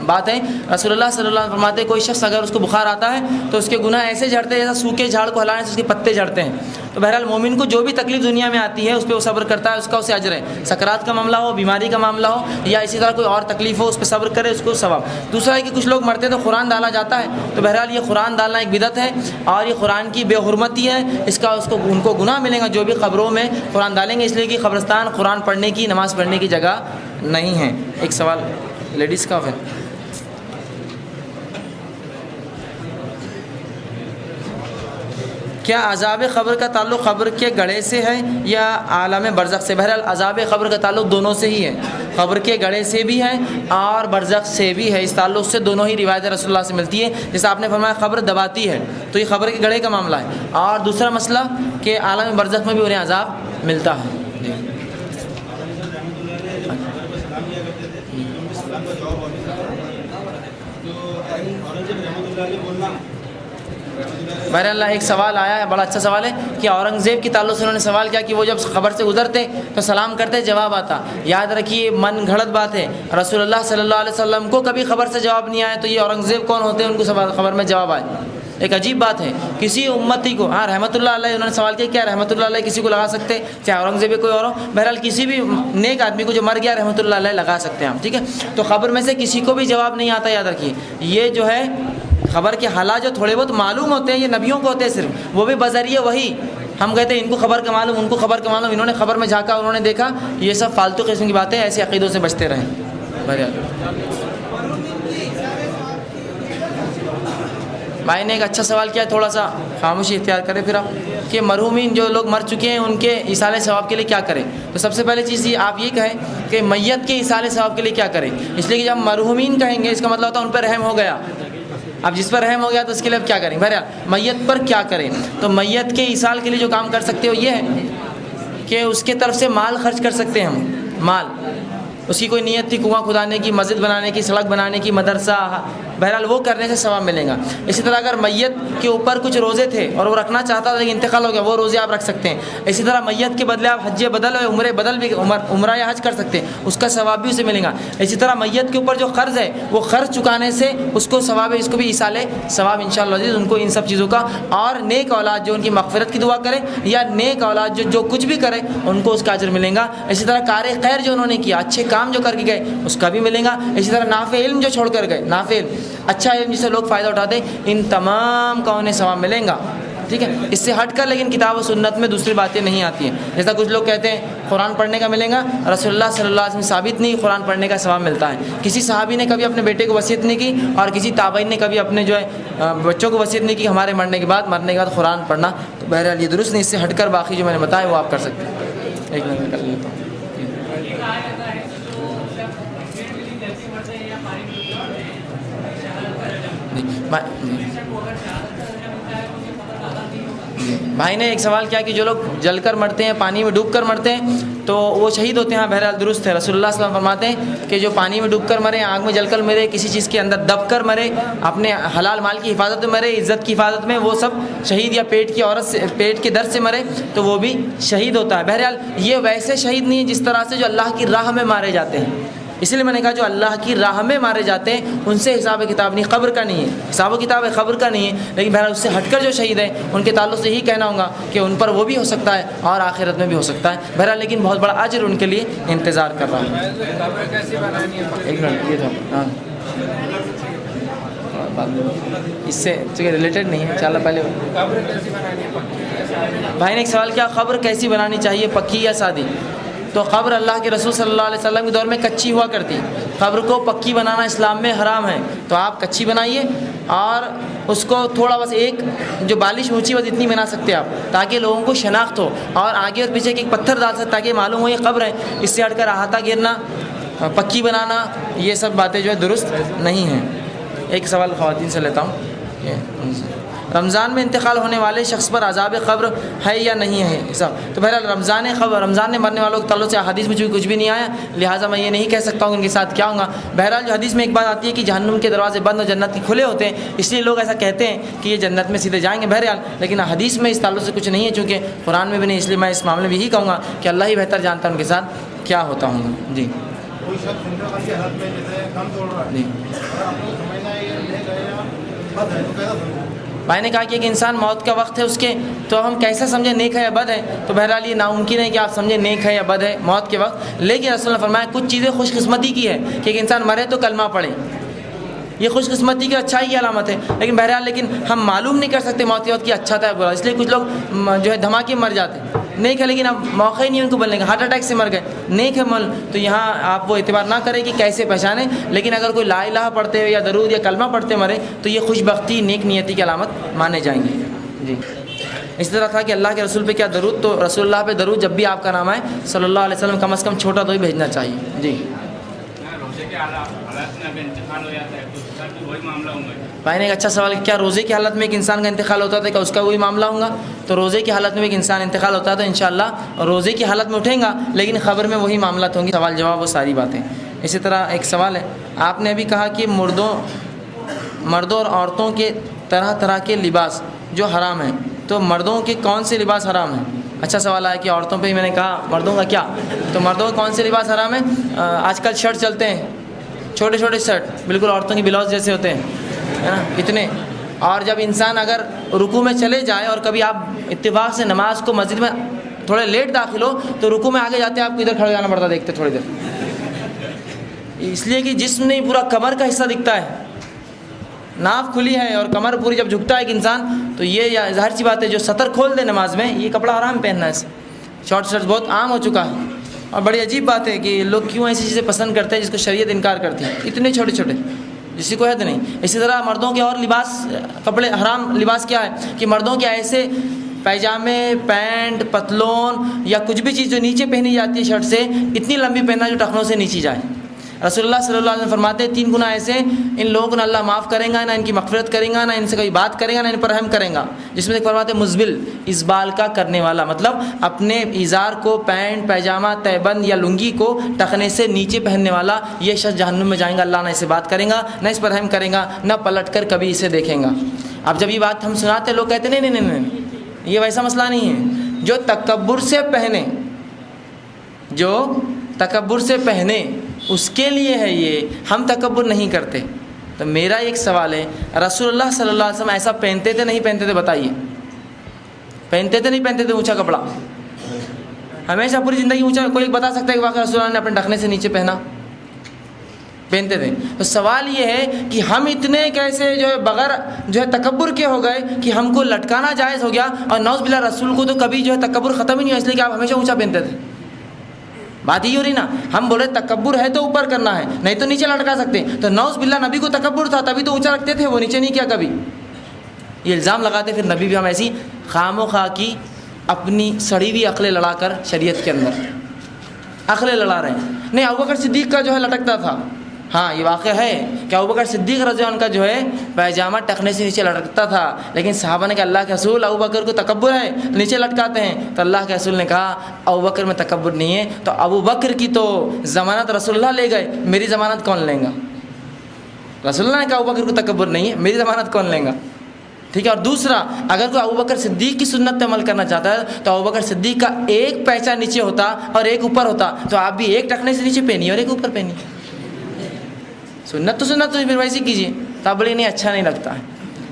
[SPEAKER 1] بات ہے. رسول اللہ صلی اللہ علیہ وسلم فرماتے ہیں کوئی شخص اگر اس کو بخار آتا ہے تو اس کے گناہ ایسے جھڑتے ہیں جیسا سوکھے جھاڑ کو ہلانے سے اس کے پتے جھڑتے ہیں. تو بہرحال مومن کو جو بھی تکلیف دنیا میں آتی ہے اس پہ وہ صبر کرتا ہے, اس کا اسے اجر ہے. سکرات کا معاملہ ہو, بیماری کا معاملہ ہو, یا اسی طرح کوئی اور تکلیف ہو, اس پہ صبر کرے, اس کو ثواب. دوسرا ہے کہ کچھ لوگ مرتے تو قرآن ڈالا جاتا ہے. تو بہرحال یہ قرآن ڈالنا ایک بدعت ہے اور یہ قرآن کی بے حرمتی ہے. ان کو گناہ ملے گا جو بھی قبروں میں قرآن ڈالیں گے, اس لیے کہ قبرستان قرآن پڑھنے کی, نماز پڑھنے کی جگہ نہیں ہے. ایک سوال لیڈیز کا ہے. کیا عذاب قبر کا تعلق قبر کے گڑھے سے ہے یا عالم برزخ سے؟ بہرحال عذاب قبر کا تعلق دونوں سے ہی ہے, قبر کے گڑھے سے بھی ہے اور برزخ سے بھی ہے. اس تعلق سے دونوں ہی روایت رسول اللہ سے ملتی ہے. جیسے آپ نے فرمایا قبر دباتی ہے, تو یہ قبر کے گڑھے کا معاملہ ہے. اور دوسرا مسئلہ کہ عالم برزخ میں بھی انہیں عذاب ملتا ہے. بہرحال ایک سوال آیا ہے, بڑا اچھا سوال ہے کہ اورنگزیب کی تعلق سے انہوں نے سوال کیا کہ وہ جب خبر سے گزرتے تو سلام کرتے, جواب آتا. یاد رکھیے من گھڑت بات ہے, رسول اللہ صلی اللہ علیہ وسلم کو کبھی خبر سے جواب نہیں آیا, تو یہ اورنگزیب کون ہوتے ہیں ان کو خبر میں جواب آئے. ایک عجیب بات ہے. کسی امتی کو, ہاں رحمۃ اللہ علیہ انہوں نے سوال کیا رحمۃ اللہ علیہ کسی کو لگا سکتے, چاہے اورنگزیب کوئی اور ہو. بہرحال کسی بھی نیک آدمی کو جو مر گیا رحمۃ اللہ علیہ لگا سکتے ہیں ہم, ٹھیک ہے. تو خبر میں سے کسی کو بھی جواب نہیں آتا, یاد رکھیے. یہ جو ہے خبر کے حالات جو تھوڑے بہت معلوم ہوتے ہیں یہ نبیوں کو ہوتے ہیں صرف, وہ بھی بذریعہ وہی. ہم کہتے ہیں ان کو خبر کا معلوم, ان کو خبر کا معلوم, انہوں نے خبر میں جھانکا, انہوں نے دیکھا. یہ سب فالتو قسم کی باتیں, ایسے عقیدوں سے بچتے رہیں. بھائی نے ایک اچھا سوال کیا, تھوڑا سا خاموشی اختیار کرے پھر آپ, کہ مرحومین جو لوگ مر چکے ہیں ان کے ایصال ثواب کے لیے کیا کریں. تو سب سے پہلے چیز یہ آپ یہ کہیں کہ میت کے ایصال ثواب کے لیے کیا کریں. اس لیے کہ جب مرحومین کہیں گے اس کا مطلب ہوتا ہے ان پر رحم ہو گیا. اب جس پر رحم ہو گیا تو اس کے لیے اب کیا کریں. بہرحال میت پر کیا کریں, تو میت کے ایصال کے لیے جو کام کر سکتے ہو یہ ہے کہ اس کے طرف سے مال خرچ کر سکتے ہیں ہم. مال, اس کی کوئی نیت تھی کنواں کھدانے کی, مسجد بنانے کی, سڑک بنانے کی, مدرسہ, بہرحال وہ کرنے سے ثواب ملے گا. اسی طرح اگر میت کے اوپر کچھ روزے تھے اور وہ رکھنا چاہتا تھا لیکن انتقال ہو گیا, وہ روزے آپ رکھ سکتے ہیں. اسی طرح میت کے بدلے آپ حج بدل اور عمرے بدل بھی, عمرہ یا حج کر سکتے ہیں, اس کا ثواب بھی اسے ملے گا. اسی طرح میت کے اوپر جو قرض ہے وہ قرض چکانے سے اس کو ثواب ہے, اس کو بھی ایصال ثواب انشاءاللہ عزیز. ان کو ان سب چیزوں کا, اور نیک اولاد جو ان کی مغفرت کی دعا کرے یا نیک اولاد جو کچھ بھی کرے ان کو اس کا اجر ملے گا. اسی طرح کار خیر جو انہوں نے کیا, اچھے کام جو کر کے گئے اس کا بھی ملے گا. اسی طرح نافع علم جو چھوڑ کر گئے, نافع علم, اچھا علم جسے لوگ فائدہ اٹھاتے ہیں, ان تمام کا انہیں ثواب ملے گا. ٹھیک ہے. اس سے ہٹ کر لیکن کتاب و سنت میں دوسری باتیں نہیں آتی ہیں. جیسا کچھ لوگ کہتے ہیں قرآن پڑھنے کا ملے گا, رسول اللہ صلی اللہ علیہ وسلم ثابت نہیں قرآن پڑھنے کا ثواب ملتا ہے. کسی صحابی نے کبھی اپنے بیٹے کو وصیت نہیں کی اور کسی تابعین نے کبھی اپنے جو ہے بچوں کو وصیت نہیں کی ہمارے مرنے کے بعد قرآن پڑھنا. تو بہرحال یہ درست نہیں. اس سے ہٹ کر باقی جو میں نے بتایا وہ آپ کر سکتے ہیں. ایک منٹ کر لیتا ہوں. بھائی نے ایک سوال کیا کہ جو لوگ جل کر مرتے ہیں، پانی میں ڈوب کر مرتے ہیں تو وہ شہید ہوتے ہیں؟ بہرحال درست ہے، رسول اللہ صلی اللہ علیہ وسلم فرماتے ہیں کہ جو پانی میں ڈوب کر مرے، آگ میں جل کر مرے، کسی چیز کے اندر دب کر مرے، اپنے حلال مال کی حفاظت میں مرے، عزت کی حفاظت میں، وہ سب شہید، یا پیٹ کی عورت سے، پیٹ کے درد سے مرے تو وہ بھی شہید ہوتا ہے۔ بہرحال یہ ویسے شہید نہیں ہے جس طرح سے جو اللہ کی راہ میں مارے جاتے ہیں، اس لیے میں نے کہا جو اللہ کی راہ میں مارے جاتے ہیں ان سے حساب کتاب نہیں، قبر کا نہیں ہے، حساب و کتاب قبر کا نہیں ہے، لیکن بہرحال اس سے ہٹ کر جو شہید ہیں ان کے تعلق سے یہی کہنا ہوگا کہ ان پر وہ بھی ہو سکتا ہے اور آخرت میں بھی ہو سکتا ہے۔ بہرحال لیکن بہت بڑا اجر ان کے لیے انتظار کر رہا ہے۔ ایک منٹ، یہ تھا اس سے ریلیٹڈ نہیں ہے، انشاءاللہ پہلے بھائی نے ایک سوال کیا، قبر کیسی بنانی چاہیے، پکی یا سادی؟ تو قبر اللہ کے رسول صلی اللہ علیہ وسلم کے دور میں کچی ہوا کرتی، قبر کو پکی بنانا اسلام میں حرام ہے، تو آپ کچی بنائیے اور اس کو تھوڑا بس ایک جو بالش اونچی بس اتنی بنا سکتے آپ تاکہ لوگوں کو شناخت ہو، اور آگے اور پیچھے ایک پتھر ڈال سکتے تاکہ معلوم ہو یہ قبر ہے، اس سے ہٹ کر احاطہ گرنا، پکی بنانا، یہ سب باتیں جو ہے درست نہیں ہیں۔ ایک سوال خواتین سے لیتا ہوں، رمضان میں انتقال ہونے والے شخص پر عذاب قبر ہے یا نہیں ہے حساب؟ تو بہرحال رمضان میں مرنے والوں کے تعلق سے حدیث میں کچھ بھی نہیں آیا، لہٰذا میں یہ نہیں کہہ سکتا ہوں کہ ان کے ساتھ کیا ہوگا۔ بہرحال جو حدیث میں ایک بات آتی ہے کہ جہنم کے دروازے بند اور جنت کے کھلے ہوتے ہیں، اس لیے لوگ ایسا کہتے ہیں کہ یہ جنت میں سیدھے جائیں گے، بہرحال لیکن حدیث میں اس تعلق سے کچھ نہیں ہے، چونکہ قرآن میں بھی نہیں، اس لیے میں اس معاملے میں یہی کہوں گا کہ اللہ ہی بہتر جانتا ہے ان کے ساتھ کیا ہوتا ہوں گا۔ جی بھائی نے کہا کہ ایک انسان موت کا وقت ہے اس کے، تو ہم کیسے سمجھیں نیک ہے یا بد ہے؟ تو بہرحال یہ ناممکن ہے کہ آپ سمجھیں نیک ہے یا بد ہے موت کے وقت، لیکن رسول اللہ نے فرمایا کچھ چیزیں خوش قسمتی کی ہے کہ ایک انسان مرے تو کلمہ پڑھے، یہ خوش قسمتی کی اچھائی کی علامت ہے، لیکن بہرحال لیکن ہم معلوم نہیں کر سکتے موت کے وقت کی اچھا تھا برا، اس لیے کچھ لوگ جو ہے دھماکے مر جاتے ہیں، نیک ہے لیکن اب موقع ہی نہیں ان کو بولنے کا، ہارٹ اٹیک سے مر گئے، نیک ہے مل، تو یہاں آپ وہ اعتبار نہ کریں کہ کیسے پہچانیں، لیکن اگر کوئی لا الہ پڑھتے ہوئے یا درود یا کلمہ پڑھتے مرے تو یہ خوش بختی، نیک نیتی کی علامت مانے جائیں گے۔ جی اس طرح تھا کہ اللہ کے رسول پہ کیا درود، تو رسول اللہ پہ درود جب بھی آپ کا نام آئے صلی اللہ علیہ وسلم کم از کم چھوٹا تو ہی بھیجنا چاہیے۔ جی بھائی نے ایک اچھا سوال کیا، روزے کی حالت میں ایک انسان کا انتقال ہوتا تھا، کیا اس کا وہی معاملہ ہوگا؟ تو روزے کی حالت میں ایک انسان انتقال ہوتا ہے تو انشاءاللہ روزے کی حالت میں اٹھیں گا، لیکن خبر میں وہی معاملات ہوں گی، سوال جواب وہ ساری باتیں۔ اسی طرح ایک سوال ہے، آپ نے ابھی کہا کہ مردوں اور عورتوں کے طرح طرح کے لباس جو حرام ہیں، تو مردوں کے کون سے لباس حرام ہیں؟ اچھا سوال ہے کہ عورتوں پہ ہی میں نے کہا، مردوں کا کیا؟ تو مردوں کے کون سے لباس حرام ہیں؟ آج کل شرٹ چلتے ہیں، چھوٹے چھوٹے شرٹ بالکل عورتوں کی بلاؤز جیسے ہوتے ہیں، ہے نا اتنے، اور جب انسان اگر رکوع میں چلے جائے اور کبھی آپ اتفاق سے نماز کو مسجد میں تھوڑے لیٹ داخل ہو تو رکوع میں آگے جاتے آپ کو ادھر کھڑے جانا پڑتا، دیکھتے تھوڑی دیر، اس لیے کہ جسم نہیں پورا کمر کا حصہ دکھتا ہے، ناف کھلی ہے اور کمر پوری جب جھکتا ہے ایک انسان تو یہ ظاہر سی بات ہے جو سطر کھول دے نماز میں، یہ کپڑا حرام پہننا ہے، شارٹ شرٹ بہت عام ہو چکا ہے، اور بڑی عجیب بات ہے کہ لوگ کیوں ایسی چیزیں پسند کرتے ہیں جس کو شریعت انکار کرتی ہے، اتنے چھوٹے چھوٹے جس کو حد نہیں۔ اسی طرح مردوں کے اور لباس، کپڑے حرام لباس کیا ہے کہ مردوں کے ایسے پیجامے، پینٹ، پتلون یا کچھ بھی چیز جو نیچے پہنی جاتی ہے شرٹ سے، اتنی لمبی پہننا جو ٹخنوں سے نیچی جائے۔ رسول اللہ صلی اللہ علیہ وسلم فرماتے ہیں 3 گناہ ایسے ان لوگوں کو نہ اللہ معاف کرے گا، نہ ان کی مغفرت کرے گا، نہ ان سے کوئی بات کرے گا، نہ ان پر رحم کرے گا، جس میں فرماتے ہیں مزبل، اسبال کا کرنے والا، مطلب اپنے ازار کو، پینٹ، پیجامہ، تہبند یا لنگی کو ٹخنے سے نیچے پہننے والا، یہ شخص جہنم میں جائیں گا، اللہ نہ اسے بات کرے گا، نہ اس پر رحم کرے گا، نہ پلٹ کر کبھی اسے دیکھیں گا۔ اب جب یہ بات ہم سناتے ہیں لوگ کہتے ہیں نہیں یہ ویسا مسئلہ نہیں ہے، جو تکبر سے پہنے، جو تکبر سے پہنے اس کے لیے ہے یہ، ہم تکبر نہیں کرتے۔ تو میرا ایک سوال ہے، رسول اللہ صلی اللہ علیہ وسلم ایسا پہنتے تھے نہیں پہنتے تھے؟ بتائیے، پہنتے تھے نہیں پہنتے تھے اونچا کپڑا؟ ہمیشہ پوری زندگی اونچا؟ کوئی بتا سکتا ہے کہ واقعی رسول اللہ نے اپنے ڈھکنے سے نیچے پہنا؟ پہنتے تھے۔ تو سوال یہ ہے کہ ہم اتنے کیسے جو ہے بغیر جو ہے تکبر کے ہو گئے کہ ہم کو لٹکانا جائز ہو گیا، اور نعوذ باللہ رسول کو تو کبھی جو ہے تکبر ختم ہی نہیں ہوا، اس لیے کہ آپ ہمیشہ اونچا پہنتے تھے۔ بات یہ ہو رہی نا، ہم بولے تکبر ہے تو اوپر کرنا ہے، نہیں تو نیچے لٹکا سکتے، تو نعوذ باللہ نبی کو تکبر تھا تبھی تو اونچا رکھتے تھے، وہ نیچے نہیں کیا کبھی، یہ الزام لگاتے پھر نبی بھی ہم ایسی خام و خواہ کی اپنی سڑی ہوئی عقلیں لڑا کر شریعت کے اندر عقلیں لڑا رہے ہیں۔ نہیں ابوبکر صدیق کا جو ہے لٹکتا تھا، ہاں یہ واقعہ ہے کہ ابوبکر صدیق رضی اللہ عنہ کا جو ہے پیجامہ ٹخنے سے نیچے لٹکتا تھا، لیکن صحابہ نے کہا اللہ کے رسول ابوبکر کو تکبر ہے نیچے لٹکاتے ہیں، تو اللہ کے رسول نے کہا ابوبکر میں تکبر نہیں ہے، تو ابوبکر کی تو ضمانت رسول اللہ لے گئے، میری ضمانت کون لیں گا؟ رسول اللہ نے کہا ابوبکر کو تکبر نہیں ہے، میری ضمانت کون لیں گا؟ ٹھیک ہے. اور دوسرا، اگر کوئی ابوبکر صدیق کی سنت پہ عمل کرنا چاہتا ہے تو ابوبکر صدیق کا ایک پیچا نیچے ہوتا اور ایک اوپر ہوتا، تو آپ بھی ایک ٹخنے سے نیچے پہنیے اور ایک اوپر پہنیے. سنت تو پھر ویسے کیجیے، تبڑی نہیں اچھا نہیں لگتا ہے.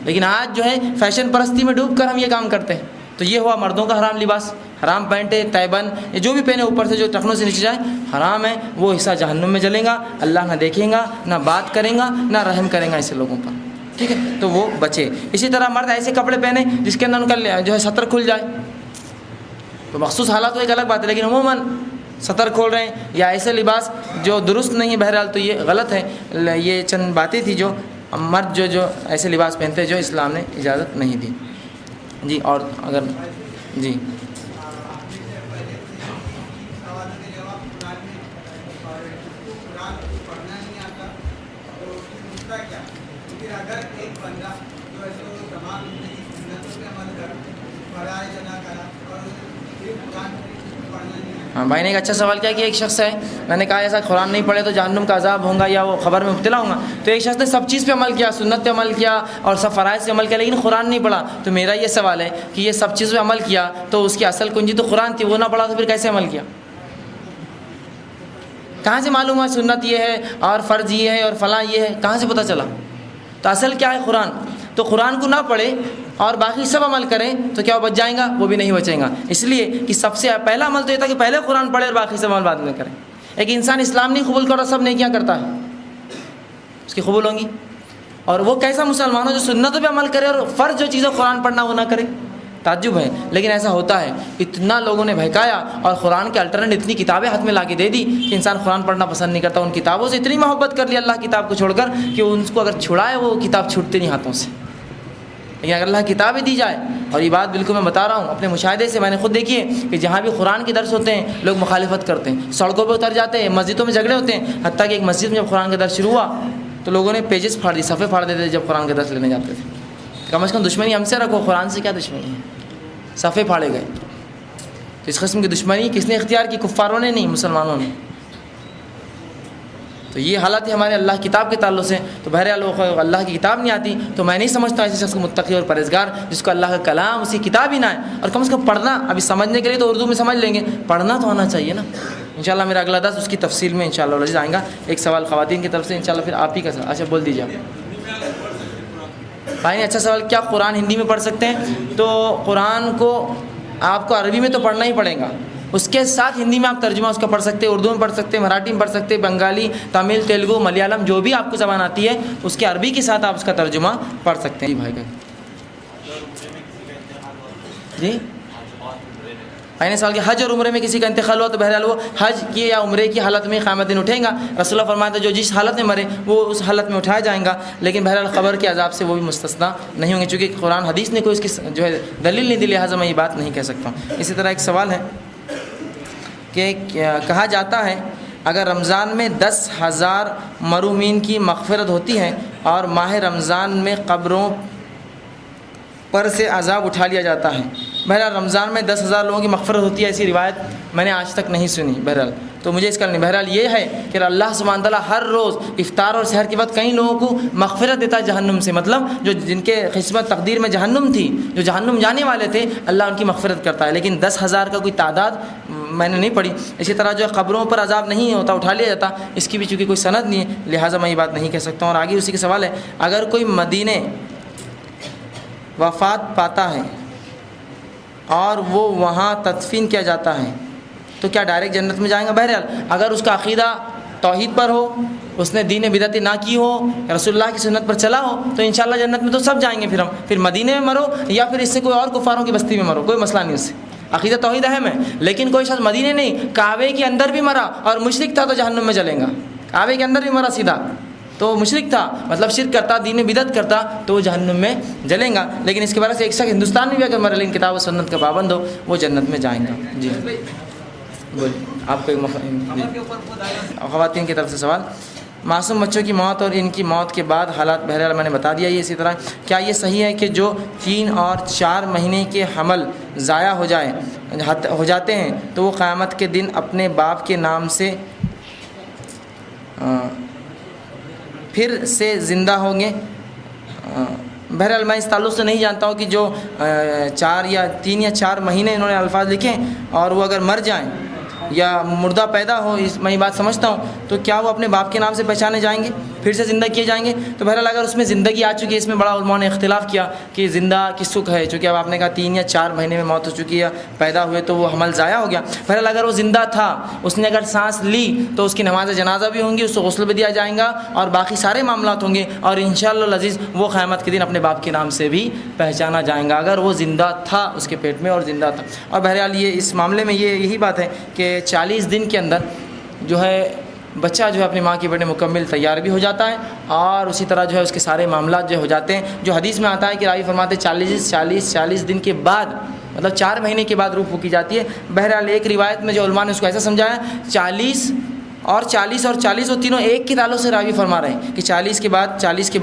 [SPEAKER 1] لیکن آج جو ہے فیشن پرستی میں ڈوب کر ہم یہ کام کرتے ہیں. تو یہ ہوا مردوں کا حرام لباس، حرام پینٹیں، تیبن، یہ جو بھی پہنے اوپر سے جو ٹخنوں سے نیچے جائے حرام ہے، وہ حصہ جہنم میں جلے گا. اللہ نہ دیکھیں گا، نہ بات کریں گا، نہ رحم کریں گا ایسے لوگوں پر. ٹھیک ہے، تو وہ بچے. اسی طرح مرد ایسے کپڑے پہنے جس کے اندر ان کا جو ہے سطر کھل جائے. تو مخصوص حالات تو ایک الگ بات ہے، لیکن عموماً سطر کھول رہے ہیں یا ایسے لباس جو درست نہیں ہے، بہرحال تو یہ غلط ہے. یہ چند باتیں تھی جو مرد جو ایسے لباس پہنتے ہیں جو اسلام نے اجازت نہیں دی. جی اور اگر جی ہاں بھائی نے ایک اچھا سوال کیا کہ ایک شخص ہے، میں نے کہا ایسا قرآن نہیں پڑھے تو جہنم کا عذاب ہوں گا یا وہ خبر میں مبتلا ہوں گا. تو ایک شخص نے سب چیز پہ عمل کیا، سنت پہ عمل کیا اور سب فرائض پہ عمل کیا، لیکن قرآن نہیں پڑھا. تو میرا یہ سوال ہے کہ یہ سب چیز پہ عمل کیا تو اس کی اصل کنجی تو قرآن تھی، وہ نہ پڑھا تو پھر کیسے عمل کیا؟ کہاں سے معلوم ہے سنت یہ ہے اور فرض یہ ہے اور فلاں یہ ہے؟ کہاں سے پتہ چلا؟ تو اصل کیا ہے قرآن. تو قرآن کو نہ پڑھے اور باقی سب عمل کریں تو کیا وہ بچ جائیں گا؟ وہ بھی نہیں بچیں گا. اس لیے کہ سب سے پہلا عمل تو یہ تھا کہ پہلے قرآن پڑھے اور باقی سب عمل بعد میں کریں. ایک انسان اسلام نہیں قبول کر رہا، سب نیکیاں کرتا ہے، اس کی قبول ہوں گی؟ اور وہ کیسا مسلمان ہو جو سنتوں پہ عمل کرے اور فرض جو چیزیں قرآن پڑھنا وہ نہ کرے؟ تعجب ہے. لیکن ایسا ہوتا ہے. اتنا لوگوں نے بہکایا اور قرآن کے الٹرنیٹ اتنی کتابیں ہاتھ میں لا کے دے دی کہ انسان قرآن پڑھنا پسند نہیں کرتا. ان کتابوں سے اتنی محبت کر لی اللہ کتاب کو چھوڑ کر کہ ان کو اگر چھڑائے وہ کتاب چھوٹتے نہیں ہاتھوں سے. لیکن اگر اللہ کتابیں دی جائے، اور یہ بات بالکل میں بتا رہا ہوں اپنے مشاہدے سے، میں نے خود دیکھی ہے کہ جہاں بھی قرآن کے درس ہوتے ہیں لوگ مخالفت کرتے ہیں، سڑکوں پہ اتر جاتے ہیں، مسجدوں میں جھگڑے ہوتے ہیں. حتیٰ کہ ایک مسجد میں جب قرآن کا درس شروع ہوا تو لوگوں نے پیجز پھاڑ دی، صفحے پھاڑ دیتے تھے جب قرآن کا درس لینے جاتے تھے. کم از کم دشمنی ہم سے رکھو، قرآن سے کیا دشمنی ہے؟ صفحے پھاڑے گئے. تو اس قسم کی دشمنی کس نے اختیار کی؟ کفاروں نے نہیں، مسلمانوں نے. تو یہ حالت ہے ہمارے اللہ کتاب کے تعلق سے. تو بہرحال اللہ کی کتاب نہیں آتی تو میں نہیں سمجھتا ایسے شخص کو متقی اور پرہیزگار جس کو اللہ کا کلام اسی کتاب ہی نہ ہے. اور کم از کم پڑھنا، ابھی سمجھنے کے لیے تو اردو میں سمجھ لیں گے، پڑھنا تو آنا چاہیے نا. انشاءاللہ میرا اگلا درس اس کی تفصیل میں انشاءاللہ العزیز آئیں گا. ایک سوال خواتین کی طرف سے انشاءاللہ، پھر آپ ہی کا سوال. اچھا بول دیجیے بھائی نے. اچھا سوال، کیا قرآن ہندی میں پڑھ سکتے ہیں؟ تو قرآن کو آپ کو عربی میں تو پڑھنا ہی پڑے گا، اس کے ساتھ ہندی میں آپ ترجمہ اس کا پڑھ سکتے ہیں، اردو میں پڑھ سکتے ہیں، مراٹھی میں پڑھ سکتے ہیں، بنگالی، تامل، تیلگو، ملیالم، جو بھی آپ کو زبان آتی ہے اس کے عربی کے ساتھ آپ اس کا ترجمہ پڑھ سکتے ہیں. جی بھائی کا جی میں نے سوال کیا حج اور عمرے میں کسی کا انتقال ہوا تو بہرحال وہ حج کی یا عمرے کی حالت میں قیامت دن اٹھیں گا. رسول اللہ فرماتے جو جس حالت میں مرے وہ اس حالت میں اٹھایا جائیں گا، لیکن بہرحال قبر کے عذاب سے وہ بھی مستثنا نہیں ہوں گے، چونکہ قرآن حدیث نے کوئی اس کی جو ہے دلیل نہیں دی، لہٰذا میں یہ بات نہیں کہہ سکتا ہوں. اسی طرح ایک سوال ہے کہ کہا جاتا ہے اگر رمضان میں 10,000 مرومین کی مغفرت ہوتی ہے اور ماہ رمضان میں قبروں پر سے عذاب اٹھا لیا جاتا ہے. بہرحال رمضان میں 10,000 لوگوں کی مغفرت ہوتی ہے، ایسی روایت میں نے آج تک نہیں سنی. بہرحال تو مجھے اس کا نہیں. بہرحال یہ ہے کہ اللہ سبحانہ تعالیٰ ہر روز افطار اور سحر کے بعد کئی لوگوں کو مغفرت دیتا ہے جہنم سے. مطلب جو جن کے قسمت تقدیر میں جہنم تھی، جو جہنم جانے والے تھے، اللہ ان کی مغفرت کرتا ہے. لیکن 10,000 کا کوئی تعداد میں نے نہیں پڑھی. اسی طرح جو قبروں پر عذاب نہیں ہوتا، اٹھا لیا جاتا، اس کی بھی چونکہ کوئی سند نہیں ہے، لہٰذا میں یہ بات نہیں کہہ سکتا ہوں. اور آگے اسی کا سوال ہے اگر کوئی مدینے وفات پاتا ہے اور وہ وہاں تدفین کیا جاتا ہے تو کیا ڈائریکٹ جنت میں جائیں گا؟ بہرحال اگر اس کا عقیدہ توحید پر ہو، اس نے دین بدعت نہ کی ہو، رسول اللہ کی سنت پر چلا ہو تو انشاءاللہ جنت میں تو سب جائیں گے. پھر مدینے میں مرو یا پھر اس سے کوئی اور کفاروں کی بستی میں مرو، کوئی مسئلہ نہیں. اس سے عقیدہ توحید اہم ہے. لیکن کوئی شخص مدینے نہیں، کعبے کے اندر بھی مرا اور مشرک تھا تو جہنم میں جلیں گا. کعبے کے اندر بھی مرا سیدھا تو مشرک تھا، مطلب شرک کرتا، دین بدعت کرتا تو وہ جہنم میں جلیں گا. لیکن اس کے بعد سے ایک شخص ہندوستان میں بھی اگر مرے لیکن کتاب و سنت کا پابند ہو وہ جنت میں جائیں گا. جی بولیے آپ کو ایک خواتین کی طرف سے سوال معصوم بچوں کی موت اور ان کی موت کے بعد حالات بہرحال میں نے بتا دیا یہ اسی طرح کیا یہ صحیح ہے کہ جو 3 اور 4 مہینے کے حمل ضائع ہو جاتے ہیں تو وہ قیامت کے دن اپنے باپ کے نام سے پھر سے زندہ ہوں گے؟ بہرحال میں اس تعلق سے نہیں جانتا ہوں کہ جو 3 یا 4 مہینے انہوں نے الفاظ لکھے اور وہ اگر مر جائیں یا مردہ پیدا ہو، میں یہ بات سمجھتا ہوں، تو کیا وہ اپنے باپ کے نام سے پہچانے جائیں گے، پھر سے زندہ کیے جائیں گے؟ تو بہرحال اگر اس میں زندگی آ چکی ہے، اس میں بڑا علماء نے اختلاف کیا کہ زندہ کس کو ہے، چونکہ اب آپ نے کہا 3 یا 4 مہینے میں موت ہو چکی ہے، پیدا ہوئے تو وہ حمل ضائع ہو گیا۔ بہرحال اگر وہ زندہ تھا، اس نے اگر سانس لی تو اس کی نماز جنازہ بھی ہوں گی، اس کو غسل بھی دیا جائے گا اور باقی سارے معاملات ہوں گے، اور انشاءاللہ العزیز وہ قیامت کے دن اپنے باپ کے نام سے بھی پہچانا جائے گا اگر وہ زندہ تھا اس کے پیٹ میں اور زندہ تھا۔ اور بہرحال یہ اس معاملے میں یہی بات ہے کہ 40 دن کے اندر جو ہے بچہ جو ہے اپنی ماں کے پیٹ میں مکمل تیار بھی ہو جاتا ہے، اور اسی طرح جو ہے اس کے سارے معاملات جو ہو جاتے ہیں، جو حدیث میں آتا ہے کہ راوی فرماتے 40 دن کے بعد، مطلب 4 مہینے کے بعد روح پھونکی جاتی ہے۔ بہرحال ایک روایت میں جو علماء نے اس کو ایسا سمجھایا 40 اور 40 وہ تینوں ایک کے تعلق سے راوی فرما رہے ہیں کہ 40 کے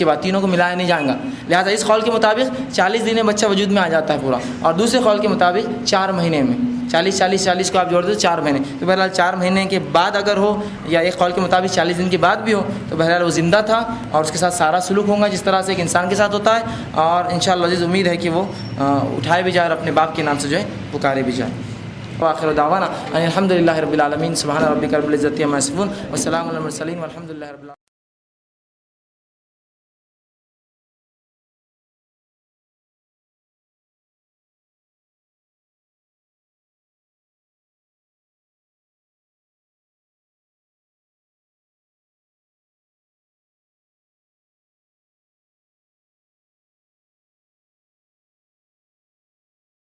[SPEAKER 1] بعد تینوں کو ملایا نہیں جائے گا، لہٰذا اس قول کے مطابق 40 دن میں بچہ وجود میں آ جاتا ہے پورا، اور دوسرے قول کے مطابق 4 مہینے میں 40 کو آپ جوڑ دو 4 مہینے، تو بہرحال 4 مہینے کے بعد اگر ہو یا ایک قول کے مطابق 40 دن کے بعد بھی ہو تو بہرحال وہ زندہ تھا اور اس کے ساتھ سارا سلوک ہوگا جس طرح سے ایک انسان کے ساتھ ہوتا ہے، اور انشاءاللہ عزیز امید ہے کہ وہ اٹھائے بھی جائے اور اپنے باپ کے نام سے جو ہے پکارے بھی جائے۔ وآخر دعوانا ان الحمد للہ رب العالمین، سبحان ربک رب العزۃ عما یصفون وسلام علی المرسلین والحمد للہ رب العالمین۔